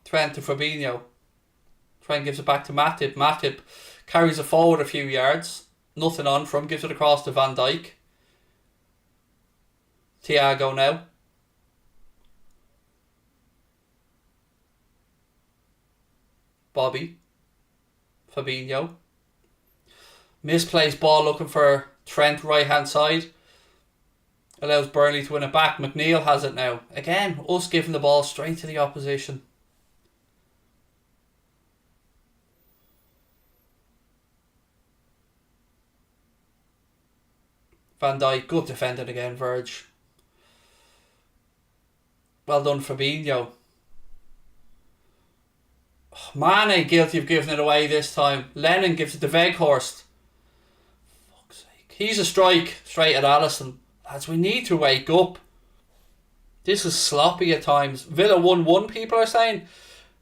Trent to Fabinho. Trent gives it back to Matip. Matip carries it forward a few yards. Nothing on from. Gives it across to Van Dijk. Thiago now. Bobby. Fabinho. Misplaced ball looking for Trent right hand side. Allows Burnley to win it back. McNeil has it now. Again, us giving the ball straight to the opposition. Van Dijk, good defending again, Verge. Well done, Fabinho. Mane guilty of giving it away this time. Lennon gives it to Weghorst. Fuck's sake. He's a strike straight at Alisson. Lads, we need to wake up. This is sloppy at times. Villa 1-1, people are saying.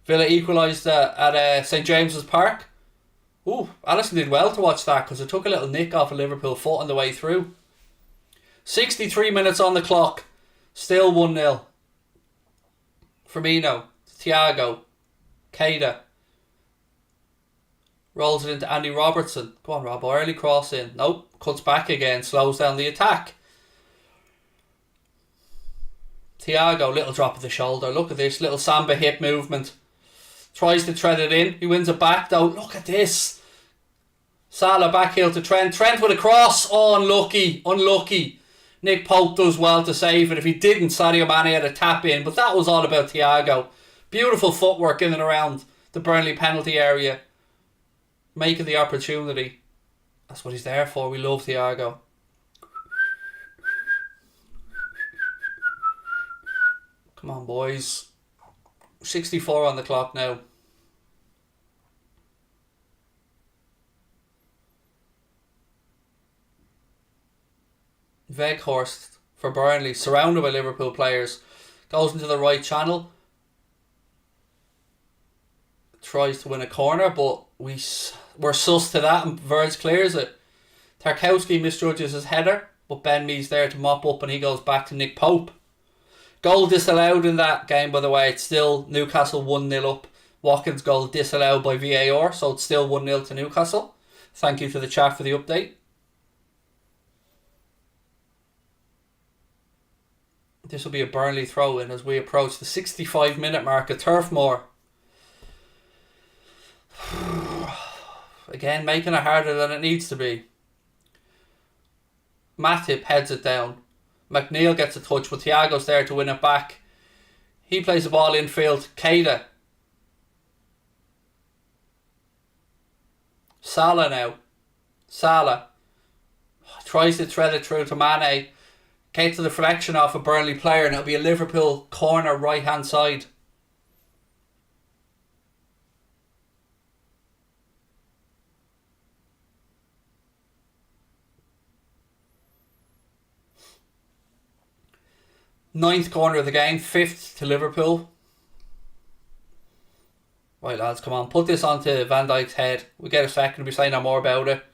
Villa equalised at St James's Park. Ooh, Alisson did well to watch that because it took a little nick off of Liverpool foot on the way through. 63 minutes on the clock. Still 1-0. Firmino. Thiago. Keita. Rolls it into Andy Robertson. Go on, Rob. Early cross in. Nope. Cuts back again. Slows down the attack. Thiago. Little drop of the shoulder. Look at this. Little samba hip movement. Tries to thread it in. He wins it back though. Look at this. Salah back heel to Trent. Trent with a cross. Oh, unlucky. Unlucky. Nick Pope does well to save it. If he didn't, Sadio Mane had a tap in. But that was all about Thiago. Beautiful footwork in and around the Burnley penalty area. Making the opportunity. That's what he's there for. We love Thiago. Come on, boys. 64 on the clock now. Weghorst for Burnley, surrounded by Liverpool players. Goes into the right channel. Tries to win a corner, but we're sus to that and Verge clears it. Tarkowski misjudges his header, but Ben Mee's there to mop up and he goes back to Nick Pope. Goal disallowed in that game, by the way. It's still Newcastle 1-0 up. Watkins' goal disallowed by VAR, so it's still 1-0 to Newcastle. Thank you to the chat for the update. This will be a Burnley throw-in as we approach the 65-minute mark at Turf Moor. Again, making it harder than it needs to be. Matip heads it down. McNeil gets a touch, but Thiago's there to win it back. He plays the ball infield. Keita. Salah now. Salah tries to thread it through to Mane. Gets the deflection off a Burnley player, and it'll be a Liverpool corner right hand side. Ninth corner of the game, 5th to Liverpool. Right, lads, come on. Put this onto Van Dijk's head. We get a second, we'll be saying no more about it.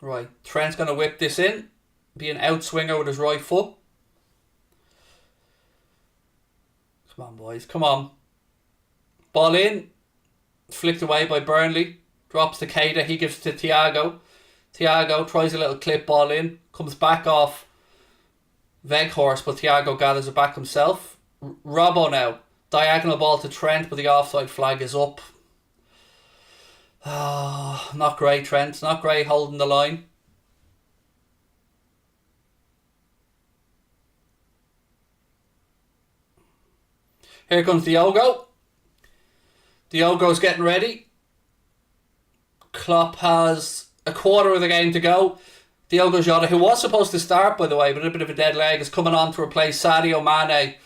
Right, Trent's going to whip this in. Be an outswinger with his right foot. Come on, boys, come on. Ball in. Flicked away by Burnley. Drops to Keita. He gives it to Thiago. Thiago tries a little clip ball in. Comes back off Weghorst, but Thiago gathers it back himself. Robbo now. Diagonal ball to Trent, but the offside flag is up. Oh, not great, Trent. Not great holding the line. Here comes Diogo. Diogo's getting ready. Klopp has a quarter of the game to go. Diogo Jota, who was supposed to start, by the way, but a bit of a dead leg, is coming on to replace Sadio Mane.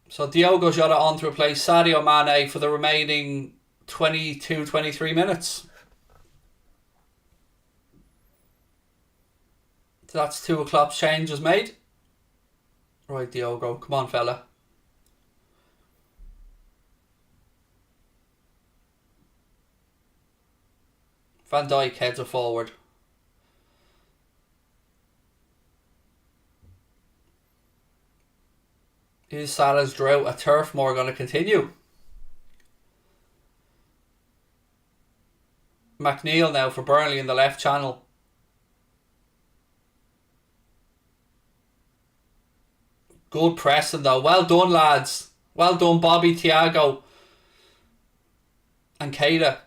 So Diogo Jota on to replace Sadio Mane for the remaining 22, 23 minutes. So that's 2 o'clock's change is made. Right, Diogo. Come on, fella. Van Dijk heads it forward. Is Salah's drought at Turf Moor going to continue? McNeil now for Burnley in the left channel. Good pressing though. Well done, lads. Well done, Bobby, Thiago and Keita.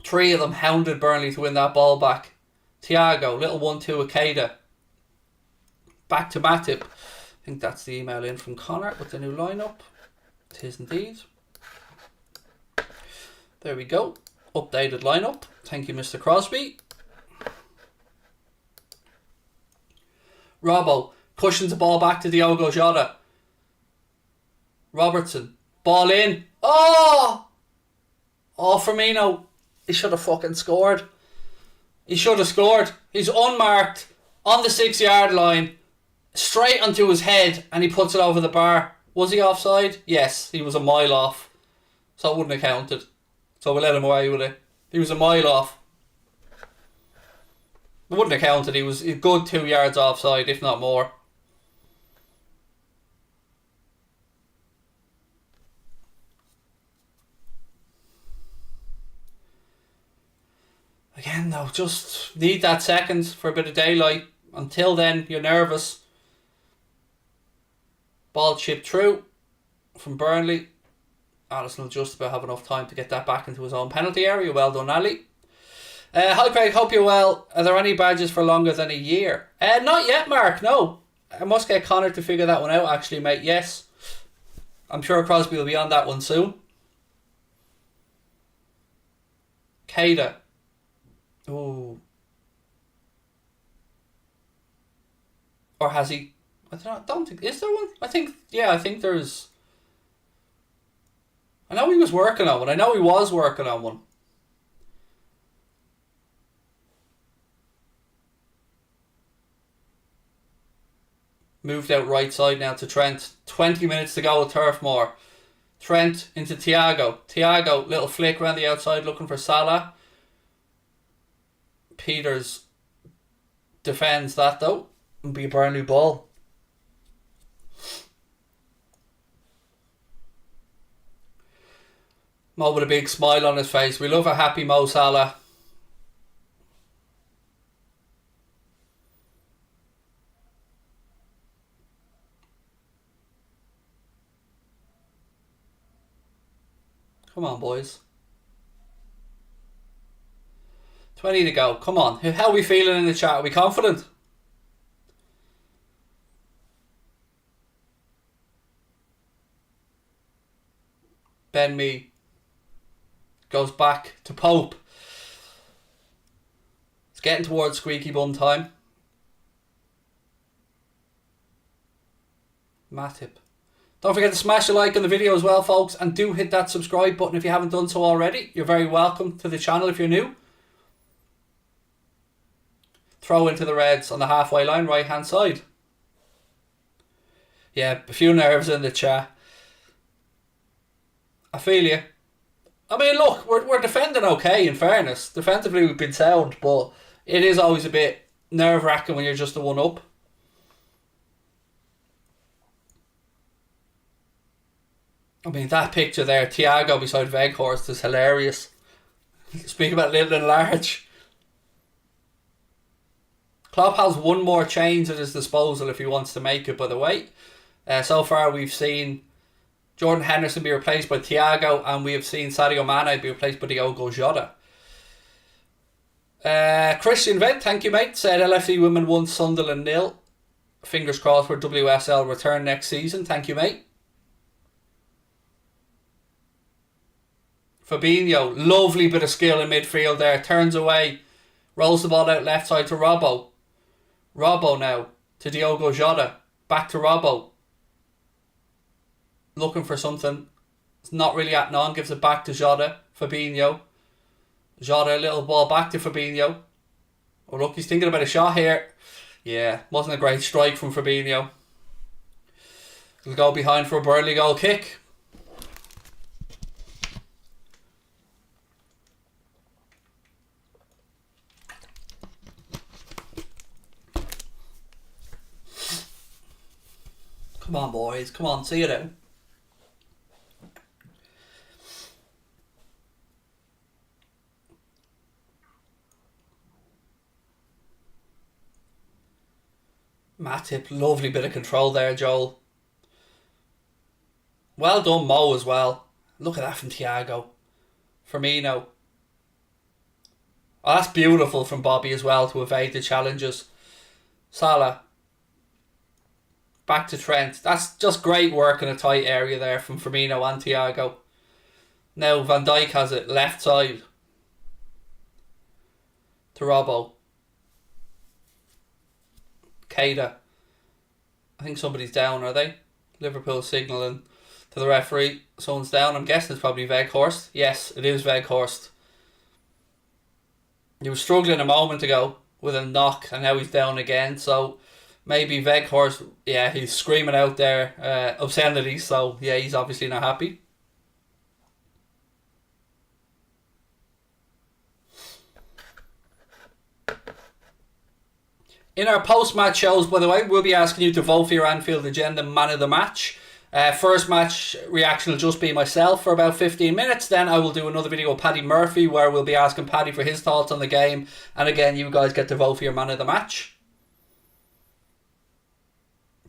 3 of them hounded Burnley to win that ball back. Thiago, little 1-2 with Keita. Back to Matip. I think that's the email in from Connor with the new lineup. It is indeed. There we go. Updated lineup. Thank you, Mr. Crosby. Robbo cushions the ball back to Diogo Jota. Robertson. Ball in. Oh! Oh, Firmino. He should have fucking scored. He should have scored. He's unmarked on the 6-yard line. Straight onto his head and he puts it over the bar. Was he offside? Yes, he was a mile off. So it wouldn't have counted. So we let him away with it. He was a mile off. It wouldn't have counted. He was a good 2 yards offside, if not more. Again though, just need that second for a bit of daylight. Until then, you're nervous. Ball chipped through from Burnley. Alisson will just about have enough time to get that back into his own penalty area. Well done, Ali. Hi Craig, hope you're well. Are there any badges for longer than a year? Not yet, Mark, no. I must get Connor to figure that one out actually, mate. Yes. I'm sure Crosby will be on that one soon. Keita. Ooh. Or has he? I don't think. Is there one? I think there's. I know he was working on one. Moved out right side now to Trent. 20 minutes to go with Turf Moor. Trent into Thiago. Thiago, little flick around the outside looking for Salah. Peters defends that though. It'll be a Burnley ball. Mo with a big smile on his face. We love a happy Mo Salah. Come on, boys. 20 to go. Come on. How are we feeling in the chat? Are we confident? Ben Mee goes back to Pope. It's getting towards squeaky bum time. Matip. Don't forget to smash a like on the video as well, folks, and do hit that subscribe button if you haven't done so already. You're very welcome to the channel if you're new. Throw into the Reds on the halfway line, right hand side. Yeah, a few nerves in the chat. I feel you. I mean, look, we're defending okay, in fairness. Defensively, we've been sound, but it is always a bit nerve-wracking when you're just the one up. I mean, that picture there, Thiago beside Weghorst, is hilarious. Speak about little and large. Klopp has one more change at his disposal if he wants to make it, by the way. So far, we've seen Jordan Henderson be replaced by Thiago, and we have seen Sadio Mane be replaced by Diogo Jota. Christian Vent, thank you, mate. Said LFC women won, Sunderland 0. Fingers crossed for WSL return next season. Thank you, mate. Fabinho, lovely bit of skill in midfield there. Turns away, rolls the ball out left side to Robbo. Robbo now to Diogo Jota. Back to Robbo. Looking for something. It's not really at on. Gives it back to Jota. Fabinho. Jota, a little ball back to Fabinho. Oh look, he's thinking about a shot here. Yeah, wasn't a great strike from Fabinho. He'll go behind for a Burnley goal kick. Come on, boys. Come on, see it out. Matip, lovely bit of control there, Joel. Well done, Mo, as well. Look at that from Thiago. Firmino. Oh, that's beautiful from Bobby as well to evade the challenges. Salah. Back to Trent. That's just great work in a tight area there from Firmino and Thiago. Now Van Dijk has it left side to Robbo. Keita. I think somebody's down, are they? Liverpool signalling to the referee. Someone's down. I'm guessing it's probably Weghorst. Yes, it is Weghorst. He was struggling a moment ago with a knock and now he's down again. So maybe Weghorst, yeah, he's screaming out there obscenities. So yeah, he's obviously not happy. In our post-match shows, by the way, we'll be asking you to vote for your Anfield Agenda Man of the Match. First match reaction will just be myself for about 15 minutes. Then I will do another video with Paddy Murphy where we'll be asking Paddy for his thoughts on the game. And again, you guys get to vote for your Man of the Match.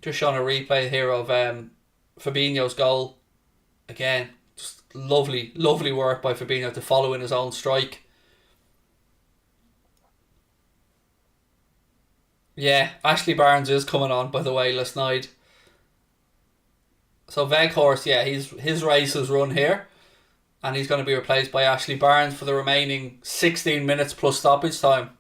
Just showing a replay here of Fabinho's goal. Again, just lovely, lovely work by Fabinho to follow in his own strike. Yeah, Ashley Barnes is coming on, by the way, last night. So Weghorst, yeah, his race is run here. And he's going to be replaced by Ashley Barnes for the remaining 16 minutes plus stoppage time.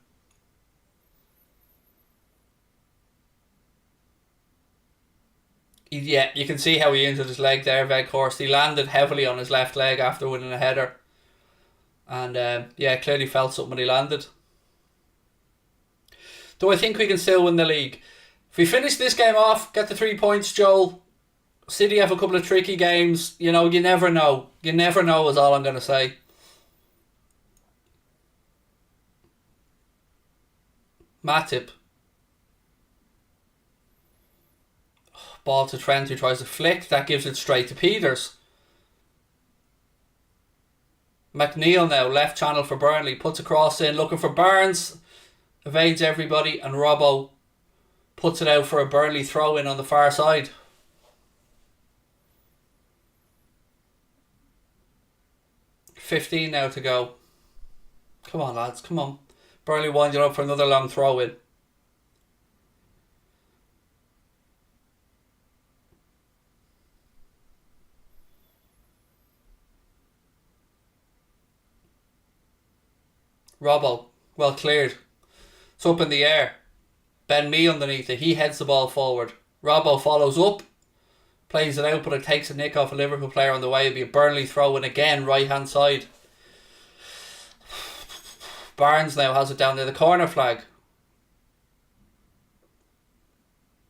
Yeah, you can see how he injured his leg there, Weghorst. He landed heavily on his left leg after winning a header. And yeah, clearly felt something when he landed. Do I think we can still win the league? If we finish this game off, get the 3 points, Joel. City have a couple of tricky games. You know, you never know. You never know is all I'm going to say. Matip. Ball to Trent who tries to flick. That gives it straight to Peters. McNeil now, left channel for Burnley. Puts a cross in, looking for Barnes. Evades everybody, and Robbo puts it out for a Burnley throw in on the far side. $15 now to go. Come on, lads, come on. Burnley winding up for another long throw in. Robbo, well cleared. It's up in the air. Ben Mee underneath it. He heads the ball forward. Robbo follows up. Plays it out, but it takes a nick off a Liverpool player on the way. It'll be a Burnley throw in again, right hand side. Barnes now has it down near the corner flag.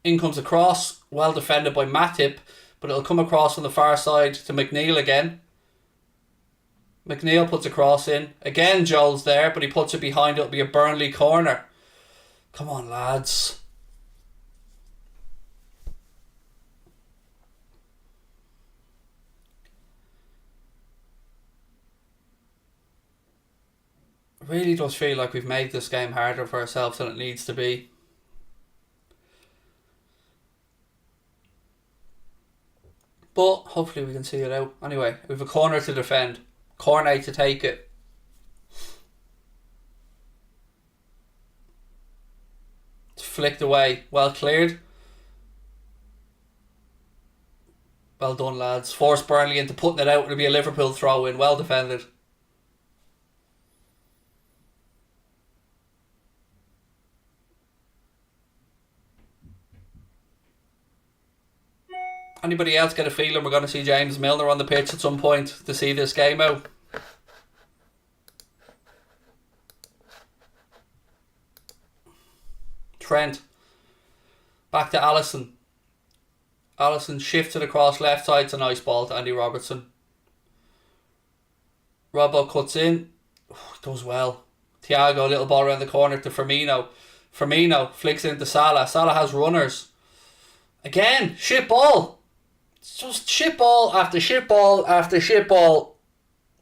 In comes a cross. Well defended by Matip. But it'll come across on the far side to McNeil again. McNeil puts a cross in. Again, Joel's there, but he puts it behind. It'll be a Burnley corner. Come on, lads. It really does feel like we've made this game harder for ourselves than it needs to be. But hopefully we can see it out. Anyway, we have a corner to defend. Cornet to take it. Flicked away. Well cleared. Well done, lads. Forced Burnley into putting it out. It'll be a Liverpool throw in. Well defended. Anybody else get a feeling we're going to see James Milner on the pitch at some point to see this game out? Trent. Back to Alisson. Alisson shifted across left side to nice ball to Andy Robertson. Robbo cuts in. Does well. Thiago, little ball around the corner to Firmino. Firmino flicks it into Salah. Salah has runners. Again, shit ball. It's just shit ball after shit ball after shit ball.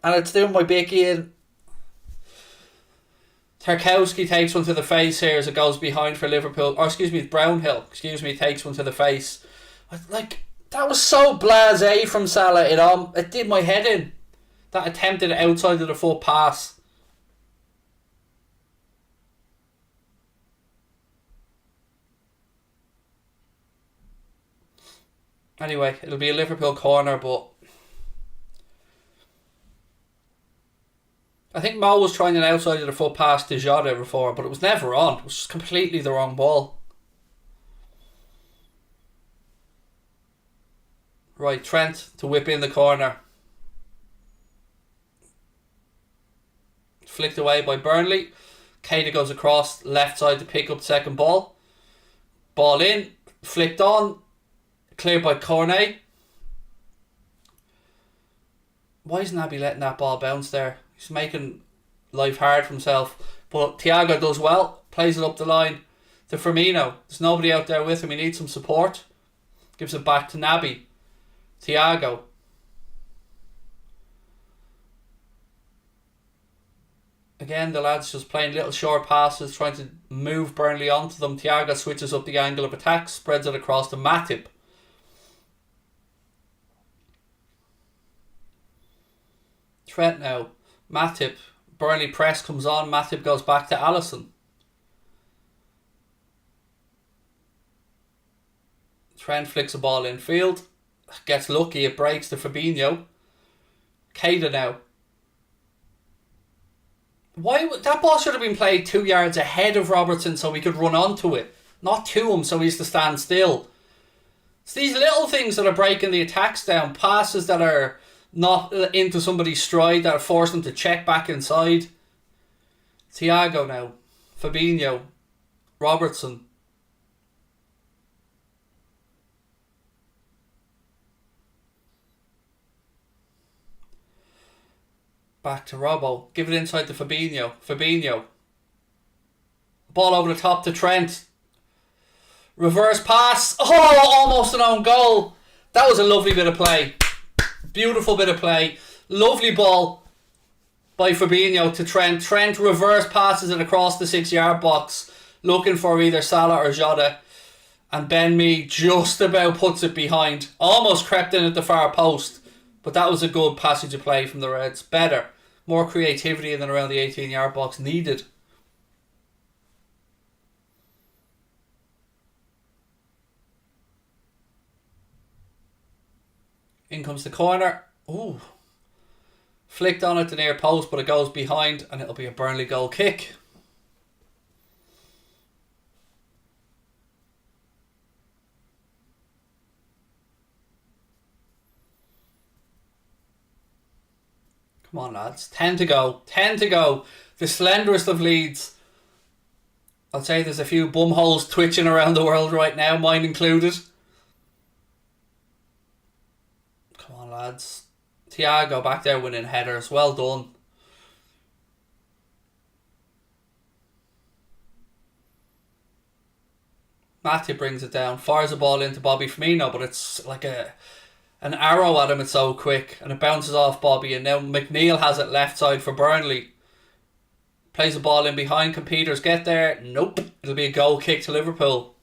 And it's doing my bicky in. Tarkowski takes one to the face here as it goes behind for Liverpool. Or excuse me, Brownhill. Takes one to the face. Like, that was so blasé from Salah. It did my head in. That attempted outside of the foot pass. Anyway, it'll be a Liverpool corner, but I think Mo was trying an outside of the foot pass to Jota before, but it was never on. It was just completely the wrong ball. Right, Trent to whip in the corner. Flicked away by Burnley. Keita goes across left side to pick up second ball. Ball in, flicked on, cleared by Cornet. Why isn't Naby letting that ball bounce there? He's making life hard for himself. But Thiago does well, plays it up the line to Firmino. There's nobody out there with him, he needs some support. Gives it back to Naby. Thiago. Again, the lads just playing little short passes, trying to move Burnley onto them. Thiago switches up the angle of attack, spreads it across to Matip. Trent now. Matip. Burnley press comes on. Matip goes back to Alisson. Trent flicks a ball infield. Gets lucky, it breaks to Fabinho. Keita now. That ball should have been played 2 yards ahead of Robertson so we could run onto it, not to him so he's to stand still. It's these little things that are breaking the attacks down. Passes that are not into somebody's stride that are forcing them to check back inside. Thiago now. Fabinho. Robertson. Back to Robbo. Give it inside to Fabinho. Fabinho. Ball over the top to Trent. Reverse pass. Oh, almost an own goal. That was a lovely bit of play. Beautiful bit of play. Lovely ball by Fabinho to Trent. Trent reverse passes it across the 6 yard box, looking for either Salah or Jota. And Ben Mee just about puts it behind. Almost crept in at the far post. But that was a good passage of play from the Reds. Better. More creativity than around the 18 yard box needed. In comes the corner. Ooh. Flicked on it to near post, but it goes behind and it'll be a Burnley goal kick. Come on, lads. 10 to go. 10 to go. The slenderest of leads. I'd say there's a few bumholes twitching around the world right now, mine included. Come on, lads. Thiago back there winning headers. Well done. Matip brings it down. Fires the ball into Bobby Firmino, but it's like an arrow at him. It's so quick and it bounces off Bobby, and now McNeil has it left side for Burnley. Plays the ball in behind. Can Peters get there? Nope. It'll be a goal kick to Liverpool.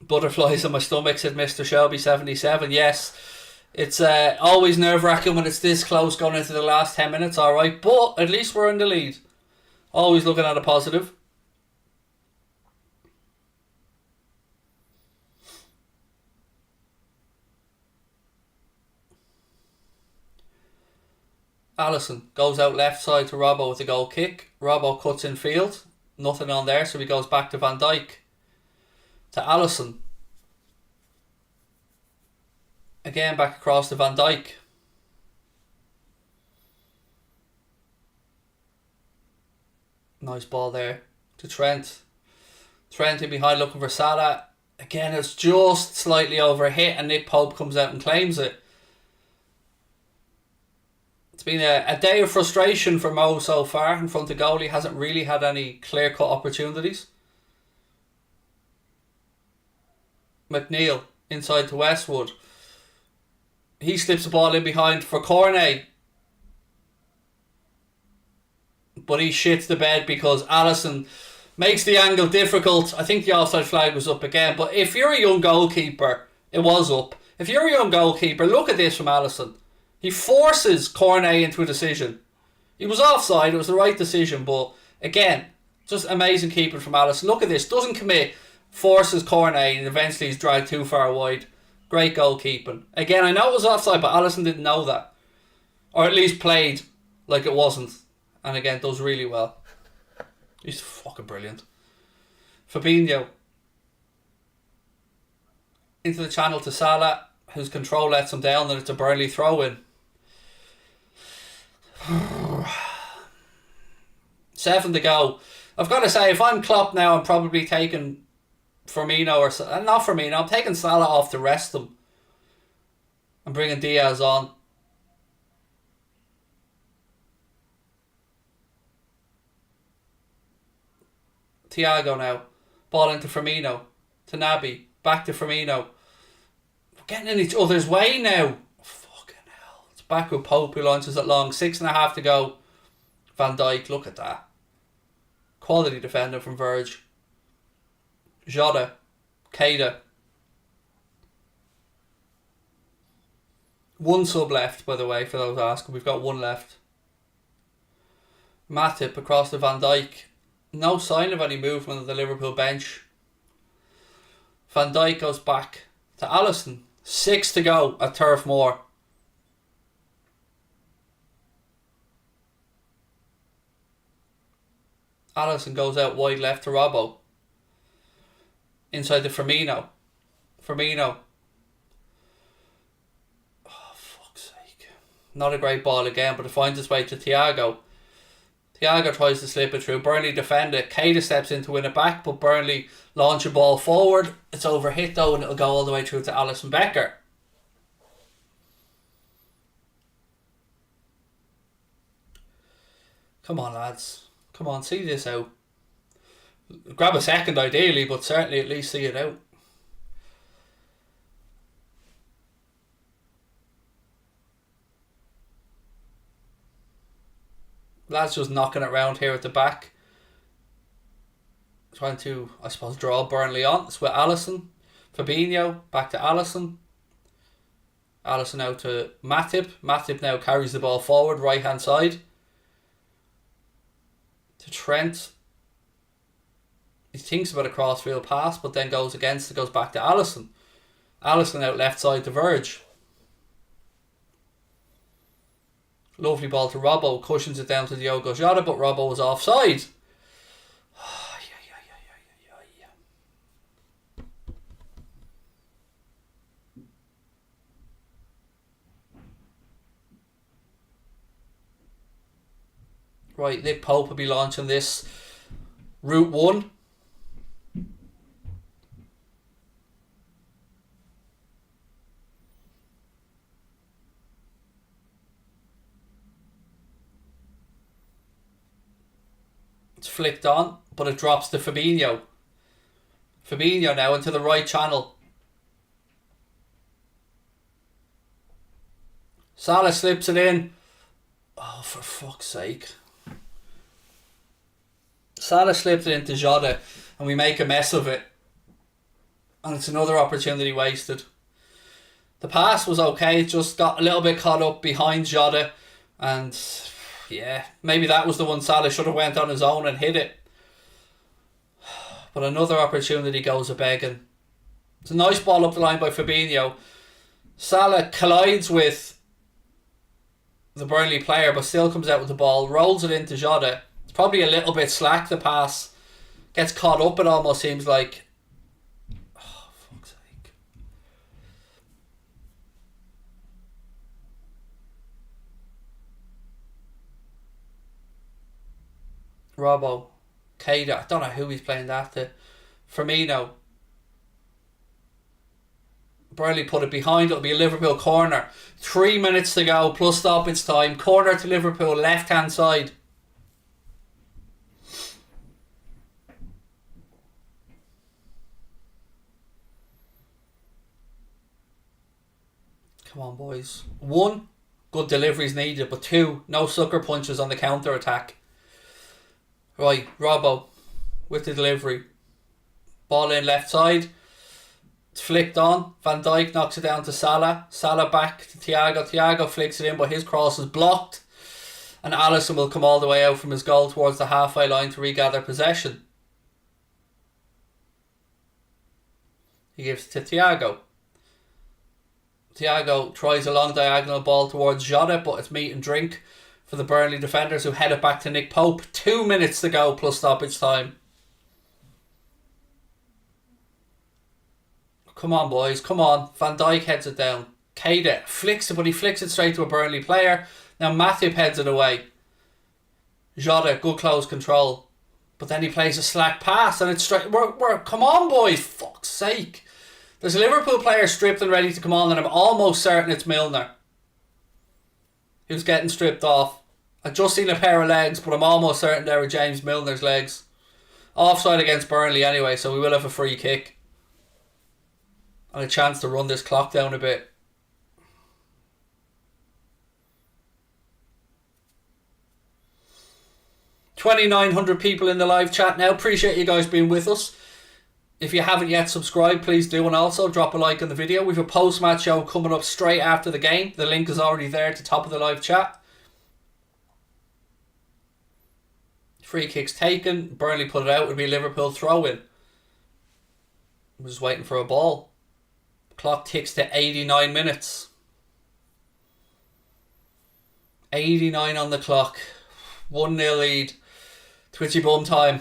Butterflies in my stomach, said Mr. Shelby 77. Yes, it's always nerve-wracking when it's this close going into the last 10 minutes, alright, but at least we're in the lead. Always looking at a positive. Alisson goes out left side to Robbo with a goal kick. Robbo cuts in field. Nothing on there, so he goes back to Van Dijk. To Alisson. Again back across to Van Dijk. Nice ball there to Trent. Trent in behind looking for Salah. Again, it's just slightly overhit and Nick Pope comes out and claims it. It's been a day of frustration for Mo so far in front of goal. He hasn't really had any clear-cut opportunities. McNeil inside to Westwood. He slips the ball in behind for Cornet. But he shits the bed because Alisson makes the angle difficult. I think the offside flag was up again. But if you're a young goalkeeper, it was up. If you're a young goalkeeper, look at this from Alisson. He forces Cornet into a decision. He was offside, it was the right decision. But again, just amazing keeping from Alisson. Look at this, doesn't commit, forces Cornet and eventually he's dragged too far wide. Great goalkeeping. Again, I know it was offside, but Alisson didn't know that. Or at least played like it wasn't. And again, does really well. He's fucking brilliant. Fabinho. Into the channel to Salah, whose control lets him down, and it's a Burnley throw-in. 7 to go. I've got to say, if I'm Klopp now, I'm probably taking Firmino or not Firmino. I'm taking Salah off to rest them. I'm bringing Diaz on. Thiago now. Ball into Firmino. To Naby. Back to Firmino. We're getting in each other's way now. Fucking hell. It's back with Pope who launches it long. 6.5 to go. Van Dijk, look at that. Quality defender from Verge. Jota. Keita. One sub left, by the way, for those asking. We've got one left. Matip across to Van Dijk. No sign of any movement of the Liverpool bench. Van Dijk goes back to Alisson. 6 to go at Turf Moor. Alisson goes out wide left to Robbo. Inside to Firmino. Firmino. Oh, fuck's sake. Not a great ball again, but it finds its way to Thiago. Thiago tries to slip it through. Burnley defend it. Keita steps in to win it back, but Burnley launch a ball forward. It's overhit though, and it'll go all the way through to Alisson Becker. Come on, lads. Come on, see this out. Grab a second ideally, but certainly at least see it out. Lads just knocking it around here at the back. Trying to, I suppose, draw Burnley on. It's with Alisson. Fabinho, back to Alisson. Alisson out to Matip. Matip now carries the ball forward, right hand side. To Trent. He thinks about a crossfield pass, but then goes against it, goes back to Alisson. Alisson out left side to Verge. Lovely ball to Robbo, cushions it down to Diogo Jota, but Robbo was offside. Right, Nick Pope will be launching this Route 1. It's flicked on, but it drops to Fabinho. Fabinho now into the right channel. Salah slips it in. Oh, for fuck's sake. Salah slipped it into Jota and we make a mess of it. And it's another opportunity wasted. The pass was okay, it just got a little bit caught up behind Jota. And yeah, maybe that was the one Salah should have went on his own and hit it. But another opportunity goes a-begging. It's a nice ball up the line by Fabinho. Salah collides with the Burnley player but still comes out with the ball, rolls it into Jota. It's probably a little bit slack, the pass. Gets caught up, it almost seems like. Oh, fuck's sake. Robbo Keita, I don't know who he's playing that to. Firmino. Burnley put it behind. It'll be a Liverpool corner. 3 minutes to go plus stoppage time. Corner to Liverpool, left hand side. Come on, boys. 1, good deliveries needed, but 2, no sucker punches on the counter attack. Right, Robbo with the delivery. Ball in left side. It's flicked on. Van Dijk knocks it down to Salah. Salah back to Thiago. Thiago flicks it in, but his cross is blocked. And Alisson will come all the way out from his goal towards the halfway line to regather possession. He gives it to Thiago. Thiago tries a long diagonal ball towards Jota, but it's meat and drink for the Burnley defenders, who head it back to Nick Pope. 2 minutes to go plus stoppage time. Come on, boys, come on. Van Dijk heads it down. Keita flicks it, but he flicks it straight to a Burnley player. Now Matip heads it away. Jota, good close control. But then he plays a slack pass and it's straight. Come on, boys, fuck's sake. There's a Liverpool player stripped and ready to come on, and I'm almost certain it's Milner who's getting stripped off. I've just seen a pair of legs, but I'm almost certain they were James Milner's legs. Offside against Burnley anyway, so we will have a free kick. And a chance to run this clock down a bit. $2,900 people in the live chat now. Appreciate you guys being with us. If you haven't yet subscribed, please do, and also drop a like on the video. We have a post-match show coming up straight after the game. The link is already there at the top of the live chat. Free kicks taken. Burnley put it out. It would be a Liverpool throw-in. I'm just waiting for a ball. Clock ticks to 89 minutes. 89 on the clock. 1-0 lead. Twitchy bum time.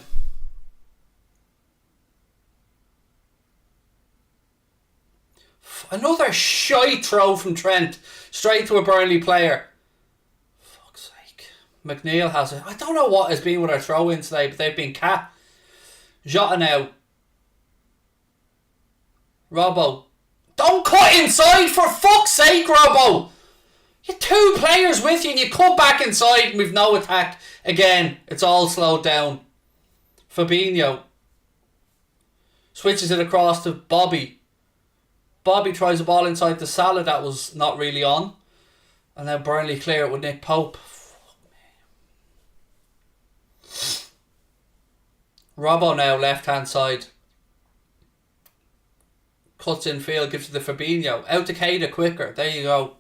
Another shite throw from Trent. Straight to a Burnley player. Fuck's sake. McNeil has it. I don't know what has been with our throw-ins today, but they've been cat. Jota now. Robbo. Don't cut inside, for fuck's sake, Robbo. You 2 players with you and you cut back inside and we've no attack. Again, it's all slowed down. Fabinho. Switches it across to Bobby. Bobby tries a ball inside to Salah that was not really on. And then Burnley clear it with Nick Pope. Fuck me. Robbo now, left hand side. Cuts in field, gives it to Fabinho. Out to Keita quicker. There you go.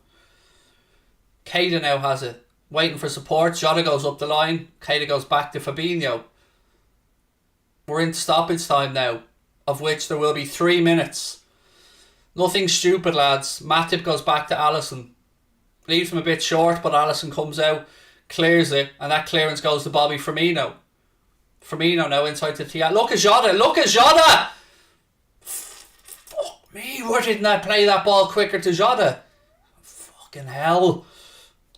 Keita now has it. Waiting for support. Jota goes up the line. Keita goes back to Fabinho. We're in stoppage time now, of which there will be 3 minutes. Nothing stupid, lads. Matip goes back to Alisson. Leaves him a bit short, but Alisson comes out, clears it, and that clearance goes to Bobby Firmino. Firmino now inside to Thiago. Look at Jota! Look at Jota! Fuck me, why didn't I play that ball quicker to Jota? Fucking hell.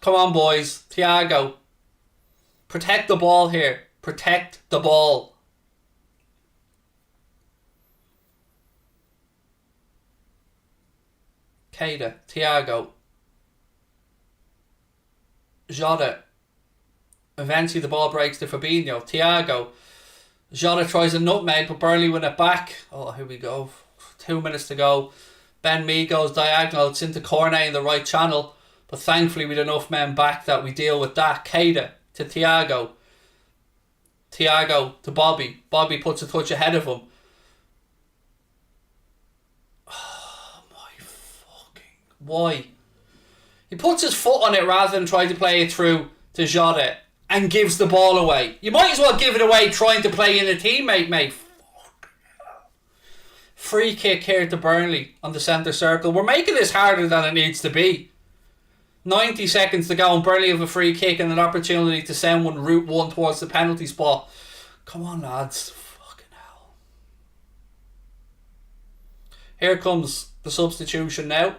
Come on, boys. Thiago. Protect the ball here. Protect the ball. Keita, Thiago, Jota. Eventually the ball breaks to Fabinho. Thiago. Jota tries a nutmeg, but Burnley win it back. Oh, here we go. 2 minutes to go. Ben Mee goes diagonal. It's into Cornet in the right channel. But thankfully with enough men back that we deal with that. Keita to Thiago. Thiago to Bobby. Bobby puts a touch ahead of him. Why? He puts his foot on it rather than try to play it through to Jota and gives the ball away. You might as well give it away trying to play in a teammate, mate. Free kick here to Burnley on the centre circle. We're making this harder than it needs to be. 90 seconds to go and Burnley have a free kick and an opportunity to send route one towards the penalty spot. Come on, lads. Fucking hell. Here comes the substitution now.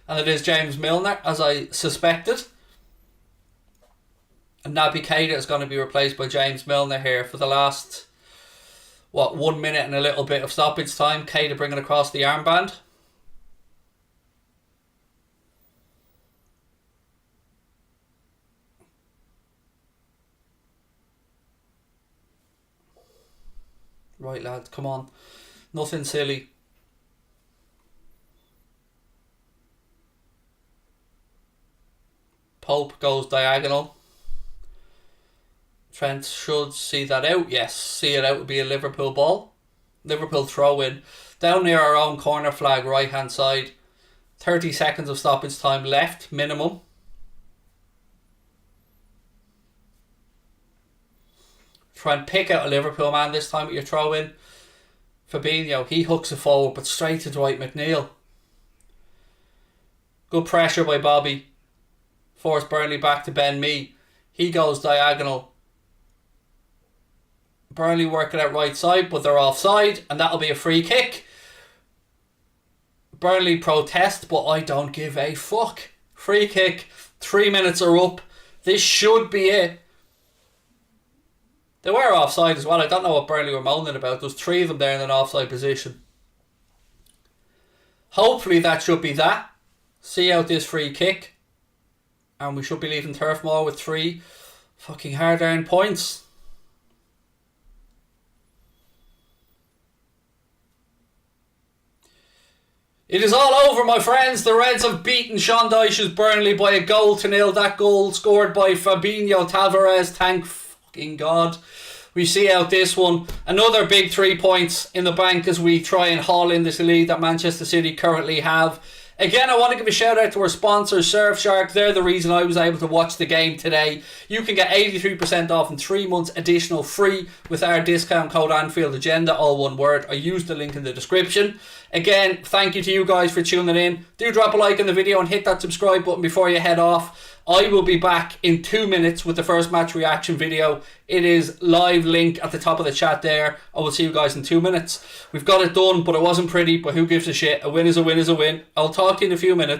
And it is James Milner, as I suspected. A And Naby Keita is going to be replaced by James Milner here for the last, 1 minute and a little bit of stoppage time. Keita bringing across the armband. Right, lads, come on. Nothing silly. Pope goes diagonal. Trent should see that out. Yes, see it out would be a Liverpool ball. Liverpool throw in. Down near our own corner flag, right hand side. 30 seconds of stoppage time left, minimum. Try and pick out a Liverpool man this time with your throw in. Fabinho, he hooks it forward, but straight to Dwight McNeil. Good pressure by Bobby. Force Burnley back to Ben Mee. He goes diagonal. Burnley working out right side, but they're offside, and that'll be a free kick. Burnley protest, but I don't give a fuck. Free kick. 3 minutes are up. This should be it. They were offside as well. I don't know what Burnley were moaning about. There's 3 of them there in an offside position. Hopefully that should be that. See out this free kick. And we should be leaving Turf Moor with 3 fucking hard-earned points. It is all over, my friends. The Reds have beaten Sean Dyche's Burnley by a 1-0. That goal scored by Fabinho Tavares. Thank fucking God. We see out this one. Another big 3 points in the bank as we try and haul in this lead that Manchester City currently have. Again, I want to give a shout out to our sponsor, Surfshark. They're the reason I was able to watch the game today. You can get 83% off and 3 months additional free with our discount code Anfield Agenda, all one word. I used the link in the description. Again, thank you to you guys for tuning in. Do drop a like on the video and hit that subscribe button before you head off. I will be back in 2 minutes with the first match reaction video. It is live link at the top of the chat there. I will see you guys in 2 minutes. We've got it done, but it wasn't pretty, but who gives a shit? A win is a win is a win. I'll talk to you in a few minutes.